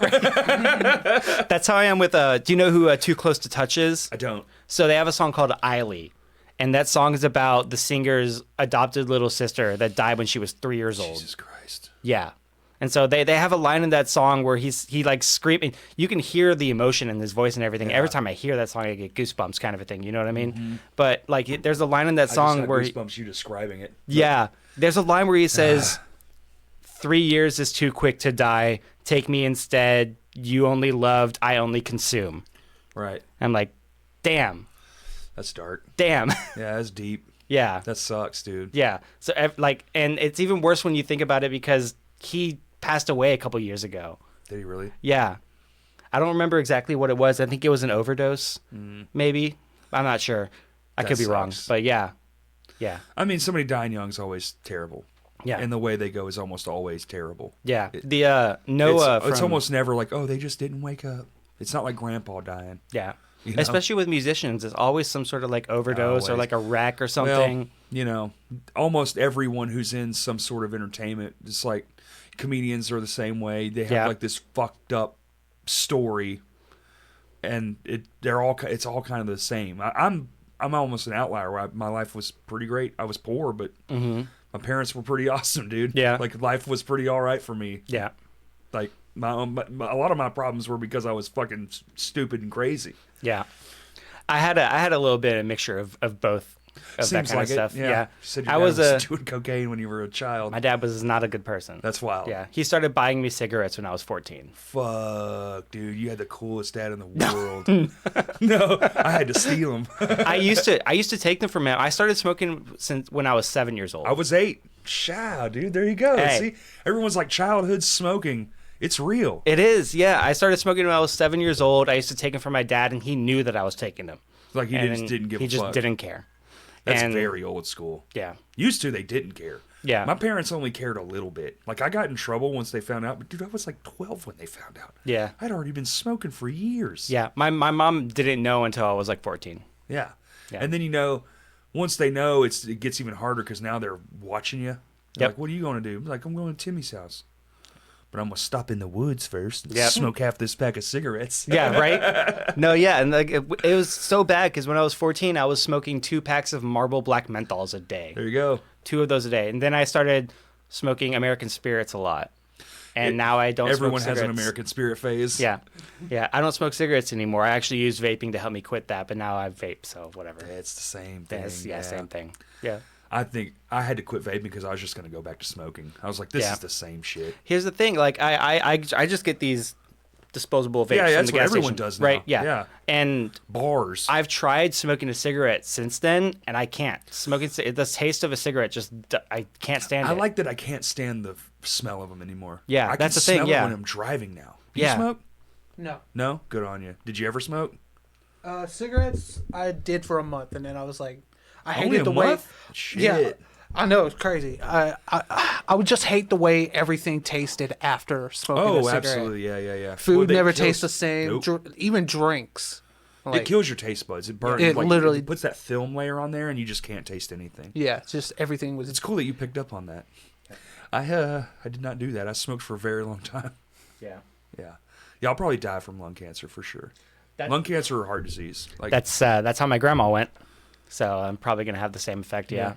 That's how I am with. Do you know who "Too Close to Touch" is? I don't. So they have a song called "Eiley," and that song is about the singer's adopted little sister that died when she was 3 years old. Jesus Christ. Yeah. And so they have a line in that song where he like screaming. You can hear the emotion in his voice and everything. Yeah. Every time I hear that song, I get goosebumps, kind of a thing. You know what I mean? But like, there's a line in that song where, goosebumps you describing it. yeah, there's a line where he says, 3 years is too quick to die. Take me instead. You only loved, I only consume. Right. I'm like, damn, That's dark. damn. Yeah, that's deep. Yeah. That sucks, dude. Yeah. So and it's even worse when you think about it because he passed away a couple years ago. Did he really? Yeah. I don't remember exactly what it was. I think it was an overdose, maybe. I'm not sure. I That could be wrong. sucks. But yeah. Yeah. I mean, somebody dying young is always terrible. Yeah. And the way they go is almost always terrible. Yeah. The Noah It's from, almost never like, oh, they just didn't wake up. It's not like grandpa dying. yeah. You know? Especially with musicians, it's always some sort of like overdose or Always. like a wreck or something. Well, almost everyone who's in some sort of entertainment, it's like comedians are the same way. They have Yeah. like this fucked up story, and it's all kind of the same. I'm almost an outlier. Where my life was pretty great. I was poor, but my parents were pretty awesome, dude. Yeah. like life was pretty all right for me. Yeah. Like a lot of my problems were because I was fucking stupid and crazy. Yeah. I had a little bit of mixture of both. of that Seems kind like of it. stuff. Yeah. Yeah. You said your I dad was doing cocaine when you were a child. my dad was not a good person. That's wild. Yeah. He started buying me cigarettes when I was 14. Fuck, dude, you had the coolest dad in the world. No, I had to steal them. I used to take them from him. I started smoking since when I was 7 years old. I was 8. Show, dude. There you go. Hey. See, everyone's like childhood smoking. It's real. It is, yeah. I started smoking when I was 7 years old. I used to take them from my dad, and he knew that I was taking them. Like he And just didn't give a He just fuck. didn't care. That's And- very old school. Yeah. Used to, they didn't care. Yeah. My parents only cared a little bit. Like, I got in trouble once they found out, but dude, I was like 12 when they found out. Yeah. I'd already been smoking for years. Yeah. My mom didn't know until I was like 14. Yeah. Yeah. And then, once they know, it gets even harder because now they're watching you. They're Yep. like, what are you going to do? I'm like, I'm going to Timmy's house. But I'm going to stop in the woods first and Yep. smoke half this pack of cigarettes. Yeah, right? No, yeah. And like it was so bad because when I was 14, I was smoking 2 packs of Marlboro Black Menthols a day. There you go. 2 of those a day. And then I started smoking American Spirits a lot. And now I don't Everyone smoke has cigarettes. an American Spirit phase. Yeah. Yeah. I don't smoke cigarettes anymore. I actually use vaping to help me quit that, but now I vape, so whatever. It's the same thing. Yeah, same thing. Yeah. I think I had to quit vaping because I was just going to go back to smoking. I was like, this Yeah. is the same shit. Here's the thing, like I just get these disposable vapes Yeah, from that's the what gas everyone station, does now. right? Yeah. Yeah. And Bars. I've tried smoking a cigarette since then, and I can't. The taste of a cigarette I can't stand it. I like that I can't stand the smell of them anymore. Yeah, I that's can the thing, smell yeah. it when I'm driving now. Do Yeah. you smoke? No. No? Good on you. Did you ever smoke? Cigarettes, I did for a month, and then I was like, I Only hated a the way. month? Shit. Yeah, I know it's crazy. I would just hate the way everything tasted after smoking a Oh, cigarette. absolutely. Yeah. Food Well, never it kills- tastes the same. Nope. Even drinks. It kills your taste buds. It burns. It literally- it puts that film layer on there, and you just can't taste anything. Yeah, it's just everything was. It's cool that you picked up on that. I did not do that. I smoked for a very long time. Yeah. Yeah. I'll probably die from lung cancer for sure. Lung cancer or heart disease. Like That's how my grandma went. So I'm probably gonna have the same effect. Yeah.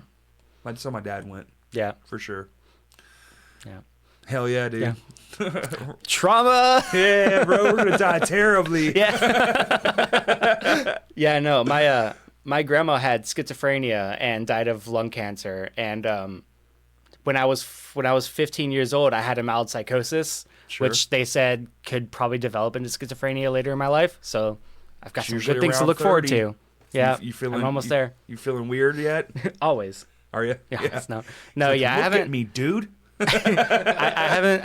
That's how my dad went Yeah. for sure. Yeah. Hell yeah, dude. Yeah. Trauma. Yeah, bro, we're gonna die terribly. Yeah. Yeah. No, my grandma had schizophrenia and died of lung cancer, and when I was 15 years old, I had a mild psychosis, Sure. which they said could probably develop into schizophrenia later in my life. So I've got some Usually good things to around look forward 30. to. Yeah, You feeling? I'm almost there. You feeling weird yet? Always. Are you? Yeah. No. Like, Yeah, I look haven't. at me, dude. I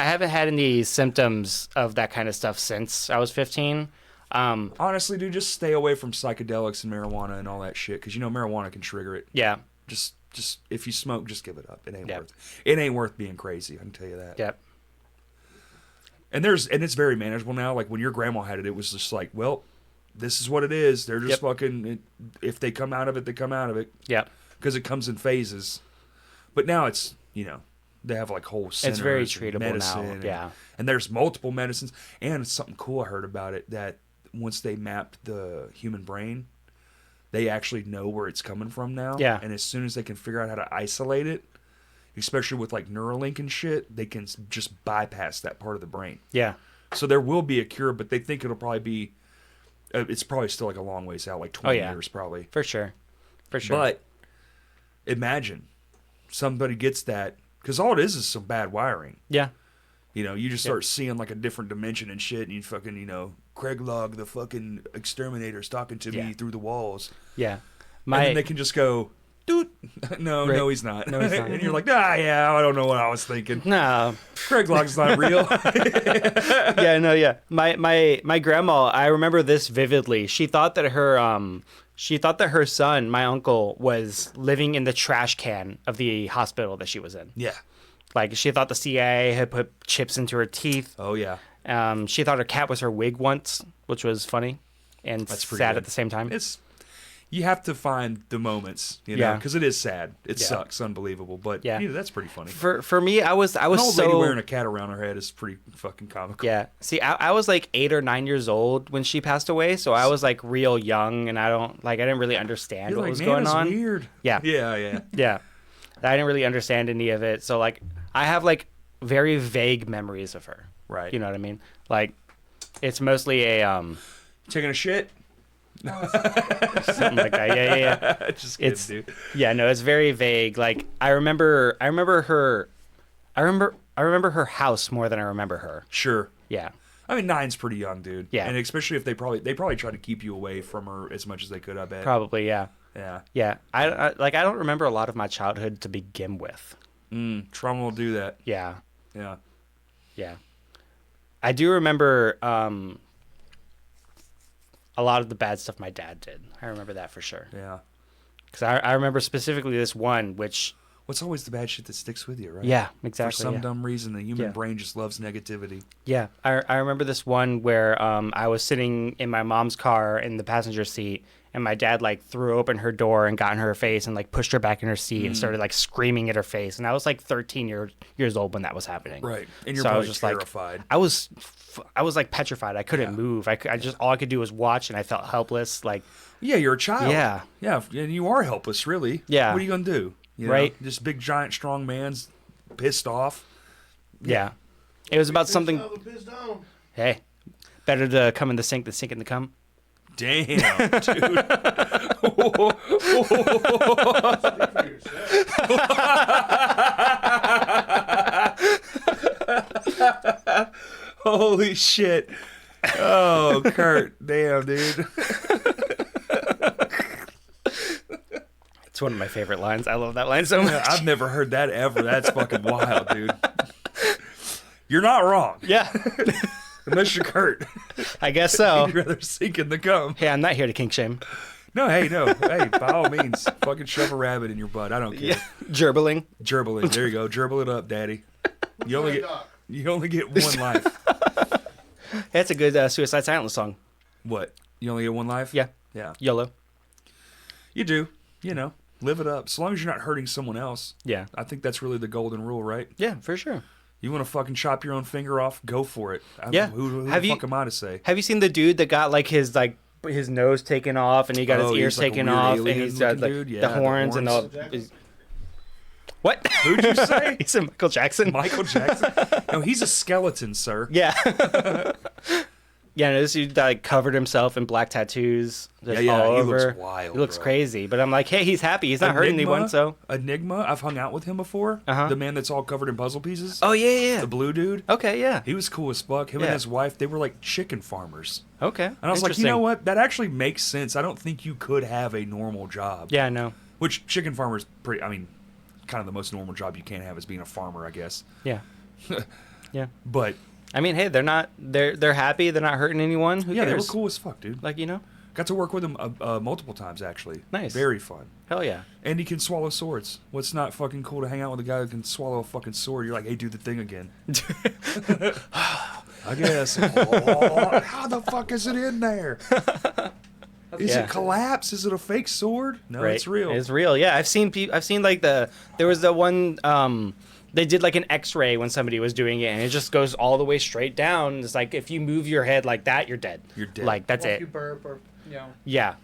haven't had any symptoms of that kind of stuff since I was 15. Honestly, dude, just stay away from psychedelics and marijuana and all that shit, because marijuana can trigger it. Yeah. Just if you smoke, just give it up. It ain't Yep. worth. It ain't worth being crazy. I can tell you that. Yep. And it's very manageable now. Like when your grandma had it, it was just like, well, this is what it is. They're just Yep. fucking. If they come out of it, they come out of it, Yep. because it comes in phases. But now it's they have like whole centers. It's very and treatable medicine now. and- Yeah. And there's multiple medicines. And it's something cool I heard about it, that once they mapped the human brain, they actually know where it's coming from now. Yeah. And as soon as they can figure out how to isolate it, especially with like Neuralink and shit, they can just bypass that part of the brain. Yeah. So there will be a cure, but they think it'll probably be, it's probably still like a long ways out, like 20 yeah. years probably. For sure. For sure. But imagine somebody gets that, because all it is some bad wiring. yeah. You just start seeing like a different dimension and shit, and you fucking, Craig Log, the fucking exterminator's talking to Yeah. me through the walls. Yeah. And then they can just go, dude, no, Right. no, he's not. No, he's not. And you're like, yeah, I don't know what I was thinking. No. Craig Log's not real. Yeah, no, yeah. My grandma, I remember this vividly. She thought that her son, my uncle, was living in the trash can of the hospital that she was in. Yeah. Like, she thought the CIA had put chips into her teeth. Oh, yeah. She thought her cat was her wig once, which was funny and That's pretty sad good. at the same time. You have to find the moments, Yeah. because it is sad. It Yeah. sucks, unbelievable, but Yeah. that's pretty funny. For me, I was An old lady so wearing a cat around her head is pretty fucking comical. yeah. See, I was like 8 or 9 years old when she passed away, so I was like real young, and I didn't really understand You're what like, was man, going it's on. weird. Yeah. Yeah. Yeah. I didn't really understand any of it. So like I have like very vague memories of her. Right. You know what I mean? Like it's mostly a Taking a shit? Something like that. Yeah. Just kidding, It's dude. yeah, no, it's very vague. Like I remember her house more than I remember her. Sure. Yeah. I mean, 9's pretty young, dude. Yeah. And especially if they probably tried to keep you away from her as much as they could, I bet. Probably, yeah. Yeah. Yeah. I don't remember a lot of my childhood to begin with. Trauma will do that. Yeah. Yeah. Yeah. I do remember a lot of the bad stuff my dad did. I remember that for sure. Yeah. Because I remember specifically this one, which... What's always the bad shit that sticks with you, right? Yeah, exactly. For some yeah. dumb reason, the human Yeah. brain just loves negativity. Yeah, I remember this one where I was sitting in my mom's car in the passenger seat, and my dad like threw open her door and got in her face and like pushed her back in her seat and started like screaming at her face. And I was like 13 years old when that was happening. Right. And you're So I probably was just like- terrified. I was like petrified. I couldn't move. I just all I could do was watch, and I felt helpless. Like Yeah, you're a child. Yeah. Yeah, and you are helpless, really. Yeah. What are you going to do? You know, Right. This big, giant, strong man's pissed off. yeah, it was about something. Piss down. Hey, better to come in the sink than sink in the cum. Damn, dude. Speak for yourself. Holy shit. Oh, Kurt. Damn, dude. It's one of my favorite lines. I love that line so much. I've never heard that ever. That's fucking wild, dude. You're not wrong. Yeah, Unless you're Kurt. I guess so. You'd rather sink in the cum. Hey, I'm not here to kink shame. No, hey, no. Hey, by all means, fucking shove a rabbit in your butt. I don't care. Yeah, gerbling. Gerbil it. There you go. Gerbil it up, daddy. You only Doc. get one life. That's a good Suicide Silence song. What? You only get one life? Yeah, Yeah. YOLO. You do. You know, live it up. As long as you're not hurting someone else. Yeah, I think that's really the golden rule, right? yeah, for sure. You want to fucking chop your own finger off? Go for it. Yeah. Who Have the you- fuck am I to say? Have you seen the dude that got like his nose taken off and he got Oh, his ears he's like a taken weird off and alien he's got looking like dude? Yeah, the the horns and all. horns. his- What? Who'd you say? He said Michael Jackson. Michael Jackson? No, he's a skeleton, sir. Yeah. Yeah, no, this dude like covered himself in black tattoos. Just Yeah, all he over. looks wild, He looks bro. crazy, but I'm like, hey, he's happy. He's not hurting anyone. So. Enigma, I've hung out with him before. Uh-huh. The man that's all covered in puzzle pieces. Oh yeah. The blue dude. Okay, yeah. He was cool as fuck. Him and Yeah. his wife, they were like chicken farmers. Okay. And I was like, you know what? That actually makes sense. I don't think you could have a normal job. Yeah, I know. Which chicken farmers pretty, I mean, kind of the most normal job you can have is being a farmer, I guess. Yeah. Yeah. But I mean, hey, they're happy. They're not hurting anyone. Who yeah, they were cares? cool as fuck, dude. Like, you know? Got to work with him multiple times, actually. Nice. Very fun. Hell yeah. And he can swallow swords. What's not fucking cool to hang out with a guy who can swallow a fucking sword? You're like, hey, do the thing again. I guess. Oh, how the fuck is it in there? Is Yeah. it collapse? Is it a fake sword? No, Right. it's real. It's real. Yeah, I've seen like there was the one they did like an X-ray when somebody was doing it, and it just goes all the way straight down. It's like if you move your head like that, you're dead. You're dead. Like that's Or if it. you burp or, Yeah.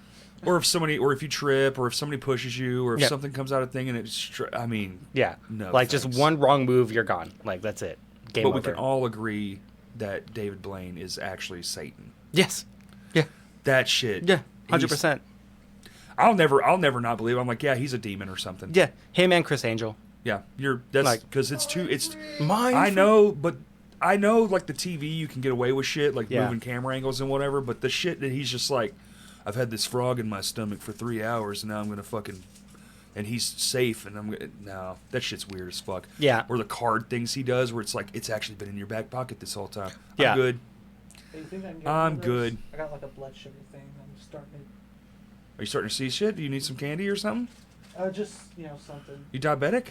Or if you trip, or if somebody pushes you, or if Yep. something comes out of thing and it's, I mean, Yeah. No, Like thanks. just one wrong move, you're gone. Like that's it. Game but over. we can all agree that David Blaine is actually Satan. Yes. Yeah. That shit. Yeah. he's- 100%. I'll never not believe. I'm like, yeah, he's a demon or something. Yeah. Him and Chris Angel. Yeah, that's Like- because it's Mine. I know, but I know like the TV you can get away with shit like Yeah. moving camera angles and whatever, but the shit that he's just like, I've had this frog in my stomach for 3 hours and now I'm gonna fucking, and he's safe and I'm gonna, no, that shit's weird as fuck. Yeah. Or the card things he does where it's like it's actually been in your back pocket this whole time. Yeah. I'm good. Hey, you think I can get I'm one of those? good. I got like a blood sugar thing. I'm starting Are you starting to see shit? Do you need some candy or something? to, just, something. You diabetic?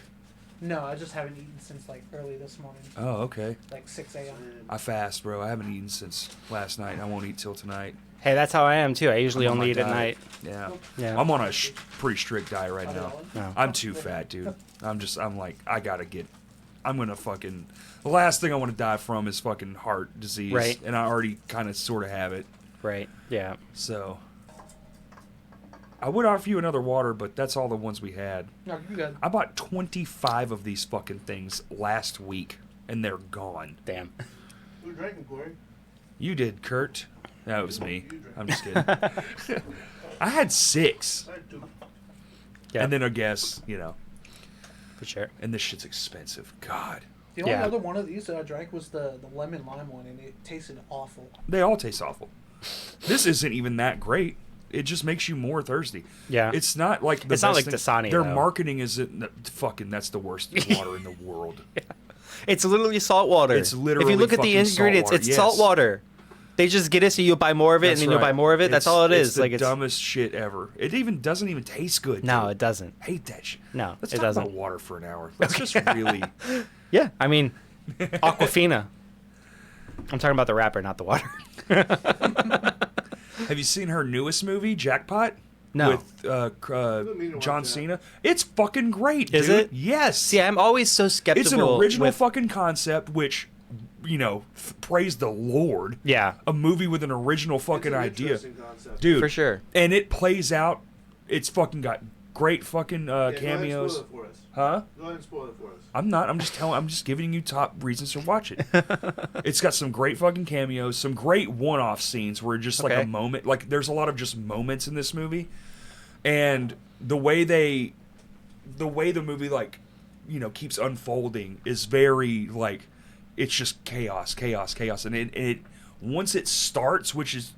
No, I just haven't eaten since like early this morning, Oh, okay. like 6 a.m. I fast, bro. I haven't eaten since last night. I won't eat till tonight. Hey, that's how I am too. I usually I'm on only my eat at diet. night. Yeah. Yeah. I'm on a pretty strict diet right now. No. I'm too fat, dude. I'm like, I'm gonna fucking, the last thing I want to die from is fucking heart disease. Right. And I already kind of sort of have it. Right. Yeah. So, I would offer you another water, but that's all the ones we had. No, you're good. I bought 25 of these fucking things last week, and they're gone. Damn. Who drank them, Corey? You did, Kurt. No, it was me. I'm just kidding. I had 6. I had 2. Yeah, And then I guess, for sure. and this shit's expensive. God. The only Yeah. other one of these that I drank was the lemon lime one, and it tasted awful. They all taste awful. This isn't even that great. It just makes you more thirsty. Yeah. It's not like It's not like Dasani, Their though. marketing isn't fucking. That's the worst water in the world. It's literally salt water. It's literally If you look at the fucking salt ingredients, water, it's yes. salt water. They just get it so you'll buy more of it, and then you'll buy more of it. That's all it is. It's the Like it's dumbest shit ever. It doesn't even taste good. no, dude. it doesn't. Hate that shit. No, Let's it talk doesn't. about water for an hour. Let's just really. Yeah, I mean, Aquafina. I'm talking about the rapper, not the water. Have you seen her newest movie, Jackpot? No. With mean to watch John that. Cena. It's fucking great, dude. Is it? Yes. See, I'm always so skeptical. It's an original with, fucking concept, which, praise the Lord. Yeah, A movie with an original fucking It's an idea. interesting concept. Dude. for sure. And it plays out. It's fucking got great fucking Yeah, go ahead and cameos. spoil it for us. Huh? Go ahead and spoil it for us. I'm not. I'm just giving you top reasons to watch it. It's got some great fucking cameos, some great one-off scenes where just like Okay. a moment, like there's a lot of just moments in this movie, and the way the movie keeps unfolding is very like it's just chaos, and it once it starts, which is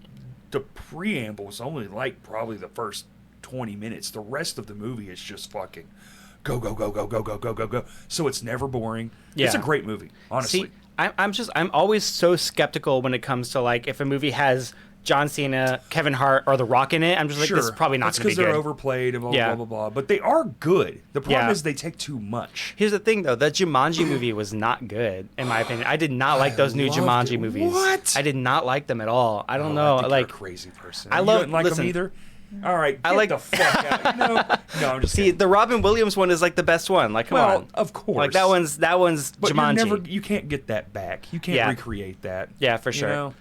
the preamble is only like probably the first 20 minutes. The rest of the movie is just fucking go, go, go, go, go, go, go, go, go. So it's never boring. It's a Yeah. great movie, honestly. See, I'm always so skeptical when it comes to like if a movie has John Cena, Kevin Hart, or The Rock in it. I'm just like, this is probably not That's going to be because they're good. overplayed and blah, Yeah. blah, blah, blah. But they are good. The problem Yeah. is they take too much. Here's the thing, though. That Jumanji movie was not good, in my opinion. I did not like those new loved Jumanji it. movies. What? I did not like them at all. I don't Oh, know. I think Like, you're a crazy person. I You love- don't like listen. them either? All right, I get like- the fuck out. No, I'm just see, kidding. the Robin Williams one is like the best one. Like, come Well, on. of course. Like that one's But Jumanji. you can't get that back. You can't Yeah. recreate that. Yeah, for You sure. know?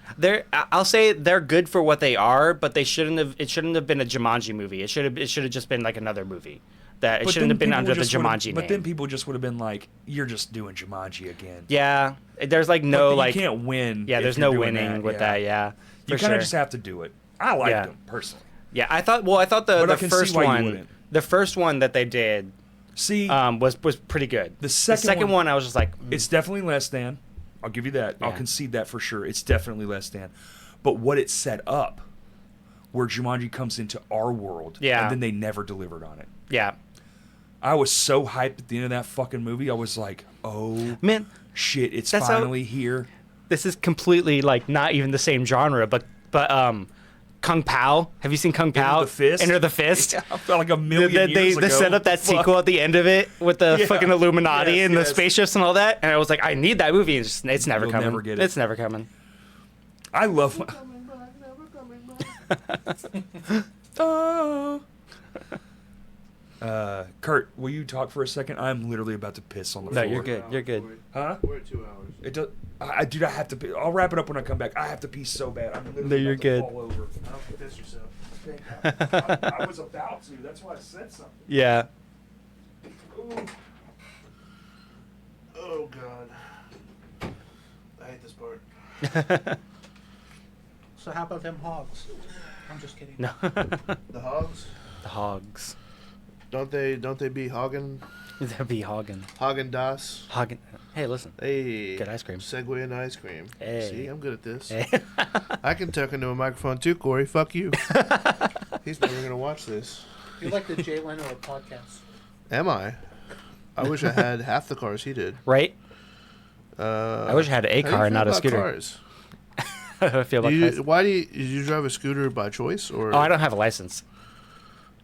I'll say they're good for what they are, but it shouldn't have been a Jumanji movie. It should have just been like another movie. That it But shouldn't then have been people under the just would've- Jumanji name. But then people just would have been like, "You're just doing Jumanji again." Yeah, there's like But no you like can't win. yeah, if there's you're no doing winning with that. Yeah, You for kind sure. of just have to do it. I liked Yeah. them personally. Yeah, I thought the But I can see first why you one, wouldn't. the first one that they did See, was pretty good. The second one I was just like, it's definitely less than. I'll give you that. I'll Yeah. concede that for sure. It's definitely less than. But what it set up, where Jumanji comes into our world, Yeah. and then they never delivered on it. yeah, I was so hyped at the end of that fucking movie. I was like, oh man, shit, it's That's how- finally here. this is completely like not even the same genre, but Kung Pao. Have you seen Kung Pao? the Fist? Enter the Fist. Yeah, I felt like a million They years ago. set up that Fuck. sequel at the end of it with the Yeah. fucking Illuminati Yes, and the yes. spaceships and all that, and I was like, I need that movie. And it's never You'll coming. never get it. It's never coming. I love. Coming back, never coming back. Oh. Kurt, will you talk for a second? I'm literally about to piss on the No, floor. you're good. You're good. Huh? We're at 2 hours. It does. Dude, I have to pee. I'll wrap it up when I come back. I have to pee so bad. I'm literally No, you're about good. to fall over. I don't piss yourself. I was about to. That's why I said something. Yeah. Ooh. Oh god. I hate this part. So how about them hogs? I'm just kidding. No. The hogs. The hogs. Don't they be hogging That'd be Hagen. Das? Hagen. Hey, listen. Hey. Good ice cream. Segue into ice cream. Hey. See, I'm good at this. Hey. I can talk into a microphone too, Corey. Fuck you. He's never gonna watch this. You're like the Jay Leno of podcasts. Am I? I wish I had half the cars he did. Right? I wish I had a car and not a scooter. Cars? How do I feel about cars? Why do you drive a scooter by choice, or Oh, I don't have a license.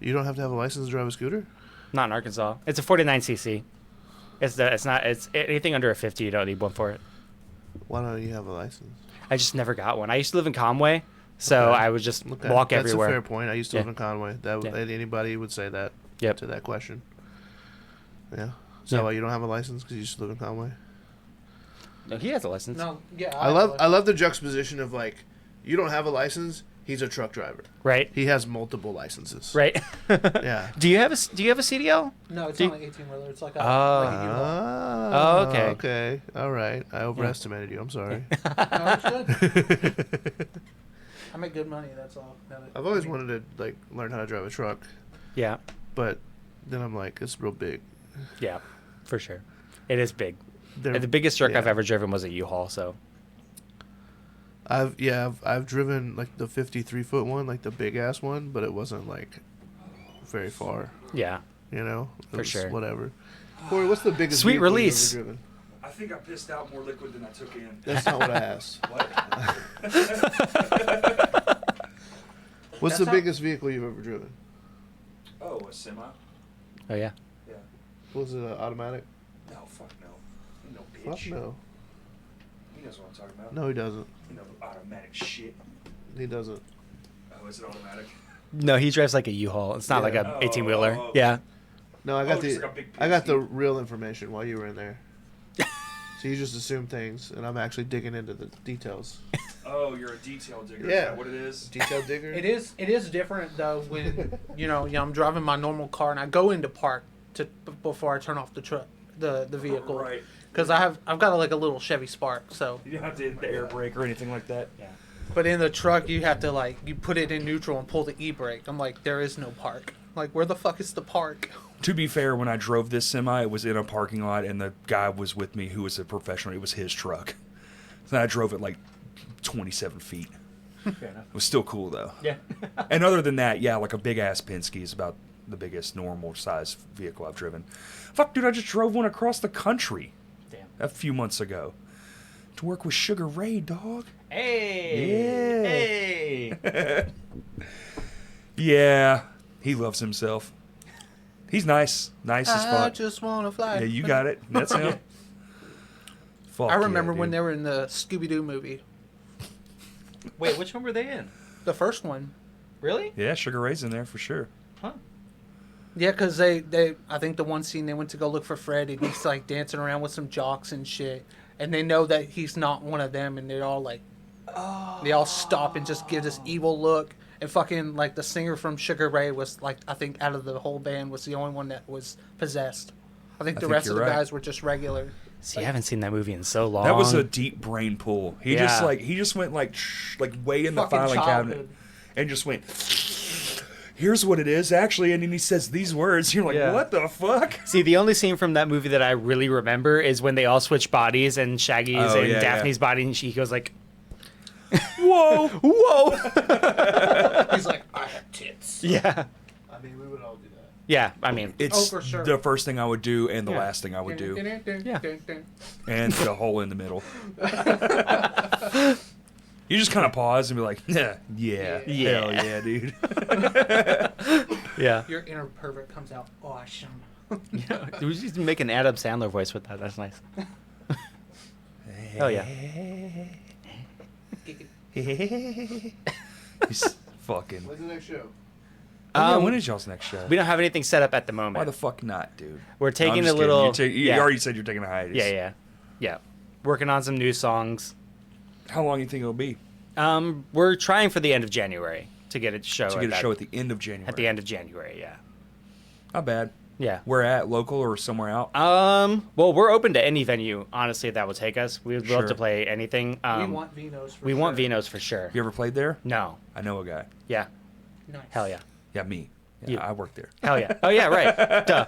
you don't have to have a license to drive a scooter? Not in Arkansas. It's a 49cc. It's anything under a 50. You don't need one for it. Why don't you have a license? I just never got one. I used to live in Conway, so Okay. I would just Okay. walk That's everywhere. a fair point. I used to live Yeah. in Conway. Yeah. Anybody would say that Yep. to that question. Yeah. Is that Yeah. why you don't have a license? Because you used to live in Conway? No, he has a license. No, yeah. I love the juxtaposition of like, you don't have a license. He's a truck driver. Right. He has multiple licenses. Right. Yeah. Do you have a CDL? No, it's Do not an 18-wheeler. It's like a, Oh. like a U-Haul. Oh, okay. Okay. All right. I overestimated you. I'm sorry. No, it's good. I make good money. That's all. I've always wanted to like learn how to drive a truck, Yeah. but then I'm like, it's real big. Yeah. For sure. It is big. They're- The biggest truck yeah. I've ever driven was a U-Haul, so. I've driven like the 53-foot one, like the big ass one, but it wasn't like very far. Yeah. You know, It For was sure. Whatever. Corey, what's the biggest Sweet vehicle you've release. ever driven? I think I pissed out more liquid than I took in. That's not what I asked. What? What's That's the not- biggest vehicle you've ever driven? Oh, a semi? Oh, yeah. Yeah. Was it an automatic? No, fuck no. You know, Fuck bitch. no. He knows what I'm talking about. No, he doesn't. You know, automatic shit. He doesn't. Oh, is it automatic? No, he drives like a U-Haul. It's not like Yeah. a 18-wheeler. Oh. Yeah. No, I got Oh, the just like a big I got the Penske. real information while you were in there. So you just assume things, and I'm actually digging into the details. Oh, you're a detail digger. Yeah. Is that what it is? Detail digger. It is different though when I'm driving my normal car and I go into park before I turn off the truck the vehicle Right. because I've got like a little Chevy Spark, so You don't have to hit the air brake or anything like that. Yeah. but in the truck you have to like you put it in neutral and pull the e-brake. I'm like, there is no park. Like, where the fuck is the park? To be fair, when I drove this semi, it was in a parking lot, and the guy was with me who was a professional. It was his truck. So I drove it like 27 feet. Fair enough. It was still cool, though. Yeah. And other than that, yeah, like a big-ass Penske is about the biggest normal size vehicle I've driven. Fuck, dude, I just drove one across the country Damn. a few months ago to work with Sugar Ray, dog. Hey. Yeah. Hey. Yeah, he loves himself. He's nice. Nice as I fuck. just want to fly. Yeah, you got it. That's him. Fuck I remember yeah, when dude. they were in the Scooby-Doo movie. Wait, which one were they in? The first one. Really? Yeah, Sugar Ray's in there for sure. Huh. Yeah, because I think the one scene they went to go look for Fred and he's like dancing around with some jocks and shit. And they know that he's not one of them and they're all like, they all stop and just give this evil look. And fucking like the singer from Sugar Ray was like, I think out of the whole band was the only one that was possessed. I think the think rest of you're the right. guys were just regular. See, I haven't seen that movie in so long. That was a deep brain pull. He just Yeah. he just went like way in the Fucking filing cabinet childhood. and just went. Here's what it is actually, and then he says these words. You're like, Yeah. what the fuck? See, the only scene from that movie that I really remember is when they all switch bodies and Shaggy's Oh, and yeah, Daphne's body, and she goes like, Whoa! "Whoa!" He's like, I have tits. Yeah, I mean, we would all do that. yeah. I mean, It's for sure. the first thing I would do and the Yeah. last thing I would do, Yeah. and the hole in the middle. You just kind of pause and be like, yeah, Yeah. hell yeah, dude. yeah. Your inner pervert comes out awesome. Yeah. We just make an Adam Sandler voice with that. That's nice. Hell yeah. He's fucking. When's the next show? Oh, yeah, when is y'all's next show? We don't have anything set up at the moment. Why the fuck not, dude? We're No, taking I'm a just little. kidding. You yeah. already said you're taking a hiatus. Yeah. Working on some new songs. How long do you think it'll be We're trying for the end of January to get a show. to get a show at the end of January? at the end of January. Yeah. Not bad. Yeah. Where at? Local or somewhere out? Well, we're open to any venue, honestly, that will take us. We would love Sure. to play anything. We want Vinos for we sure. want Vinos for sure. You ever played there? No. I know a guy. Yeah. Nice. Hell yeah. Yeah, me. Yeah, You. I work there. Hell yeah. Oh yeah, right. Duh.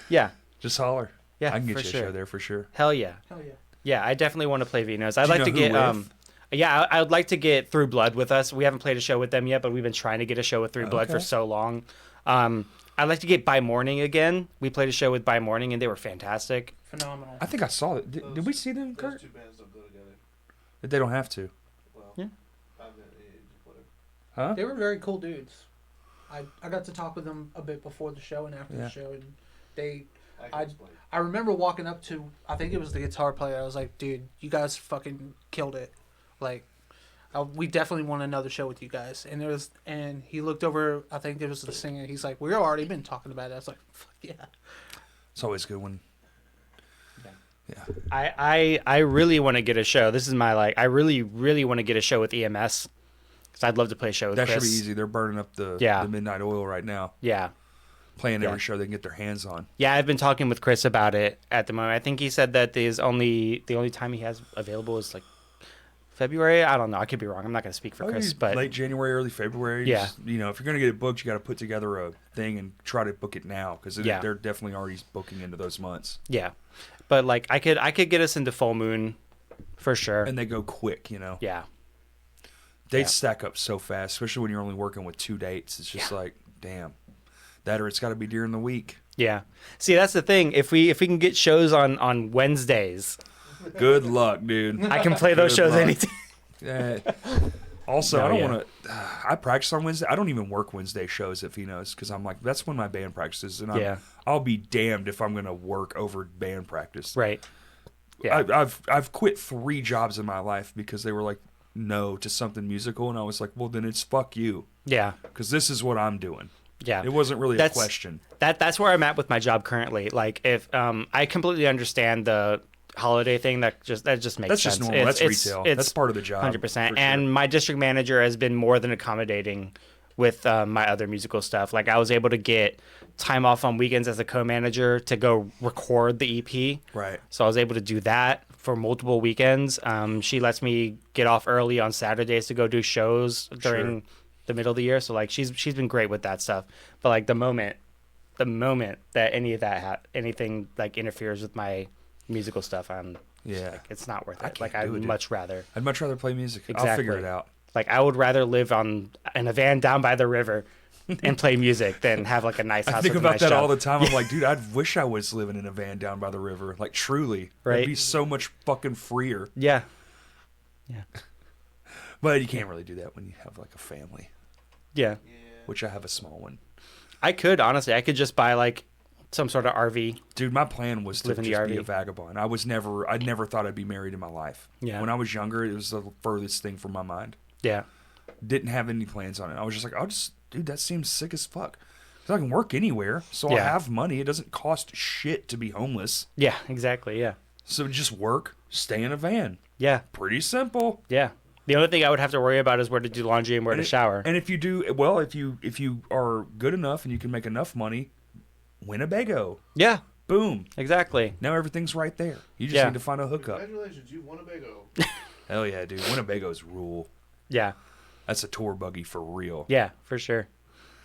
Yeah. Just holler. Yeah, I can get for you a sure. show there for sure. Hell yeah. Hell yeah. Yeah, I definitely want to play Vinos. I'd Do you like know to who get with? yeah, I would like to get Through Blood with us. We haven't played a show with them yet, but we've been trying to get a show with Through Blood for Okay. so long. I'd like to get By Morning again. We played a show with By Morning and they were fantastic. Phenomenal. I think I saw it. Did we see them, Those Kurt? two bands don't go together. They don't have to. Well, Yeah. I'm at age, whatever. Huh? They were very cool dudes. I got to talk with them a bit before the show and after Yeah. the show, and they. I can I explain. I remember walking up to, I think it was the guitar player. I was like, dude, you guys fucking killed it. Like, we definitely want another show with you guys. And he looked over, I think it was the singer. He's like, we've already been talking about it. I was like, fuck yeah. It's always good when. Yeah. I really want to get a show. This is my I really want to get a show with EMS. Cuz I'd love to play a show with That Chris. should be easy. They're burning up the midnight oil right now. Yeah. Playing Yeah. every show they can get their hands on. Yeah, I've been talking with Chris about it at the moment. I think he said that the only time he has available is like February. I don't know. I could be wrong. I'm not gonna speak for Probably Chris, but late January, early February. Yeah. Just, you know, if you're gonna get it booked, you got to put together a thing and try to book it now because Yeah. they're definitely already booking into those months. yeah. But like I could get us into full moon for sure. And they go quick, you know. Yeah. Dates stack up so fast, especially when you're only working with 2 dates. It's just like, damn, that or it's got to be during the week. Yeah. See, that's the thing. If we can get shows on Wednesdays, Good luck, dude. I can play those Good shows luck. anytime. Also, No, I don't yeah. want to. I practice on Wednesday. I don't even work Wednesday shows if he knows, because I'm like, that's when my band practices, and I'll be damned if I'm gonna work over band practice. Right. Yeah. I've quit 3 jobs in my life because they were like no to something musical, and I was like, well, then it's fuck you, Yeah. because this is what I'm doing. Yeah. It wasn't really a question. That's where I'm at with my job currently. Like if I completely understand the holiday thing, that just makes sense. That's just normal. That's retail. That's part of the job. 100%. for And sure. my district manager has been more than accommodating with my other musical stuff. Like I was able to get time off on weekends as a co-manager to go record the EP. Right. So I was able to do that for multiple weekends. She lets me get off early on Saturdays to go do shows during the middle of the year. So like she's been great with that stuff. But like the moment that any of that anything like interferes with my musical stuff, I'm like, it's not worth it. Like I'd much rather play music. I'll Exactly. figure it out. like I would rather live in a van down by the river and play music than have like a nice house. I think with a about nice that job. all the time. I'm like, dude, I wish I was living in a van down by the river. Like, truly. Right. It'd be so much fucking freer. Yeah. But you can't really do that when you have, like, a family, Yeah. which I have a small one. I could just buy like some sort of RV. Dude, my plan was to Live in the just be RV. a vagabond. I'd never thought I'd be married in my life. Yeah. When I was younger, it was the furthest thing from my mind. Yeah. Didn't have any plans on it. I was just like, dude, that seems sick as fuck. 'Cause I can work anywhere, so I Yeah. have money. It doesn't cost shit to be homeless. Yeah. Exactly. Yeah. So just work, stay in a van. Yeah. Pretty simple. Yeah. The only thing I would have to worry about is where to do laundry and where to shower. And if you do well, if you are good enough and you can make enough money, Winnebago. Yeah. Boom. Exactly. Now everything's right there. You just Yeah. need to find a hookup. Congratulations, you won a Winnebago. Hell yeah, dude. Winnebago's rule. Yeah. That's a tour buggy for real. Yeah. For sure.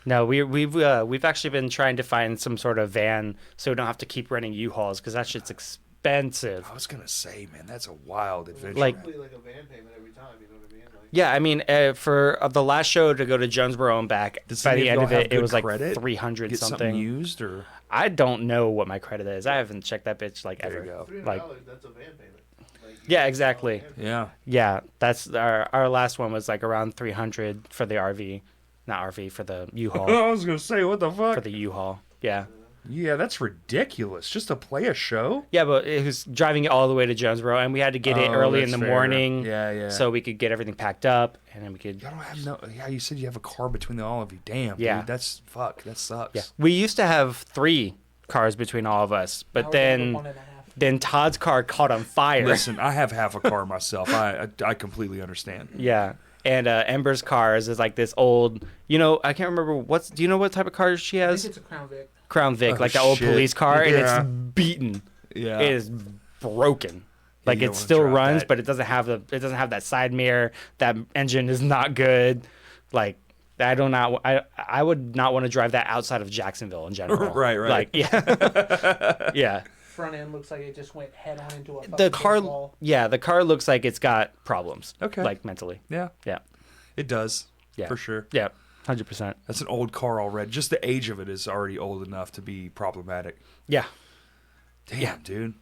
No, we've actually been trying to find some sort of van so we don't have to keep renting U-Hauls because that shit's expensive. I was gonna say, man, that's a wild adventure. Like- Probably like a van payment every time. You know what I mean? Like, Yeah, I mean, for the last show to go to Jonesboro and back, Does by any the of end y'all of have it, it good was like credit? 300 Get something. something used or I don't know what my credit is. I haven't checked that bitch like there ever. you go. $300, Like, that's a van payment. Like, Yeah, exactly. Yeah. yeah, that's our last one was like around 300 for the RV, not RV for the U-Haul, I was gonna say, what the fuck? for the U-Haul. Yeah, Yeah, that's ridiculous. Just to play a show. yeah, but it was driving it all the way to Jonesboro, and we had to get it Oh, early in that's the fair. morning, Yeah. so we could get everything packed up, and then we could. Y'all don't have no. Yeah, you said you have a car between the all of you. Damn. Yeah. Dude, that's fuck. That sucks. Yeah, we used to have 3 cars between all of us, but Now we're down to then 1.5. then Todd's car caught on fire. Listen, I have half a car myself. I completely understand. Yeah. And Ember's cars is like this old, I can't remember do you know what type of car she I has? think it's a Crown Vic. Crown Vic, Oh, like the old shit. police car, and Yeah. it's beaten. Yeah. It is broken. Like you it don't wanna still drive runs, that. but it doesn't have that side mirror. That engine is not good. Like I would not want to drive that outside of Jacksonville in general. Right. Like yeah. Yeah. Front end looks like it just went head on into a The fucking car wall. the car looks like it's got problems. Okay. Like mentally. Yeah. Yeah. It does. Yeah. For sure. Yeah. 100%. That's an old car already. Just the age of it is already old enough to be problematic. Yeah. Damn, dude.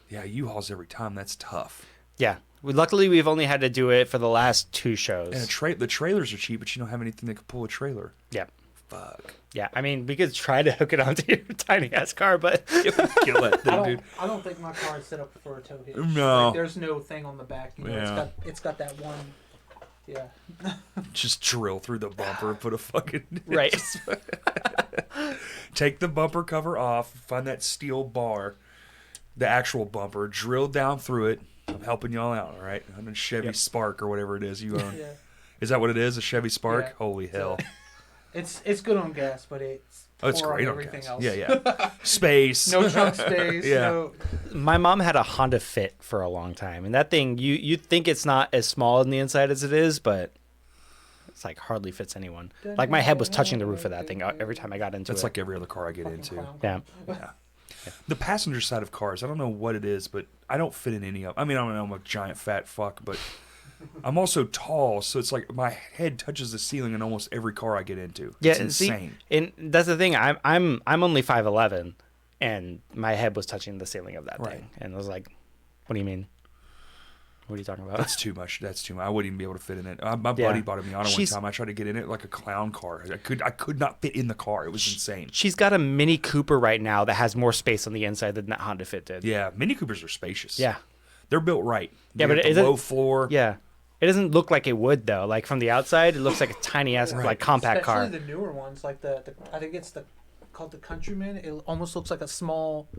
Yeah, U-Hauls every time. That's tough. Yeah. Luckily, we've only had to do it for the last 2 shows. And the trailers are cheap, but you don't have anything that can pull a trailer. Yeah. Fuck. Yeah. I mean, we could try to hook it onto your tiny ass car, but Kill it, then, dude. I don't think my car is set up for a tow hitch. No. Like, there's no thing on the back. Yeah. It's got that one. Yeah. Just drill through the bumper and put a fucking... right. Take the bumper cover off, find that steel bar, the actual bumper, drill down through it. I'm helping y'all out, all right? I'm a Chevy Spark or whatever it is you own. Yeah. Is that what it is, a Chevy Spark? Yeah. Holy hell. It's good on gas, but it's Oh, it's Or on great on everything gas. else. Yeah. Space. No trunk space. Yeah. No. My mom had a Honda Fit for a long time, and that thing, you think it's not as small on the inside as it is, but it's like hardly fits anyone. Like my head was touching the roof of that thing every time I got into That's it. like every other car I get into. Yeah. The passenger side of cars, I don't know what it is, but I don't fit in any of. I mean, I'm a giant fat fuck, but I'm also tall, so it's like my head touches the ceiling in almost every car I get into. Yeah, It's insane. And that's the thing. I'm only 5'11", and my head was touching the ceiling of that Right. thing, and I was like, "What do you mean? What are you talking about?" That's too much. That's too much. I wouldn't even be able to fit in it. My buddy Yeah. bought a Miata one She's- time. I tried to get in it like a clown car. I could not fit in the car. It was insane. She's got a Mini Cooper right now that has more space on the inside than that Honda Fit did. Yeah, Mini Coopers are spacious. Yeah. They're built right. Yeah, They but got it the low isn't- floor. Yeah. It doesn't look like it would though. Like from the outside, it looks like a tiny ass like compact car. Especially the newer ones, like the I think it's called the Countryman. It almost looks like a small,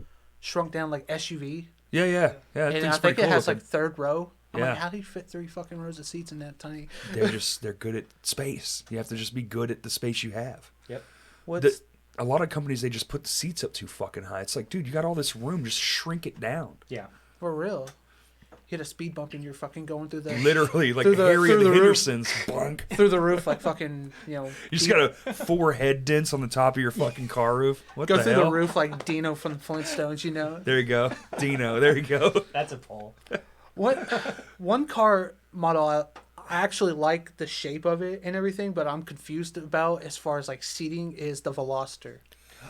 shrunk down like SUV. Yeah. That And thing's I think pretty it cool has looking. like third row. I'm Yeah. like, how do you fit 3 fucking rows of seats in that tiny? They're good at space. You have to just be good at the space you have. Yep. A lot of companies, they just put the seats up too fucking high. It's like, dude, you got all this room, just shrink it down. Yeah. For real. You hit a speed bump and you're fucking going through the Literally, like Through the- Harry and through the the roof. Hendersons. Bunk. through the roof like fucking, You just got a 4 head dents on the top of your fucking car roof. What go the through hell? the roof like Dino from the Flintstones, you know. There you go. Dino, there you go. That's a poll. What one car model I actually like the shape of it and everything, but I'm confused about as far as like seating is the Veloster.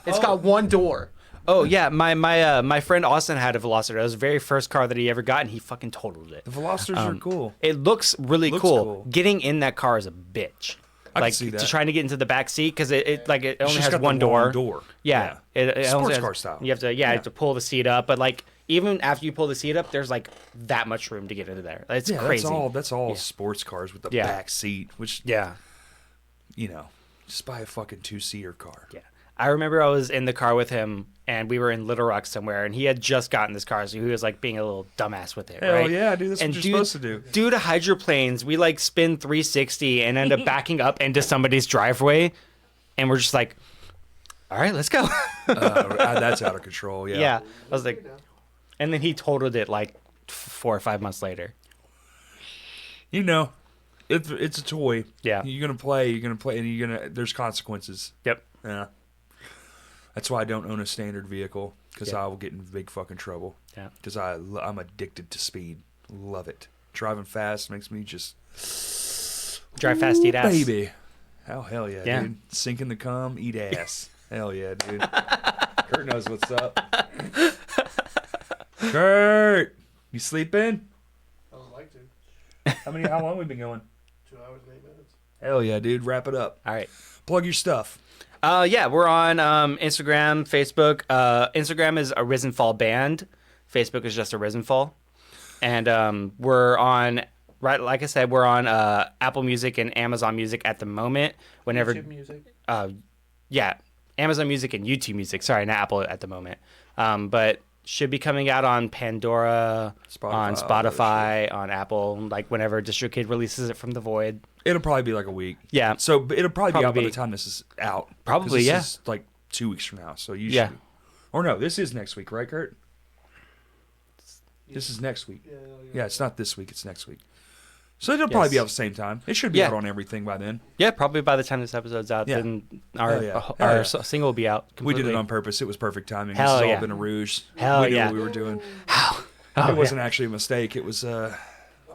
It's got one door. Oh yeah, my friend Austin had a Veloster. It was the very first car that he ever got, and he fucking totaled it. The Velocitors are cool. It looks really Looks cool. cool. Getting in that car is a bitch. I can Like see that. to trying to get into the back seat because it only It's just has got the one long door. door. Yeah, It only Sports has- car style. You have to you have to pull the seat up, but like even after you pull the seat up, there's like that much room to get into there. It's Yeah, crazy. that's all sports cars with the Yeah. back seat, which, Yeah. just buy a fucking 2-seater car. Yeah. I remember I was in the car with him and we were in Little Rock somewhere and he had just gotten this car, so he was like being a little dumbass with it. Hell right? yeah, dude, that's what you're supposed to do. Due to hydroplanes, we like spin 360 and end up backing up into somebody's driveway and we're just like, all right, let's go. That's out of control, yeah. Yeah. I was like, and then he totaled it like 4 or 5 months later. It's a toy. Yeah. You're gonna play, and there's consequences. Yep. Yeah. That's why I don't own a standard vehicle, because Yeah. I will get in big fucking trouble. Yeah. Because I'm addicted to speed. Love it. Driving fast makes me just Drive fast, eat ass. baby. Hell yeah, Yeah. dude. Sink in the cum, eat ass. Hell yeah, dude. Kurt knows what's up. Kurt, you sleeping? I would like to. How long we been going? 2 hours and 8 minutes. Hell yeah, dude. Wrap it up. All right. Plug your stuff. Yeah, we're on Instagram, Facebook. Instagram is Arisen Fall Band. Facebook is just Arisen Fall. And we're on, right, like I said, we're on Apple Music and Amazon Music at the moment. Whenever, YouTube music. yeah, Amazon Music and YouTube Music. Sorry, not Apple at the moment. But should be coming out on Pandora, on Spotify, on Apple, like whenever DistroKid releases it from the void. It'll probably be like a week. Yeah. So it'll probably be out by Probably. the time this is out. 'Cause Probably, this yeah. is like 2 weeks from now. So you Yeah. should. Or no, this is next week, right, Kurt? This is next week. Yeah, it's not this week. It's next week. So it'll probably be Yes. out at the same time. It should be Yeah. out on everything by then. Yeah, probably by the time this episode's out, Yeah. then our Hell yeah. Hell our yeah. single will be out. We Completely. did it on purpose. It was perfect timing. Hell This has yeah. all been a ruse. Hell we knew yeah. what we were doing. Oh, It wasn't actually a mistake. It was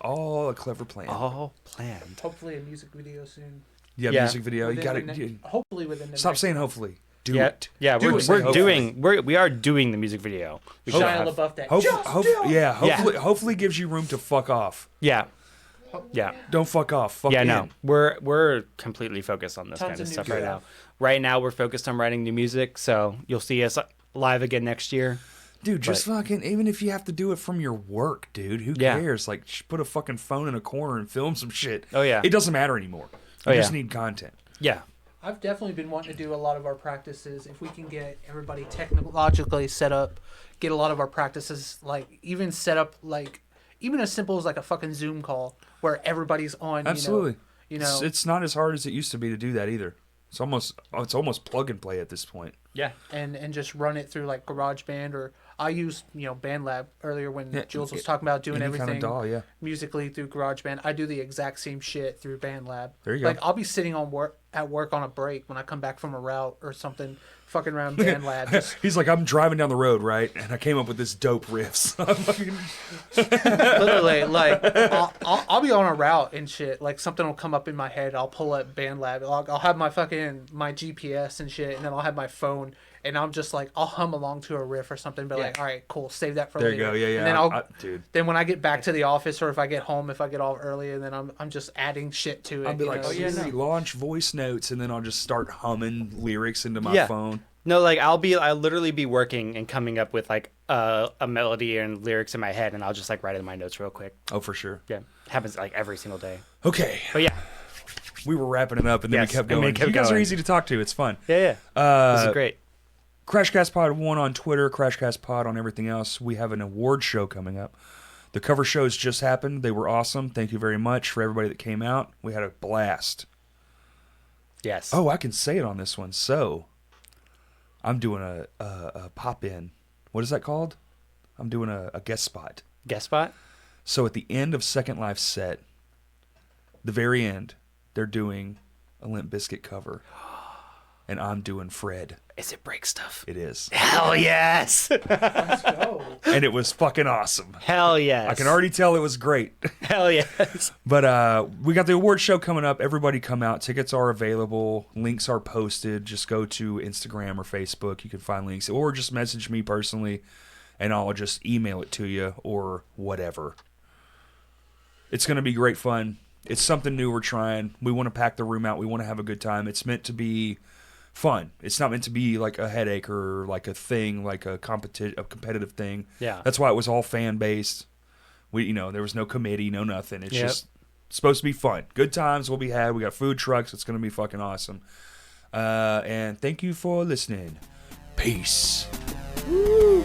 all a clever plan. all planned. Hopefully a music video soon. Yeah, Yeah. music video. You got Within the to ne- hopefully within the stop next saying month. hopefully. Do Yeah, it. yeah, Do we're it, say hopefully. we are doing the music video. We should Shia have. LaBeouf that. Hopefully gives you room to fuck off. Yeah, yeah, Don't fuck off. Fuck yeah. in. No, we're completely focused on this Tons kind of of new stuff right stuff. now. Right now, we're focused on writing new music, so you'll see us live again next year. Dude, just fucking, even if you have to do it from your work, dude, who Yeah. cares? Like, just put a fucking phone in a corner and film some shit. Oh, yeah. It doesn't matter anymore. You Oh, just yeah. need content. Yeah, I've definitely been wanting to do a lot of our practices. If we can get everybody technologically set up, get a lot of our practices, like even set up, like even as simple as like a fucking Zoom call where everybody's on. Absolutely. You know. It's not as hard as it used to be to do that either. It's almost plug and play at this point. Yeah. And just run it through like GarageBand, or I used BandLab earlier when Yeah, Jules was talking about doing any everything kind of DAW, yeah. musically through GarageBand. I do the exact same shit through BandLab. There you go. Like I'll be sitting at work on a break when I come back from a route or something, fucking around BandLab. Just, He's like, I'm driving down the road, right? And I came up with this dope riffs. I'm fucking- literally, like I'll be on a route and shit. Like something will come up in my head. I'll pull up BandLab. I'll have my GPS and shit, and then I'll have my phone. And I'm just like, I'll hum along to a riff or something, but like, all right, cool, save that for there later. you go. Yeah, yeah. And then dude. then when I get back to the office, or if I get home, if I get off early, and then I'm just adding shit to it. I'll be you like, know? Siri, launch voice notes, and then I'll just start humming lyrics into my phone. No, like I'll literally be working and coming up with like a melody and lyrics in my head, and I'll just like write it in my notes real quick. Oh, for sure. Yeah, happens like every single day. Okay. But yeah, We were wrapping it up, and then Yes, we kept and we going. kept You guys are going. easy to talk to. It's fun. yeah. This is great. Crashcast Pod 1 on Twitter, Crashcast Pod on everything else. We have an award show coming up. The cover shows just happened. They were awesome. Thank you very much for everybody that came out. We had a blast. Yes. Oh, I can say it on this one. So, I'm doing a pop-in. What is that called? I'm doing a guest spot. Guest spot. So, at the end of Second Life's set, the very end, they're doing a Limp Bizkit cover. And I'm doing Fred. Is it break stuff? It is. Hell yes. Let's go. And it was fucking awesome. Hell yes. I can already tell it was great. Hell yes. But we got the award show coming up. Everybody come out. Tickets are available. Links are posted. Just go to Instagram or Facebook. You can find links. Or just message me personally, and I'll just email it to you or whatever. It's going to be great fun. It's something new we're trying. We want to pack the room out. We want to have a good time. It's meant to be fun. It's not meant to be like a headache or like a thing, like a competitive thing. Yeah. That's why it was all fan based. There was no committee, no nothing. It's Yep. just supposed to be fun. Good times will be had. We got food trucks. It's going to be fucking awesome. And thank you for listening. Peace. Woo!